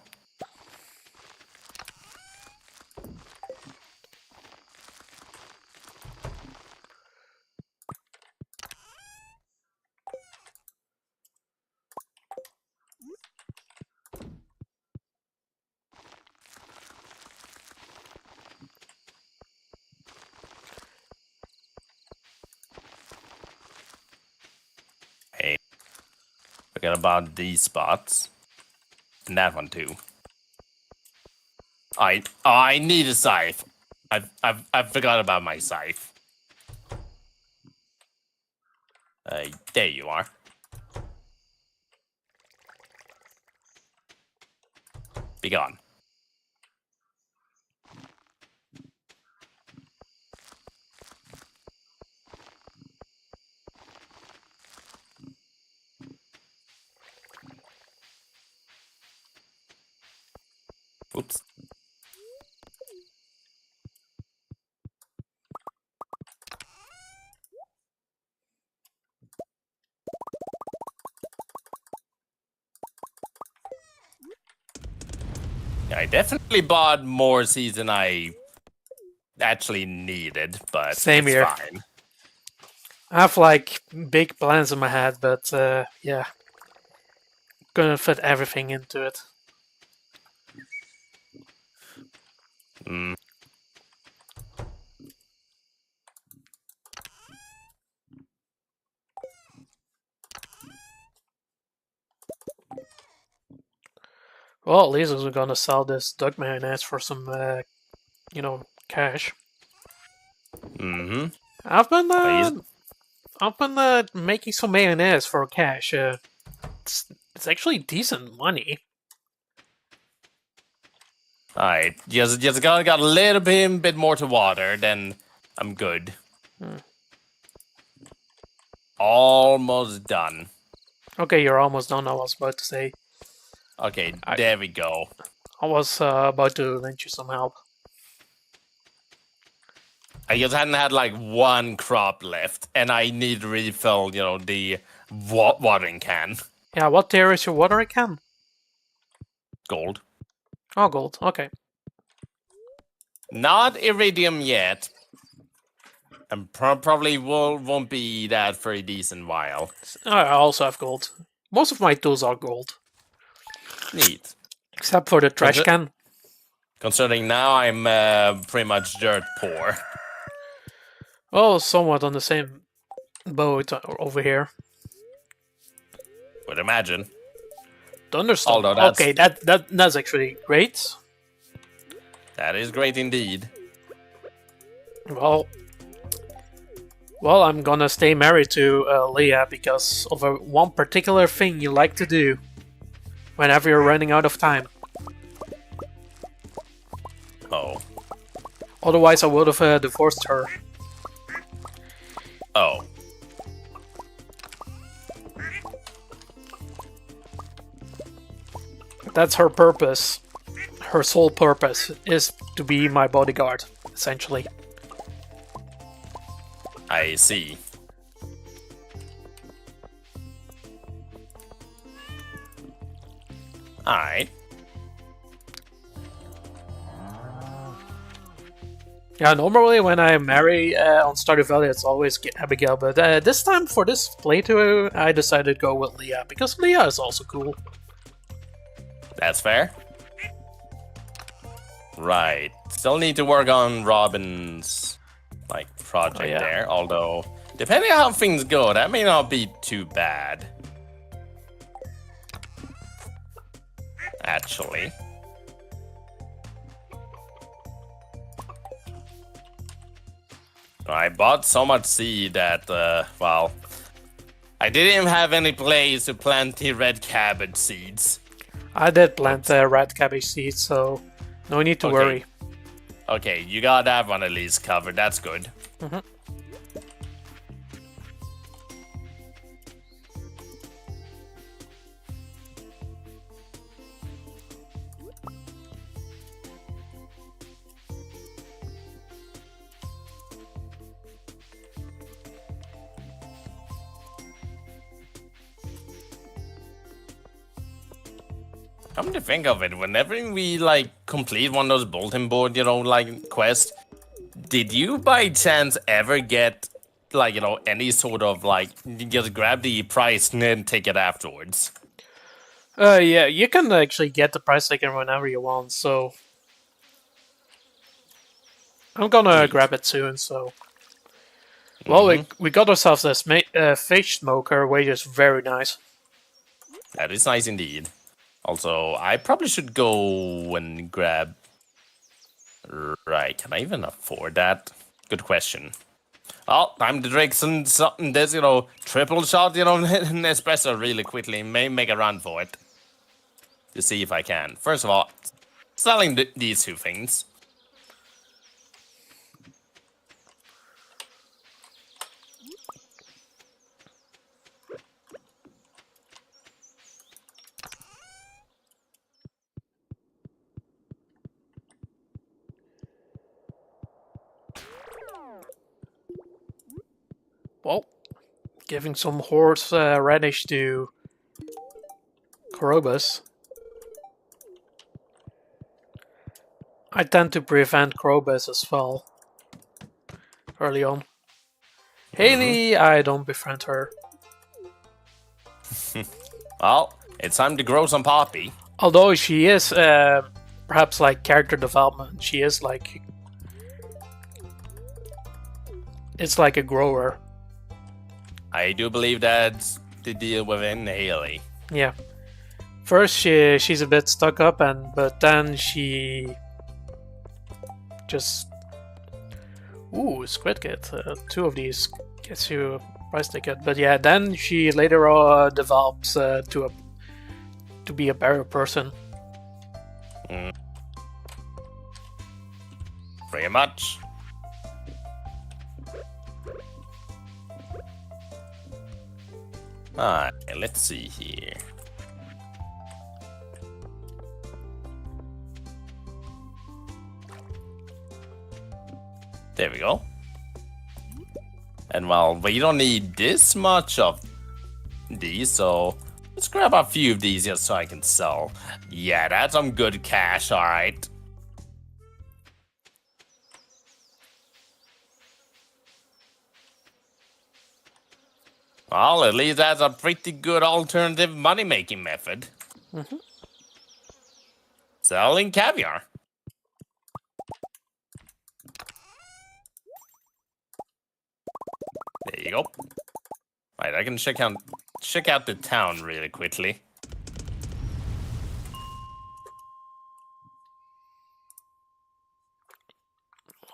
Hey, forget about these spots. And that one too. I need a scythe. I've forgot about my scythe. There you are. Be gone. Oops. Yeah, I definitely bought more seeds than I actually needed, but Same it's here. fine. I have like big plans in my head, but yeah. Gonna fit everything into it. Well, at least we're gonna sell this duck mayonnaise for some, cash. Mm-hmm. I've been making some mayonnaise for cash. It's actually decent money. Alright, just got a little bit more to water, then I'm good. Almost done. Okay, you're almost done. I was about to say. Okay, there we go. I was about to lend you some help. I just hadn't had like one crop left, and I need to refill, the watering can. Yeah, what tier is your watering can? Gold. Oh, gold. Okay. Not iridium yet. And probably won't be that for a decent while. I also have gold. Most of my tools are gold. Neat. Except for the trash can. Considering now I'm pretty much dirt poor. Well, somewhat on the same boat over here. Would imagine. Thunderstorm. Although Okay, that's actually great. That is great indeed. Well, I'm gonna stay married to Leah because of one particular thing you like to do whenever you're running out of time. Oh. Otherwise, I would have divorced her. Oh. That's her purpose. Her sole purpose is to be my bodyguard, essentially. I see. Alright. Yeah, normally when I marry on Stardew Valley, it's always Abigail, but this time for this playthrough, I decided to go with Leah, because Leah is also cool. That's fair. Right. Still need to work on Robin's project there, although depending on how things go, that may not be too bad. Actually. I bought so much seed that, well, I didn't even have any place to plant the red cabbage seeds. I did plant red cabbage seeds, so no need to worry. Okay, you got that one at least covered. That's good. Mm-hmm. Come to think of it, whenever we complete one of those bulletin board, quests, did you by chance ever get any sort of just grab the price and then take it afterwards? Yeah, you can actually get the price taken whenever you want, so I'm gonna grab it soon, so. Well, we got ourselves a fish smoker, which is very nice. That is nice indeed. Also, I probably should go and grab... Right, can I even afford that? Good question. Oh, time to drink something this, triple shot, Nespresso really quickly. May make a run for it. To see if I can. First of all, selling these two things. Well, giving some horse radish to Krobus. I tend to prevent Krobus as well. Early on. Haley, I don't befriend her. Well, it's time to grow some poppy. Although she is perhaps character development, she is it's like a grower. I do believe that's the deal within Haley. Yeah. First, she's a bit stuck up, but then she just... Ooh, Squid Kit. 2 of these gets you a price ticket. But yeah, then she later develops to be a better person. Pretty much. Alright, let's see here. There we go. And well, we don't need this much of these, so let's grab a few of these just so I can sell. Yeah, that's some good cash, alright. Well, at least that's a pretty good alternative money-making method. Mm-hmm. Selling caviar. There you go. Right, I can check out the town really quickly.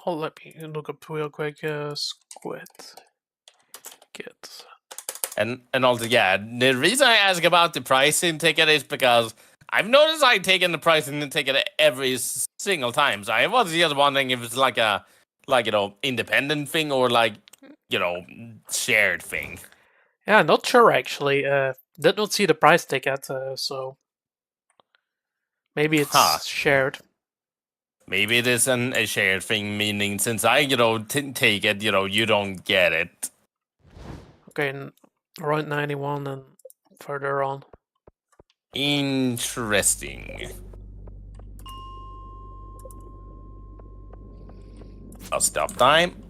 Oh, let me look up real quick. Squid. Get. And also, yeah, the reason I ask about the pricing ticket is because I've noticed I've taken the pricing ticket every single time. So I was just wondering if it's like a, independent thing or like, shared thing. Yeah, not sure actually. Did not see the price ticket, so maybe it's shared. Maybe it is a shared thing, meaning since I, take it, you don't get it. Okay, around 91 and further on. Interesting. I'll stop time.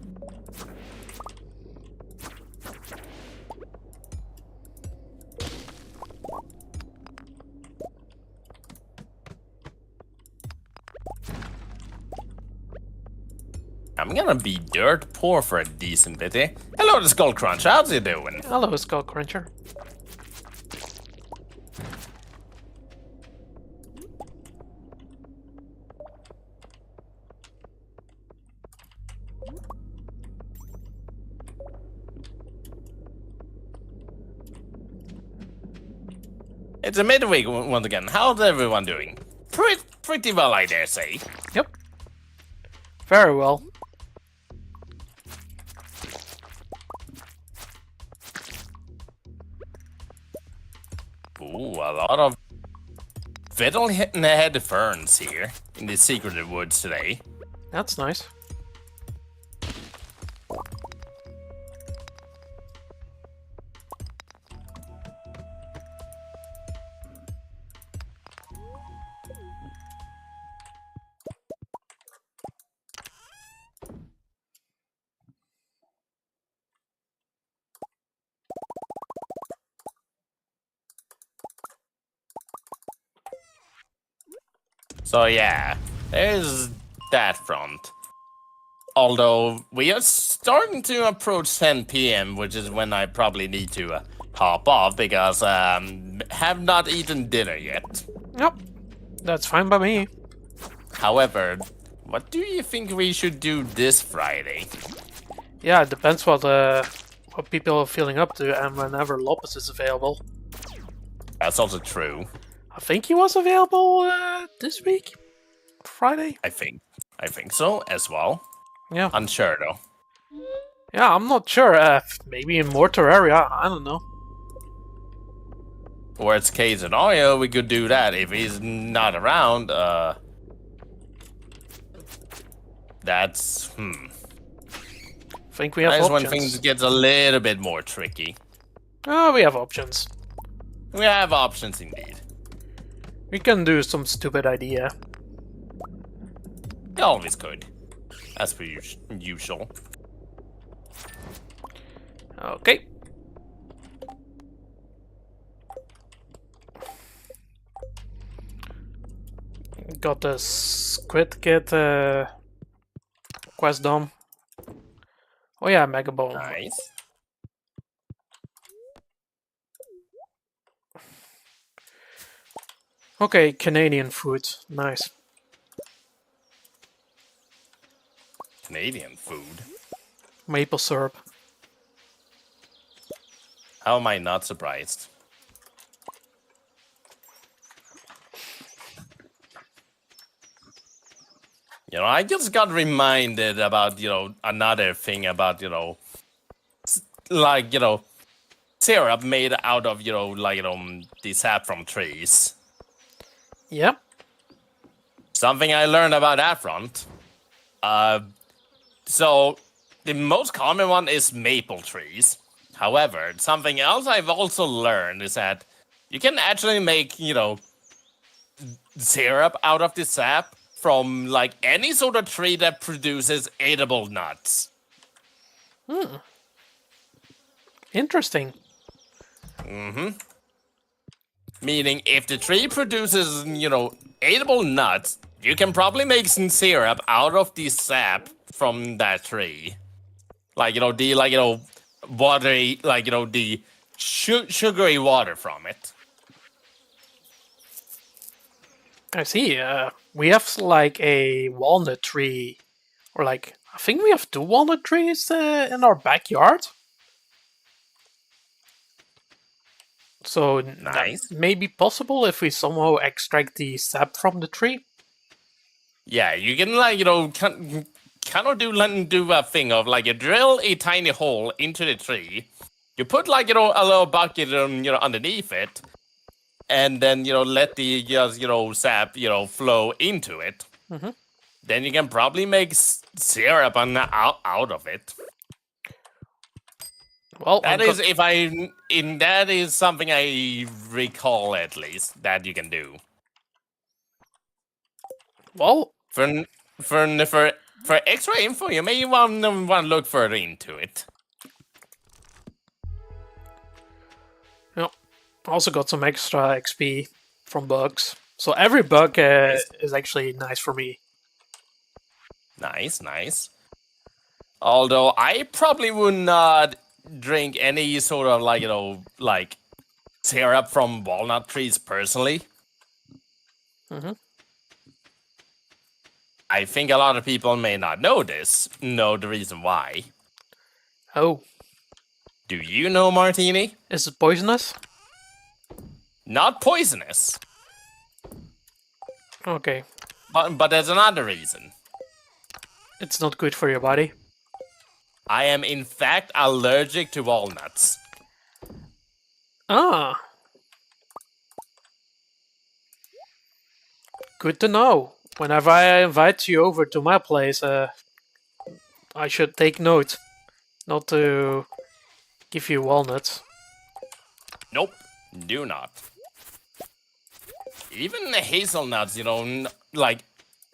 I'm gonna be dirt poor for a decent bit, eh? Hello, the Skull Crunch. How's it doing? Hello, Skull Cruncher. It's a midweek once again. How's everyone doing? Pretty well, I dare say. Yep. Very well. Ooh, a lot of fiddlehead ferns here in the secretive woods today. That's nice. So yeah, there's that front. Although we are starting to approach 10 p.m., which is when I probably need to hop off because have not eaten dinner yet. Yep. That's fine by me. However, what do you think we should do this Friday? Yeah, it depends what people are feeling up to and whenever Lopez is available. That's also true. I think he was available this week, Friday. I think so as well. Yeah. Unsure though. Yeah, I'm not sure. Maybe in Mortar area. I don't know. Worst case scenario, we could do that. If he's not around, that's Think we have that's options. when things gets a little bit more tricky. Oh, we have options. We have options indeed. We can do some stupid idea. You always could, as per usual. Okay. Got the Squid Kid quest done. Oh yeah, Mega Bone. Nice. Okay, Canadian food. Nice. Canadian food. Maple syrup. How am I not surprised? I just got reminded about, another thing about, syrup made out of, the sap from trees. Yep. Something I learned about that front. So, the most common one is maple trees. However, something else I've also learned is that you can actually make, syrup out of the sap from, like, any sort of tree that produces edible nuts. Interesting. Meaning, if the tree produces, edible nuts, you can probably make some syrup out of the sap from that tree. Watery, the sugary water from it. I see. We have like a walnut tree, or like I think we have 2 walnut trees in our backyard. So that Nice. may be possible if we somehow extract the sap from the tree. Yeah, you can kind of do a thing of you drill a tiny hole into the tree. You put a little bucket underneath it, and then let the sap flow into it. Mm-hmm. Then you can probably make syrup out of it. Well, That is something I recall at least that you can do. well, For extra info, you may want to look further into it. yeah. Also got some extra XP from bugs. So every bug is actually nice for me. Nice. Although I probably would not drink any sort of syrup from walnut trees personally. Mm-hmm. I think a lot of people may not know the reason why. Oh, Do you know, Martini? is it poisonous? Not poisonous, Okay, but there's another reason. it's not good for your body. I am in fact allergic to walnuts. Ah, good to know. Whenever I invite you over to my place, I should take note not to give you walnuts. Nope, do not. Even the hazelnuts,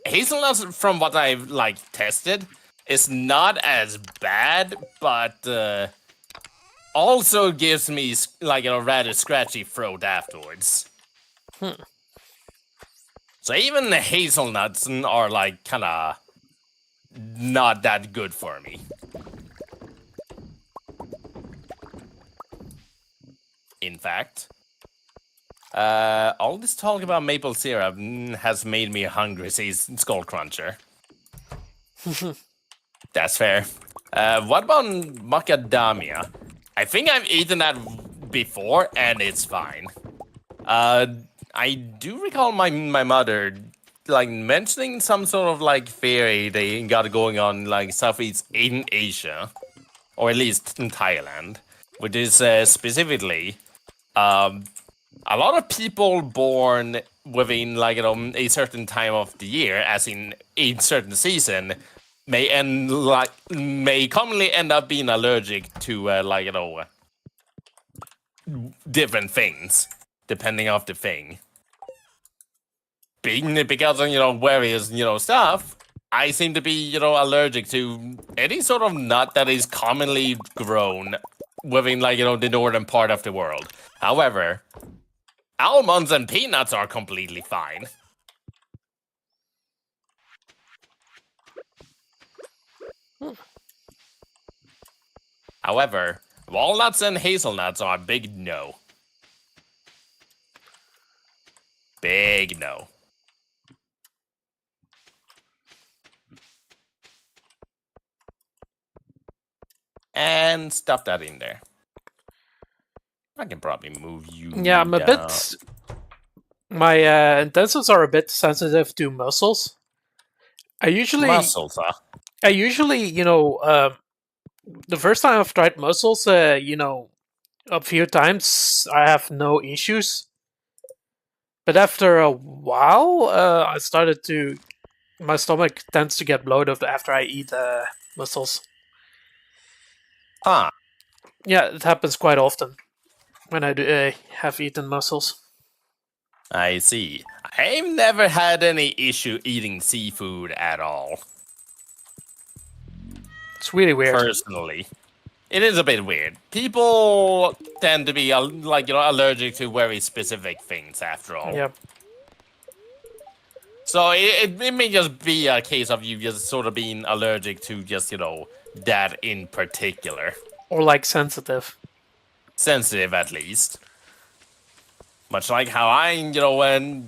hazelnuts from what I've tested is not as bad, but also gives me a rather scratchy throat afterwards. So even the hazelnuts are kind of not that good for me. In fact, all this talk about maple syrup has made me hungry, says Skull Cruncher. That's fair. What about macadamia? I think I've eaten that before, and it's fine. I do recall my mother mentioning some sort of theory they got going on Southeast in Asia, or at least in Thailand, which is specifically a lot of people born within a certain time of the year, as in a certain season, may commonly end up being allergic to different things depending of the thing. Because of various stuff, I seem to be allergic to any sort of nut that is commonly grown within the northern part of the world. However, almonds and peanuts are completely fine. However, walnuts and hazelnuts are a big no. Big no. And stuff that in there. I can probably move you. Yeah, I'm a bit. My intensives are a bit sensitive to mussels. I usually, Mussels, huh? the first time I've tried mussels, a few times I have no issues. But after a while, I started to. My stomach tends to get bloated after I eat mussels. Huh. Yeah, it happens quite often when I have eaten mussels. I see. I've never had any issue eating seafood at all. It's really weird. Personally. It is a bit weird. People tend to be allergic to very specific things after all. Yep. So it may just be a case of you just sort of being allergic to just, that in particular. Or like sensitive. Sensitive at least. Much like how I,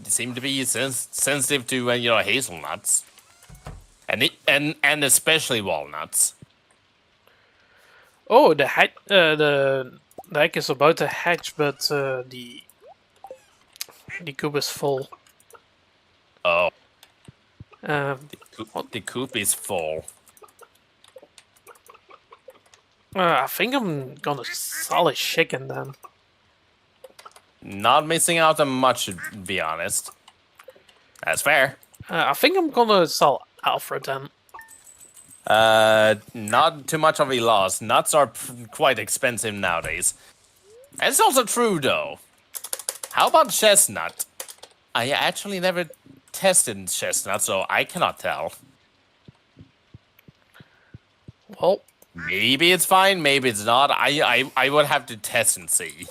seem to be sensitive to, hazelnuts. And especially walnuts. Oh, the egg is about to hatch, but the coop is full. Oh, Um, the coop is full. I think I'm gonna sell a chicken then. Not missing out on much, to be honest. That's fair. I think I'm gonna sell Alfred then. Not too much of a loss. Nuts are quite expensive nowadays. And it's also true, though. How about chestnut? I actually never tested chestnut, so I cannot tell. Well, Maybe it's fine, maybe it's not. I would have to test and see.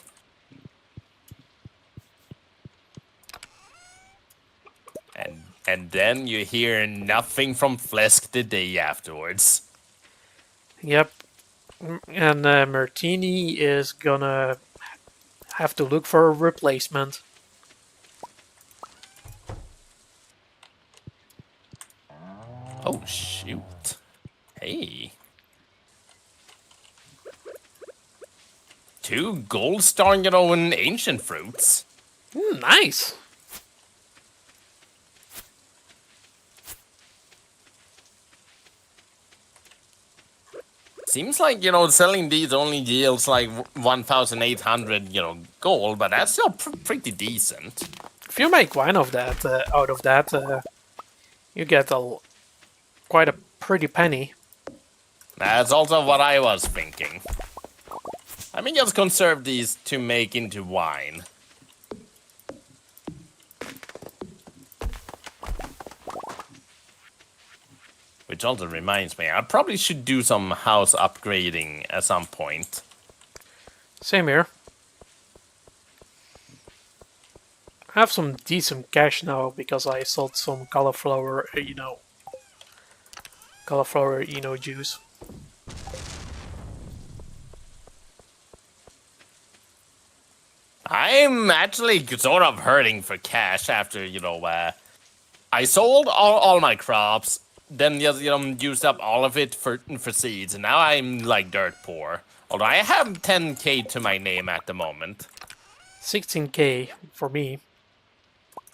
And then you hear nothing from Flesk the day afterwards. yep. And Martini is gonna have to look for a replacement. Oh, shoot. Hey. 2 gold star, and ancient fruits. Nice. Seems like, selling these only yields like 1,800, gold, but that's still pretty decent. If you make wine of that, out of that, you get quite a pretty penny. That's also what I was thinking. I mean, just conserve these to make into wine. Which also reminds me, I probably should do some house upgrading at some point. Same here. I have some decent cash now because I sold some cauliflower, juice. I'm actually sort of hurting for cash after, I sold all my crops, then just, used up all of it for seeds, and now I'm like dirt poor. Although I have 10k to my name at the moment. 16k for me.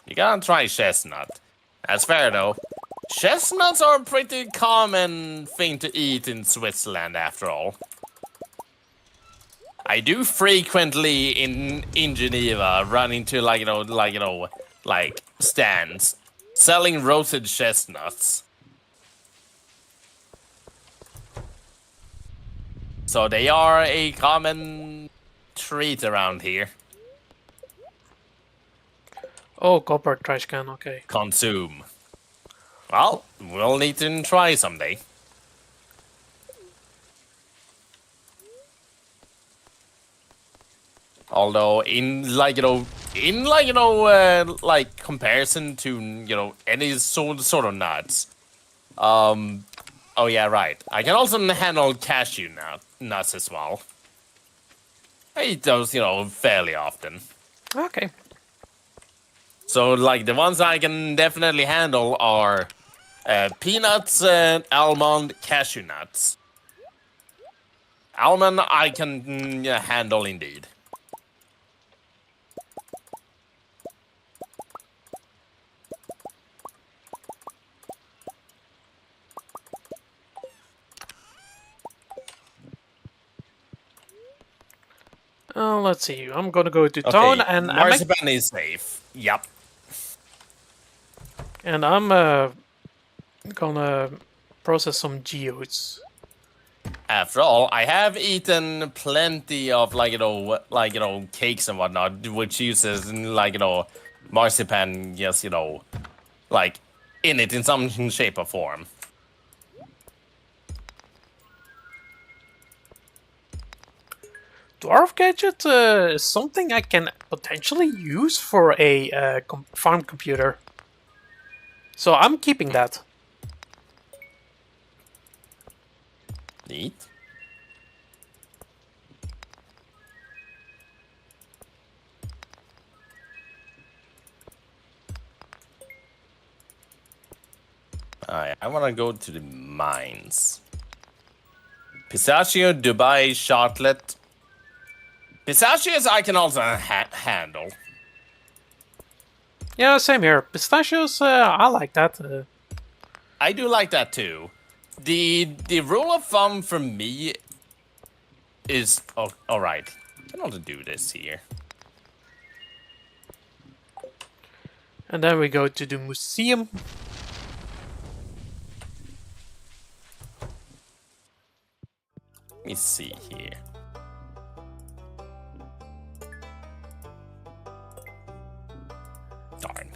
You gotta try chestnut. That's fair though. Chestnuts are a pretty common thing to eat in Switzerland after all. I do frequently in Geneva run into like stands selling roasted chestnuts. So they are a common treat around here. Oh, copper trash can, okay. Consume. Well, we'll need to try someday. Although like comparison to any sort of nuts. Oh yeah, right. I can also handle cashew nuts as well. I eat those fairly often. Okay. So like the ones I can definitely handle are peanuts, almond, cashew nuts. Almond I can handle indeed. Let's see. I'm gonna go to town and marzipan is safe. Yep. And I'm gonna process some geodes. After all, I have eaten plenty of cakes and whatnot, which uses marzipan, yes, like in it in some shape or form. dwarf gadget is something I can potentially use for a farm computer. So I'm keeping that. Neat. Alright, I want to go to the mines. Pistachio, Dubai, Charlotte. Pistachios I can also handle. Yeah, same here. Pistachios, I like that. I do like that too. The rule of thumb for me is... Oh, alright. I can also do this here. And then we go to the museum. Let me see here. Darn.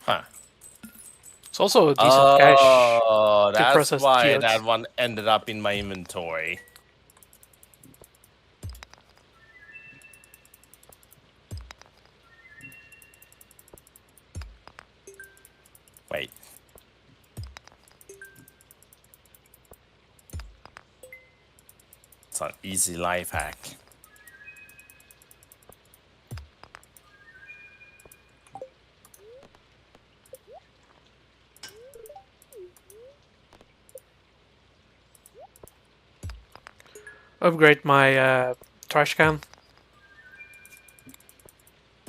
Huh. It's also a decent cache. Oh, that's process why geodes. that one ended up in my inventory. Wait. It's an easy life hack. Upgrade my trash can.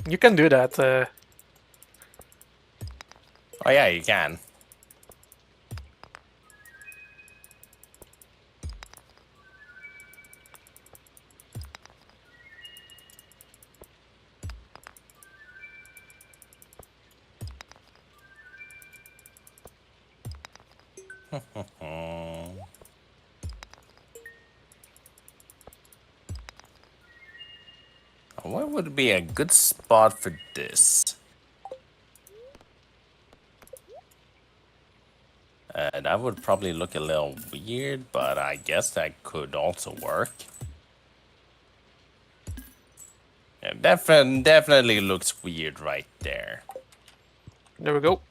You can do that. Oh yeah, you can. What would be a good spot for this? That would probably look a little weird, but I guess that could also work. Yeah, definitely looks weird right there. There we go.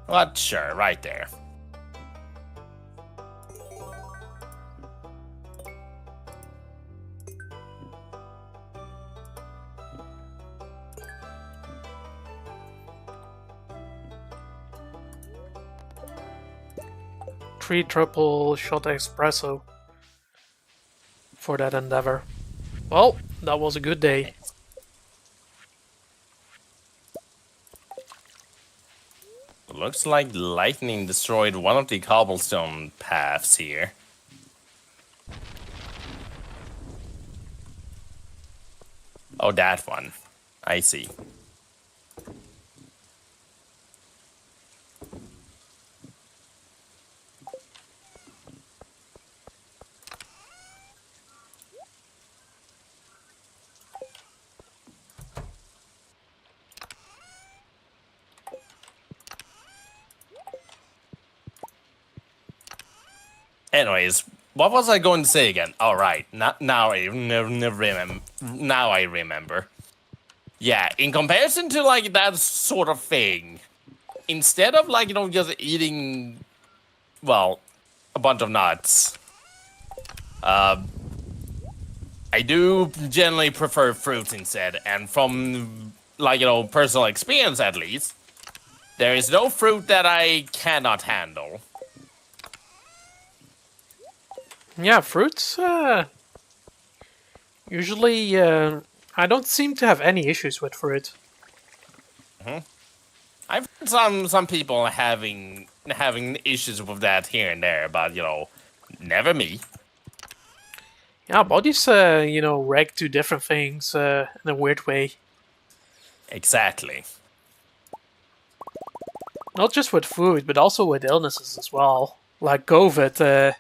But sure, right there. Three triple shot espresso for that endeavor. Well, that was a good day. Looks like lightning destroyed one of the cobblestone paths here. Oh, that one. I see. Anyways, what was I going to say again? All right, now I remember. Now I remember. Yeah, in comparison to like that sort of thing, instead of like just eating, well, a bunch of nuts, I do generally prefer fruits instead. And from like personal experience at least, there is no fruit that I cannot handle. Yeah, fruits. Usually, I I don't seem to have any issues with fruit. I've heard some people having issues with that here and there, but never me. Yeah, bodies, react to different things in a weird way. Exactly. Not just with food, but also with illnesses as well. Like COVID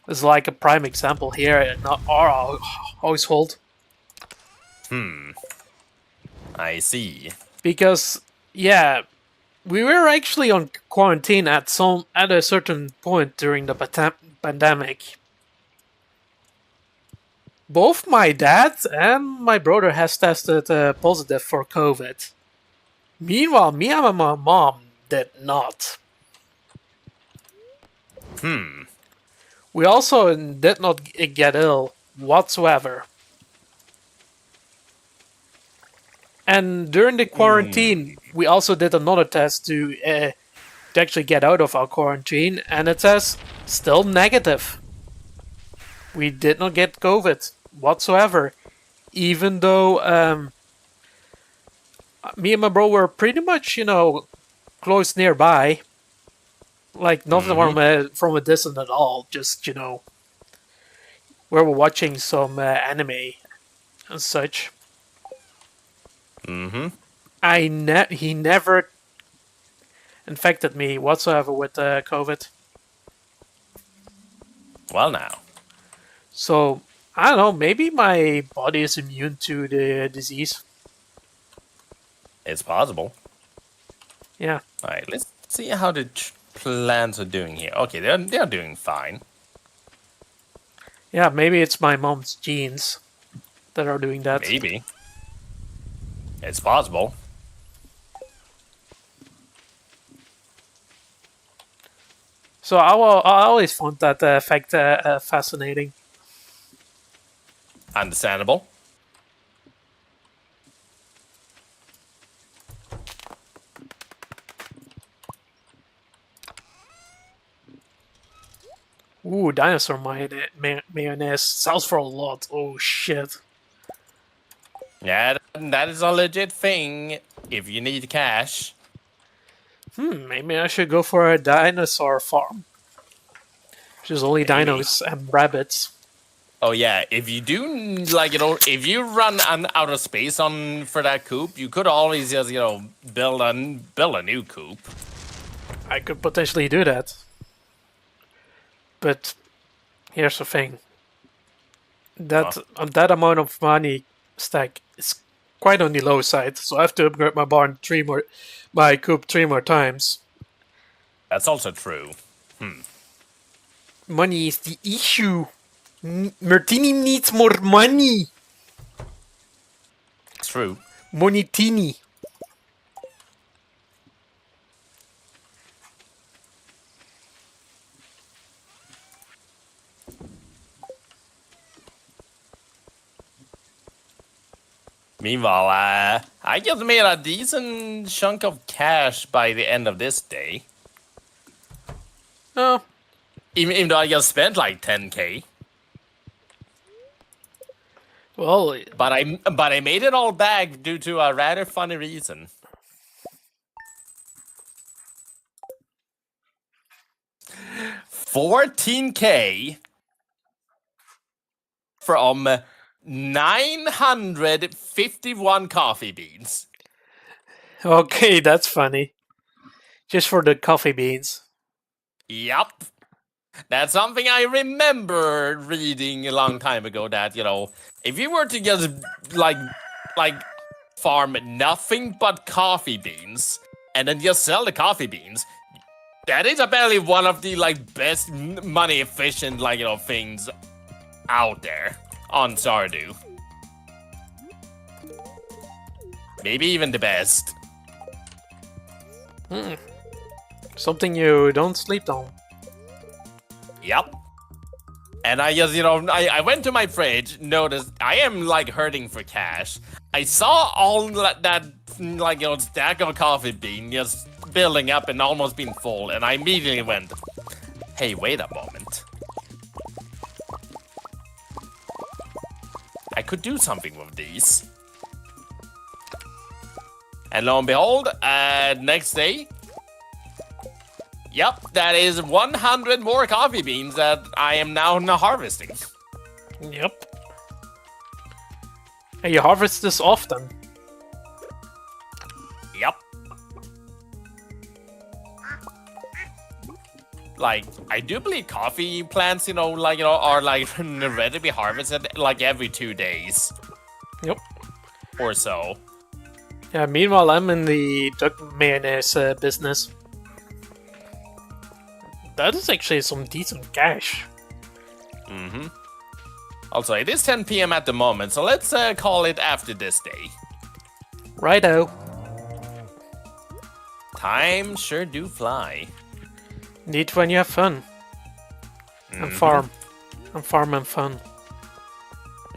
is like a prime example here in our household. I see. Because, yeah, we were actually on quarantine at a certain point during the pandemic. Both my dad and my brother has tested positive for COVID. Meanwhile, me and my mom did not. We also did not get ill whatsoever. And during the quarantine, we also did another test to actually get out of our quarantine, and it says still negative. We did not get COVID whatsoever, even though me and my bro were pretty much, close nearby. Like, not from a distance at all. Just, we were watching some anime and such. He never infected me whatsoever with COVID. Well, now. So, I don't know, maybe my body is immune to the disease. It's possible. Yeah. Alright, let's see how the plants are doing here. Okay, they're doing fine. Yeah, maybe it's my mom's genes that are doing that. Maybe. It's possible. So I always found that fact fascinating. Understandable. Ooh, dinosaur mayonnaise sells for a lot. Oh shit. Yeah, that is a legit thing if you need cash. Maybe I should go for a dinosaur farm. Which is only dinos and rabbits. Oh yeah, if you do if you run out of space for that coop, you could always just build a new coop. I could potentially do that. But here's the thing. That amount of money stack is quite on the low side, so I have to upgrade my coop 3 more times. That's also true. Money is the issue. Martini needs more money. It's true. Money-tini. Meanwhile, I just made a decent chunk of cash by the end of this day. Oh. Even though I just spent like 10k. Well, but I made it all back due to a rather funny reason. $14K from 951 coffee beans. Okay, that's funny. Just for the coffee beans. Yup. That's something I remember reading a long time ago, that, if you were to just, like farm nothing but coffee beans, and then just sell the coffee beans, that is apparently one of the, best money-efficient, things out there on Stardew. Maybe even the best. Something you don't sleep on. Yep. And I just, I went to my fridge, noticed I am, hurting for cash. I saw all that, stack of coffee bean just building up and almost being full, and I immediately went, hey, wait a moment. I could do something with these. And lo and behold, next day, yep, that is 100 more coffee beans that I am now harvesting. Yep. And you harvest this often. Yep. Like, I do believe coffee plants, are ready to be harvested like every 2 days. Yep. Or so. Yeah, meanwhile, I'm in the duck mayonnaise business. That is actually some decent cash. Mm-hmm. Also, it is 10 p.m. at the moment, so let's call it after this day. Righto. Time sure do fly. Neat when you have fun. And farm. And farm and fun.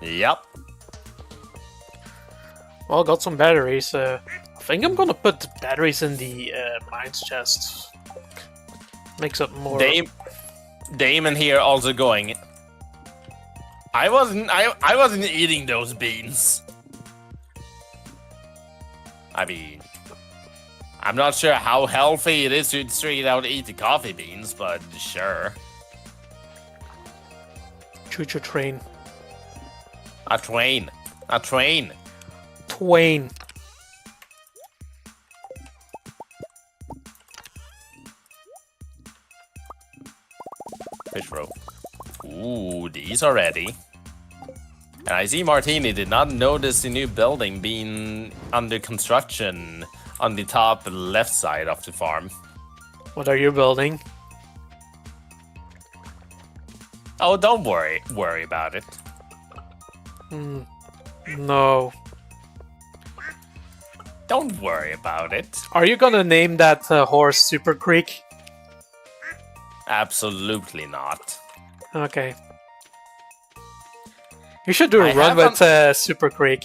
Yep. Well, got some batteries. I think I'm gonna put the batteries in the mines chest. Makes it more... Damon here also going... I wasn't eating those beans. I mean... I'm not sure how healthy it is to straight out eat the coffee beans, but sure. Choo-choo train. A train. A train. Twain. Fish roe. Ooh, these are ready. And I see Martini did not notice the new building being under construction on the top left side of the farm. What are you building? Oh, don't worry about it. No. Don't worry about it. Are you gonna name that horse Super Creek? Absolutely not. Okay. You should do a run with Super Creek.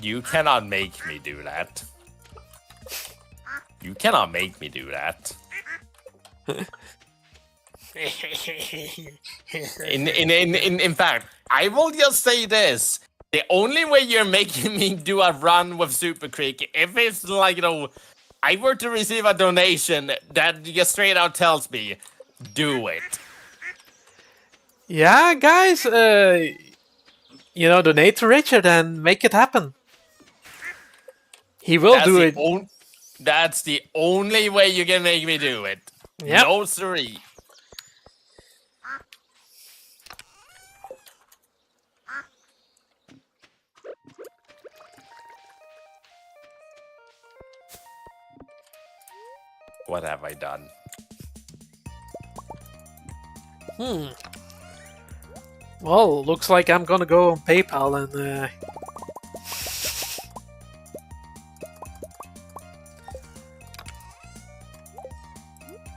You cannot make me do that. You cannot make me do that. In fact, I will just say this. The only way you're making me do a run with Super Creek, if it's like, I were to receive a donation that just straight out tells me, do it. Yeah, guys, donate to Richard and make it happen. He will do it. That's the only way you can make me do it. Yep. No siree. What have I done? Well, looks like I'm gonna go on PayPal and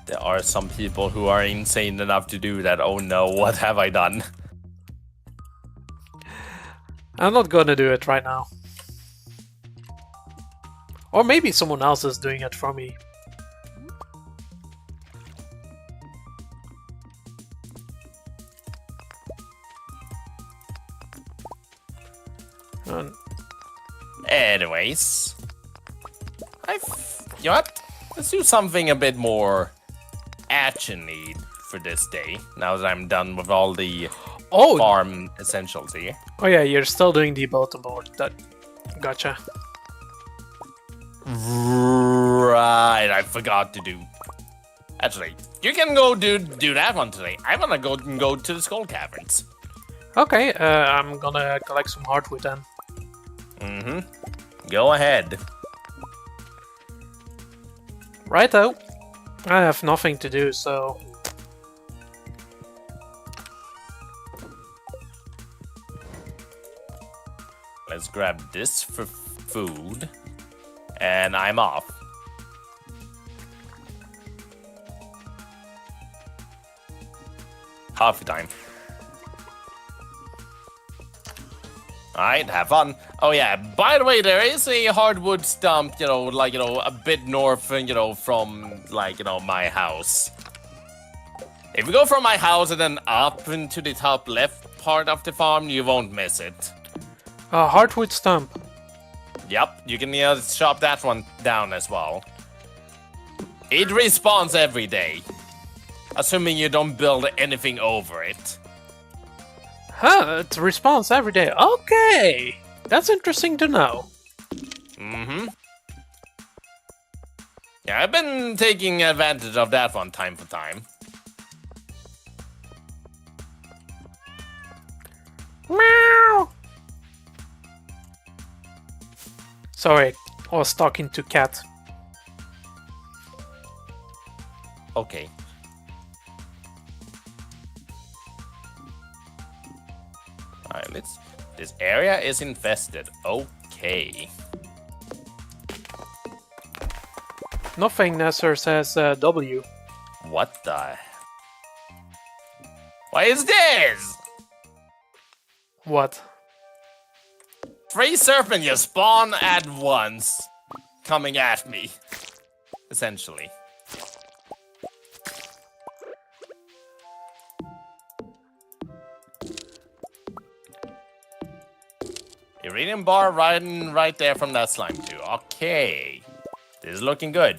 There are some people who are insane enough to do that. Oh no, what have I done? I'm not gonna do it right now. Or maybe someone else is doing it for me. Anyways, you know what? Let's do something a bit more actiony for this day. Now that I'm done with all the farm essentials here. Oh yeah, you're still doing the bulletin board. Gotcha. Right, I forgot to do. Actually, you can go do that one today. I wanna go to the Skull Caverns. Okay, I'm gonna collect some hardwood then. Go ahead. Righto. I have nothing to do, so... Let's grab this for food. And I'm off. Coffee time. Alright, have fun. Oh yeah, by the way, there is a hardwood stump, a bit north, from, my house. If you go from my house and then up into the top left part of the farm, you won't miss it. Heartwood stump. Yep, you can chop that one down as well. It respawns every day, assuming you don't build anything over it. Huh, it respawns every day. Okay, that's interesting to know. Mm-hmm. Yeah, I've been taking advantage of that one time for time. Meow. Sorry, I was talking to cat. Okay. Alright, let's... This area is infested. Okay. Nothing Nesser says W. What the... What is this? What? 3 serpent you spawn at once. Coming at me. Essentially. Iridium bar right there from that slime too. Okay. This is looking good.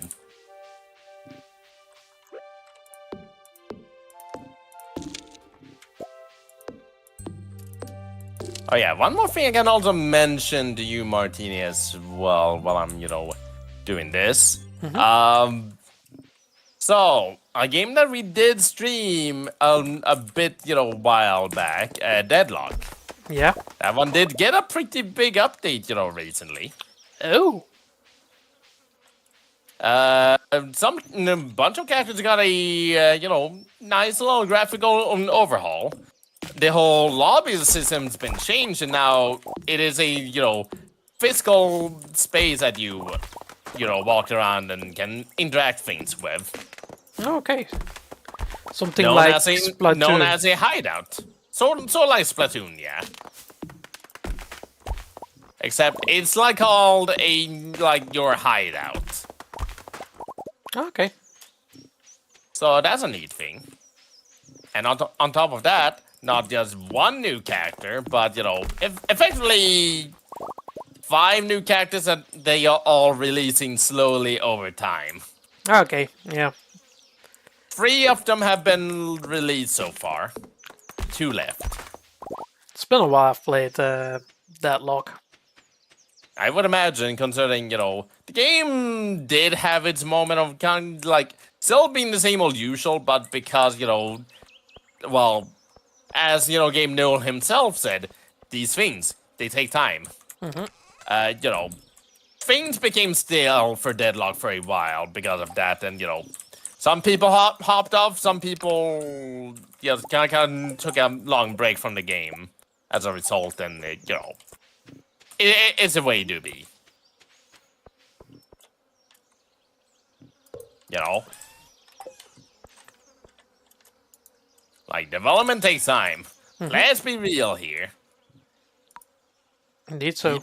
Oh yeah, one more thing I can also mention to you, Martini, as well, while I'm, doing this. So, a game that we did stream a bit, while back, Deadlock. Yeah. That one did get a pretty big update, recently. Oh. Bunch of characters got a, nice little graphical overhaul. The whole lobby system's been changed, and now it is a, physical space that you, walk around and can interact things with. Okay. Something like Splatoon. Known as a hideout. So like Splatoon, yeah. Except it's called your hideout. Okay. So that's a neat thing. And on top of that, not just one new character, but effectively 5 new characters that they are all releasing slowly over time. Okay, yeah. 3 of them have been released so far. 2 left. It's been a while I've played Deadlock. I would imagine, considering, the game did have its moment of kind of, still being the same old usual, but because, well, as, Game Newell himself said, these things, they take time. Things became stale for Deadlock for a while because of that, and, some people hopped off, some people, kind of took a long break from the game as a result, and, it's a way to be. Development takes time. Let's be real here. Indeed so.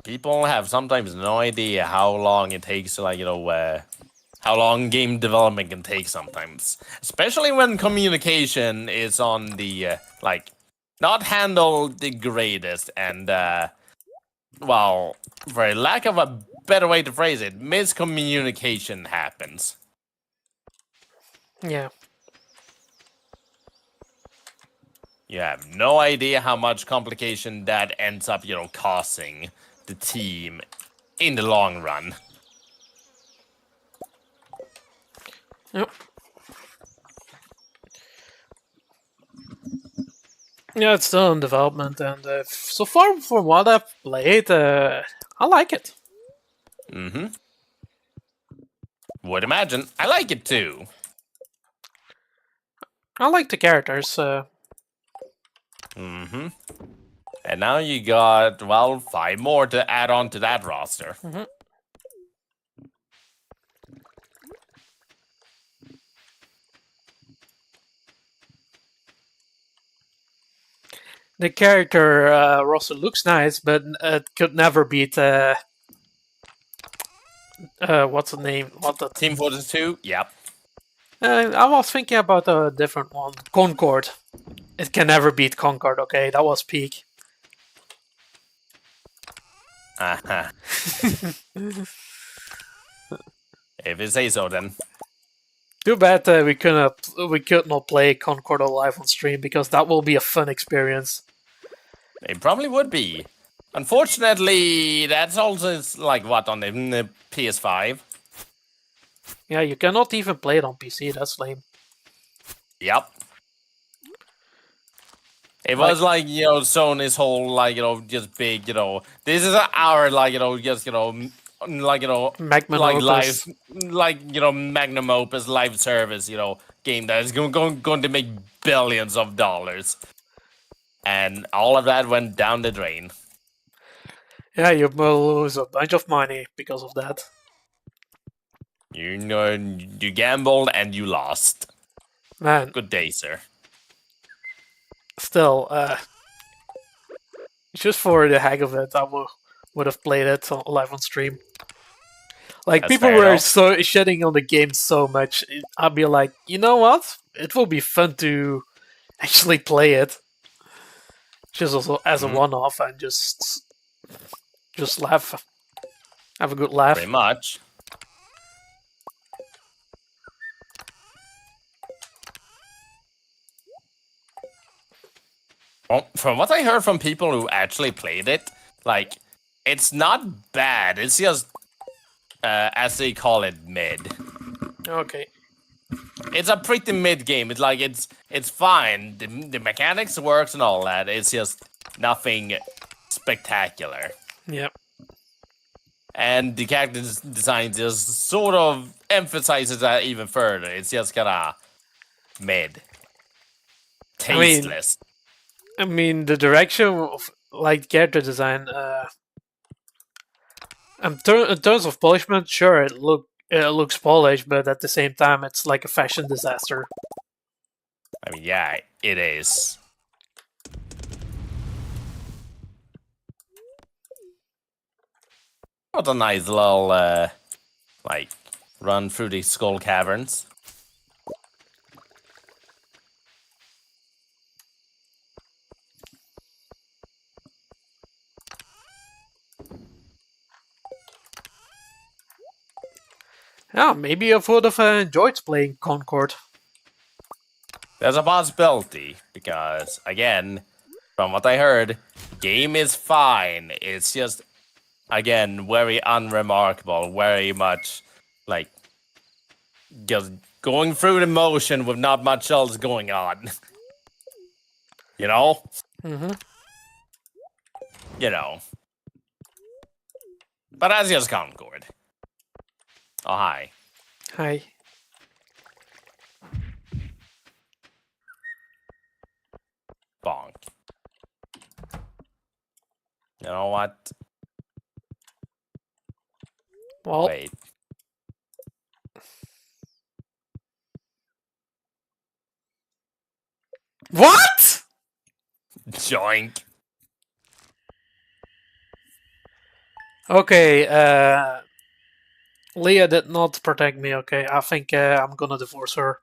People have sometimes no idea how long it takes to, how long game development can take sometimes. Especially when communication is on the, not handled the greatest and, well, for lack of a better way to phrase it, miscommunication happens. Yeah. You have no idea how much complication that ends up, costing the team in the long run. Yep. Yeah, it's still in development, and so far from what I've played, I like it. Would imagine. I like it too. I like the characters. And now you got, 5 more to add on to that roster. The character roster looks nice, but it could never beat what's the name? Team 42? Yep. I was thinking about a different one. Concord. It can never beat Concord, okay? That was peak. Uh-huh. If you say so, then. Too bad we could not play Concord live on stream because that will be a fun experience. It probably would be. Unfortunately, that's also like what on the PS5. Yeah, you cannot even play it on PC. That's lame. Yep. It was like, Sony's whole, just big, this is our, just, Magnum like Opus. live, Magnum Opus live service, game that is going to make billions of dollars. And all of that went down the drain. Yeah, you will lose a bunch of money because of that. You gambled and you lost. Man. Good day, sir. Still, just for the heck of it, I would have played it live on stream. Like, That's people fair were enough. so shitting on the game so much, I'd be like, you know what? It will be fun to actually play it. Just also as a one-off and just laugh. Have a good laugh. Pretty much. Well, from what I heard from people who actually played it, like, it's not bad. It's just, as they call it, mid. Okay. It's a pretty mid game. It's like it's fine. The mechanics works and all that. It's just nothing spectacular. Yeah. And the character design just sort of emphasizes that even further. It's just kind of mid, tasteless. I mean, the direction of like character design. In terms of polishment, sure, it looks polished, but at the same time, it's like a fashion disaster. I mean, yeah, it is. What a nice little, like, run through the skull caverns. Yeah, maybe I would have enjoyed playing Concord. There's a possibility, because, again, from what I heard, game is fine. It's just, again, very unremarkable, very much, like, just going through the motion with not much else going on. You know? Mm-hmm. You know. But that's just Concord. Oh, hi. Hi. Bonk. You know what? Well, Wait. what? Joink. Okay, Leah did not protect me, okay? I think I'm gonna divorce her.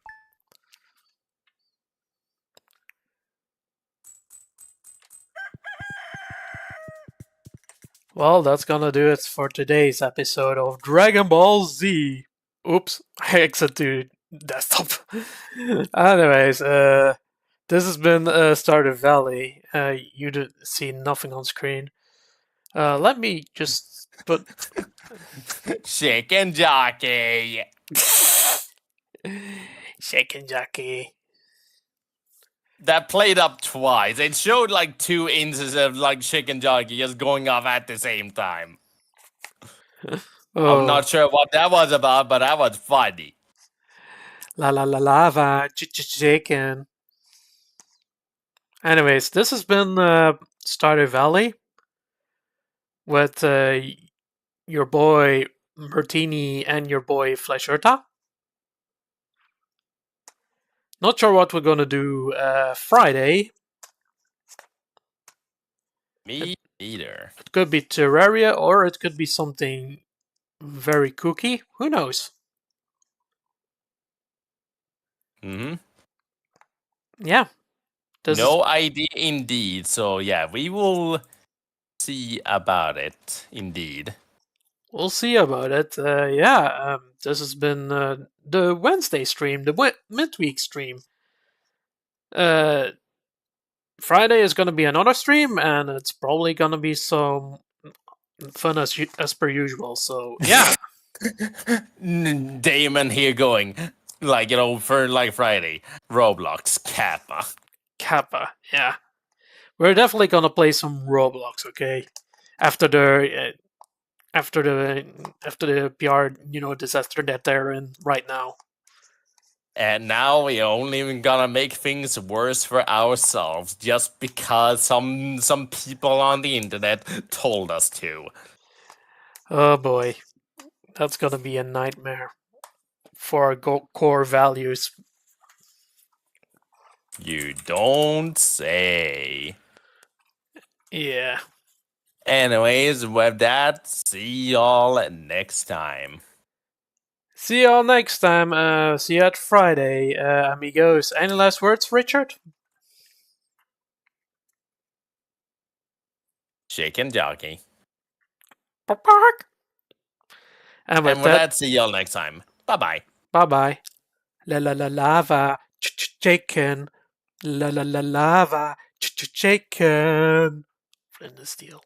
Well, that's gonna do it for today's episode of Dragon Ball Z. Oops, I exited to desktop. Anyways, this has been Stardew Valley. You did see nothing on screen. Let me just put Chicken jockey. Shaken Jackie. That played up twice. It showed like 2 inches of like chicken jockey just going off at the same time. Oh, I'm not sure what that was about, but that was funny. la la la lava, chicken. Anyways, this has been Stardew Valley with your boy Martini and your boy Flesherta. Not sure what we're gonna do Friday. Me either. It could be Terraria or it could be something very kooky. Who knows? Mm-hmm. Yeah. No idea indeed. So yeah, we will see about it indeed. We'll see about it. This has been the Wednesday stream, the midweek stream. Friday is going to be another stream, and it's probably going to be some fun as per usual. So yeah, Damon here going like for like Friday, Roblox Kappa. Kappa. Yeah, we're definitely going to play some Roblox. Okay, after the after the PR disaster that they're in right now. And now we're only gonna make things worse for ourselves just because some people on the internet told us to. Oh boy, that's gonna be a nightmare for our core values. You don't say. Yeah. Anyways, with that, see y'all next time. See y'all next time. See you at Friday, amigos. Any last words, Richard? Chicken jockey. And And with that, see y'all next time. Bye bye. bye bye. La la la lava, chicken. La la la lava, chicken. Flint and steel.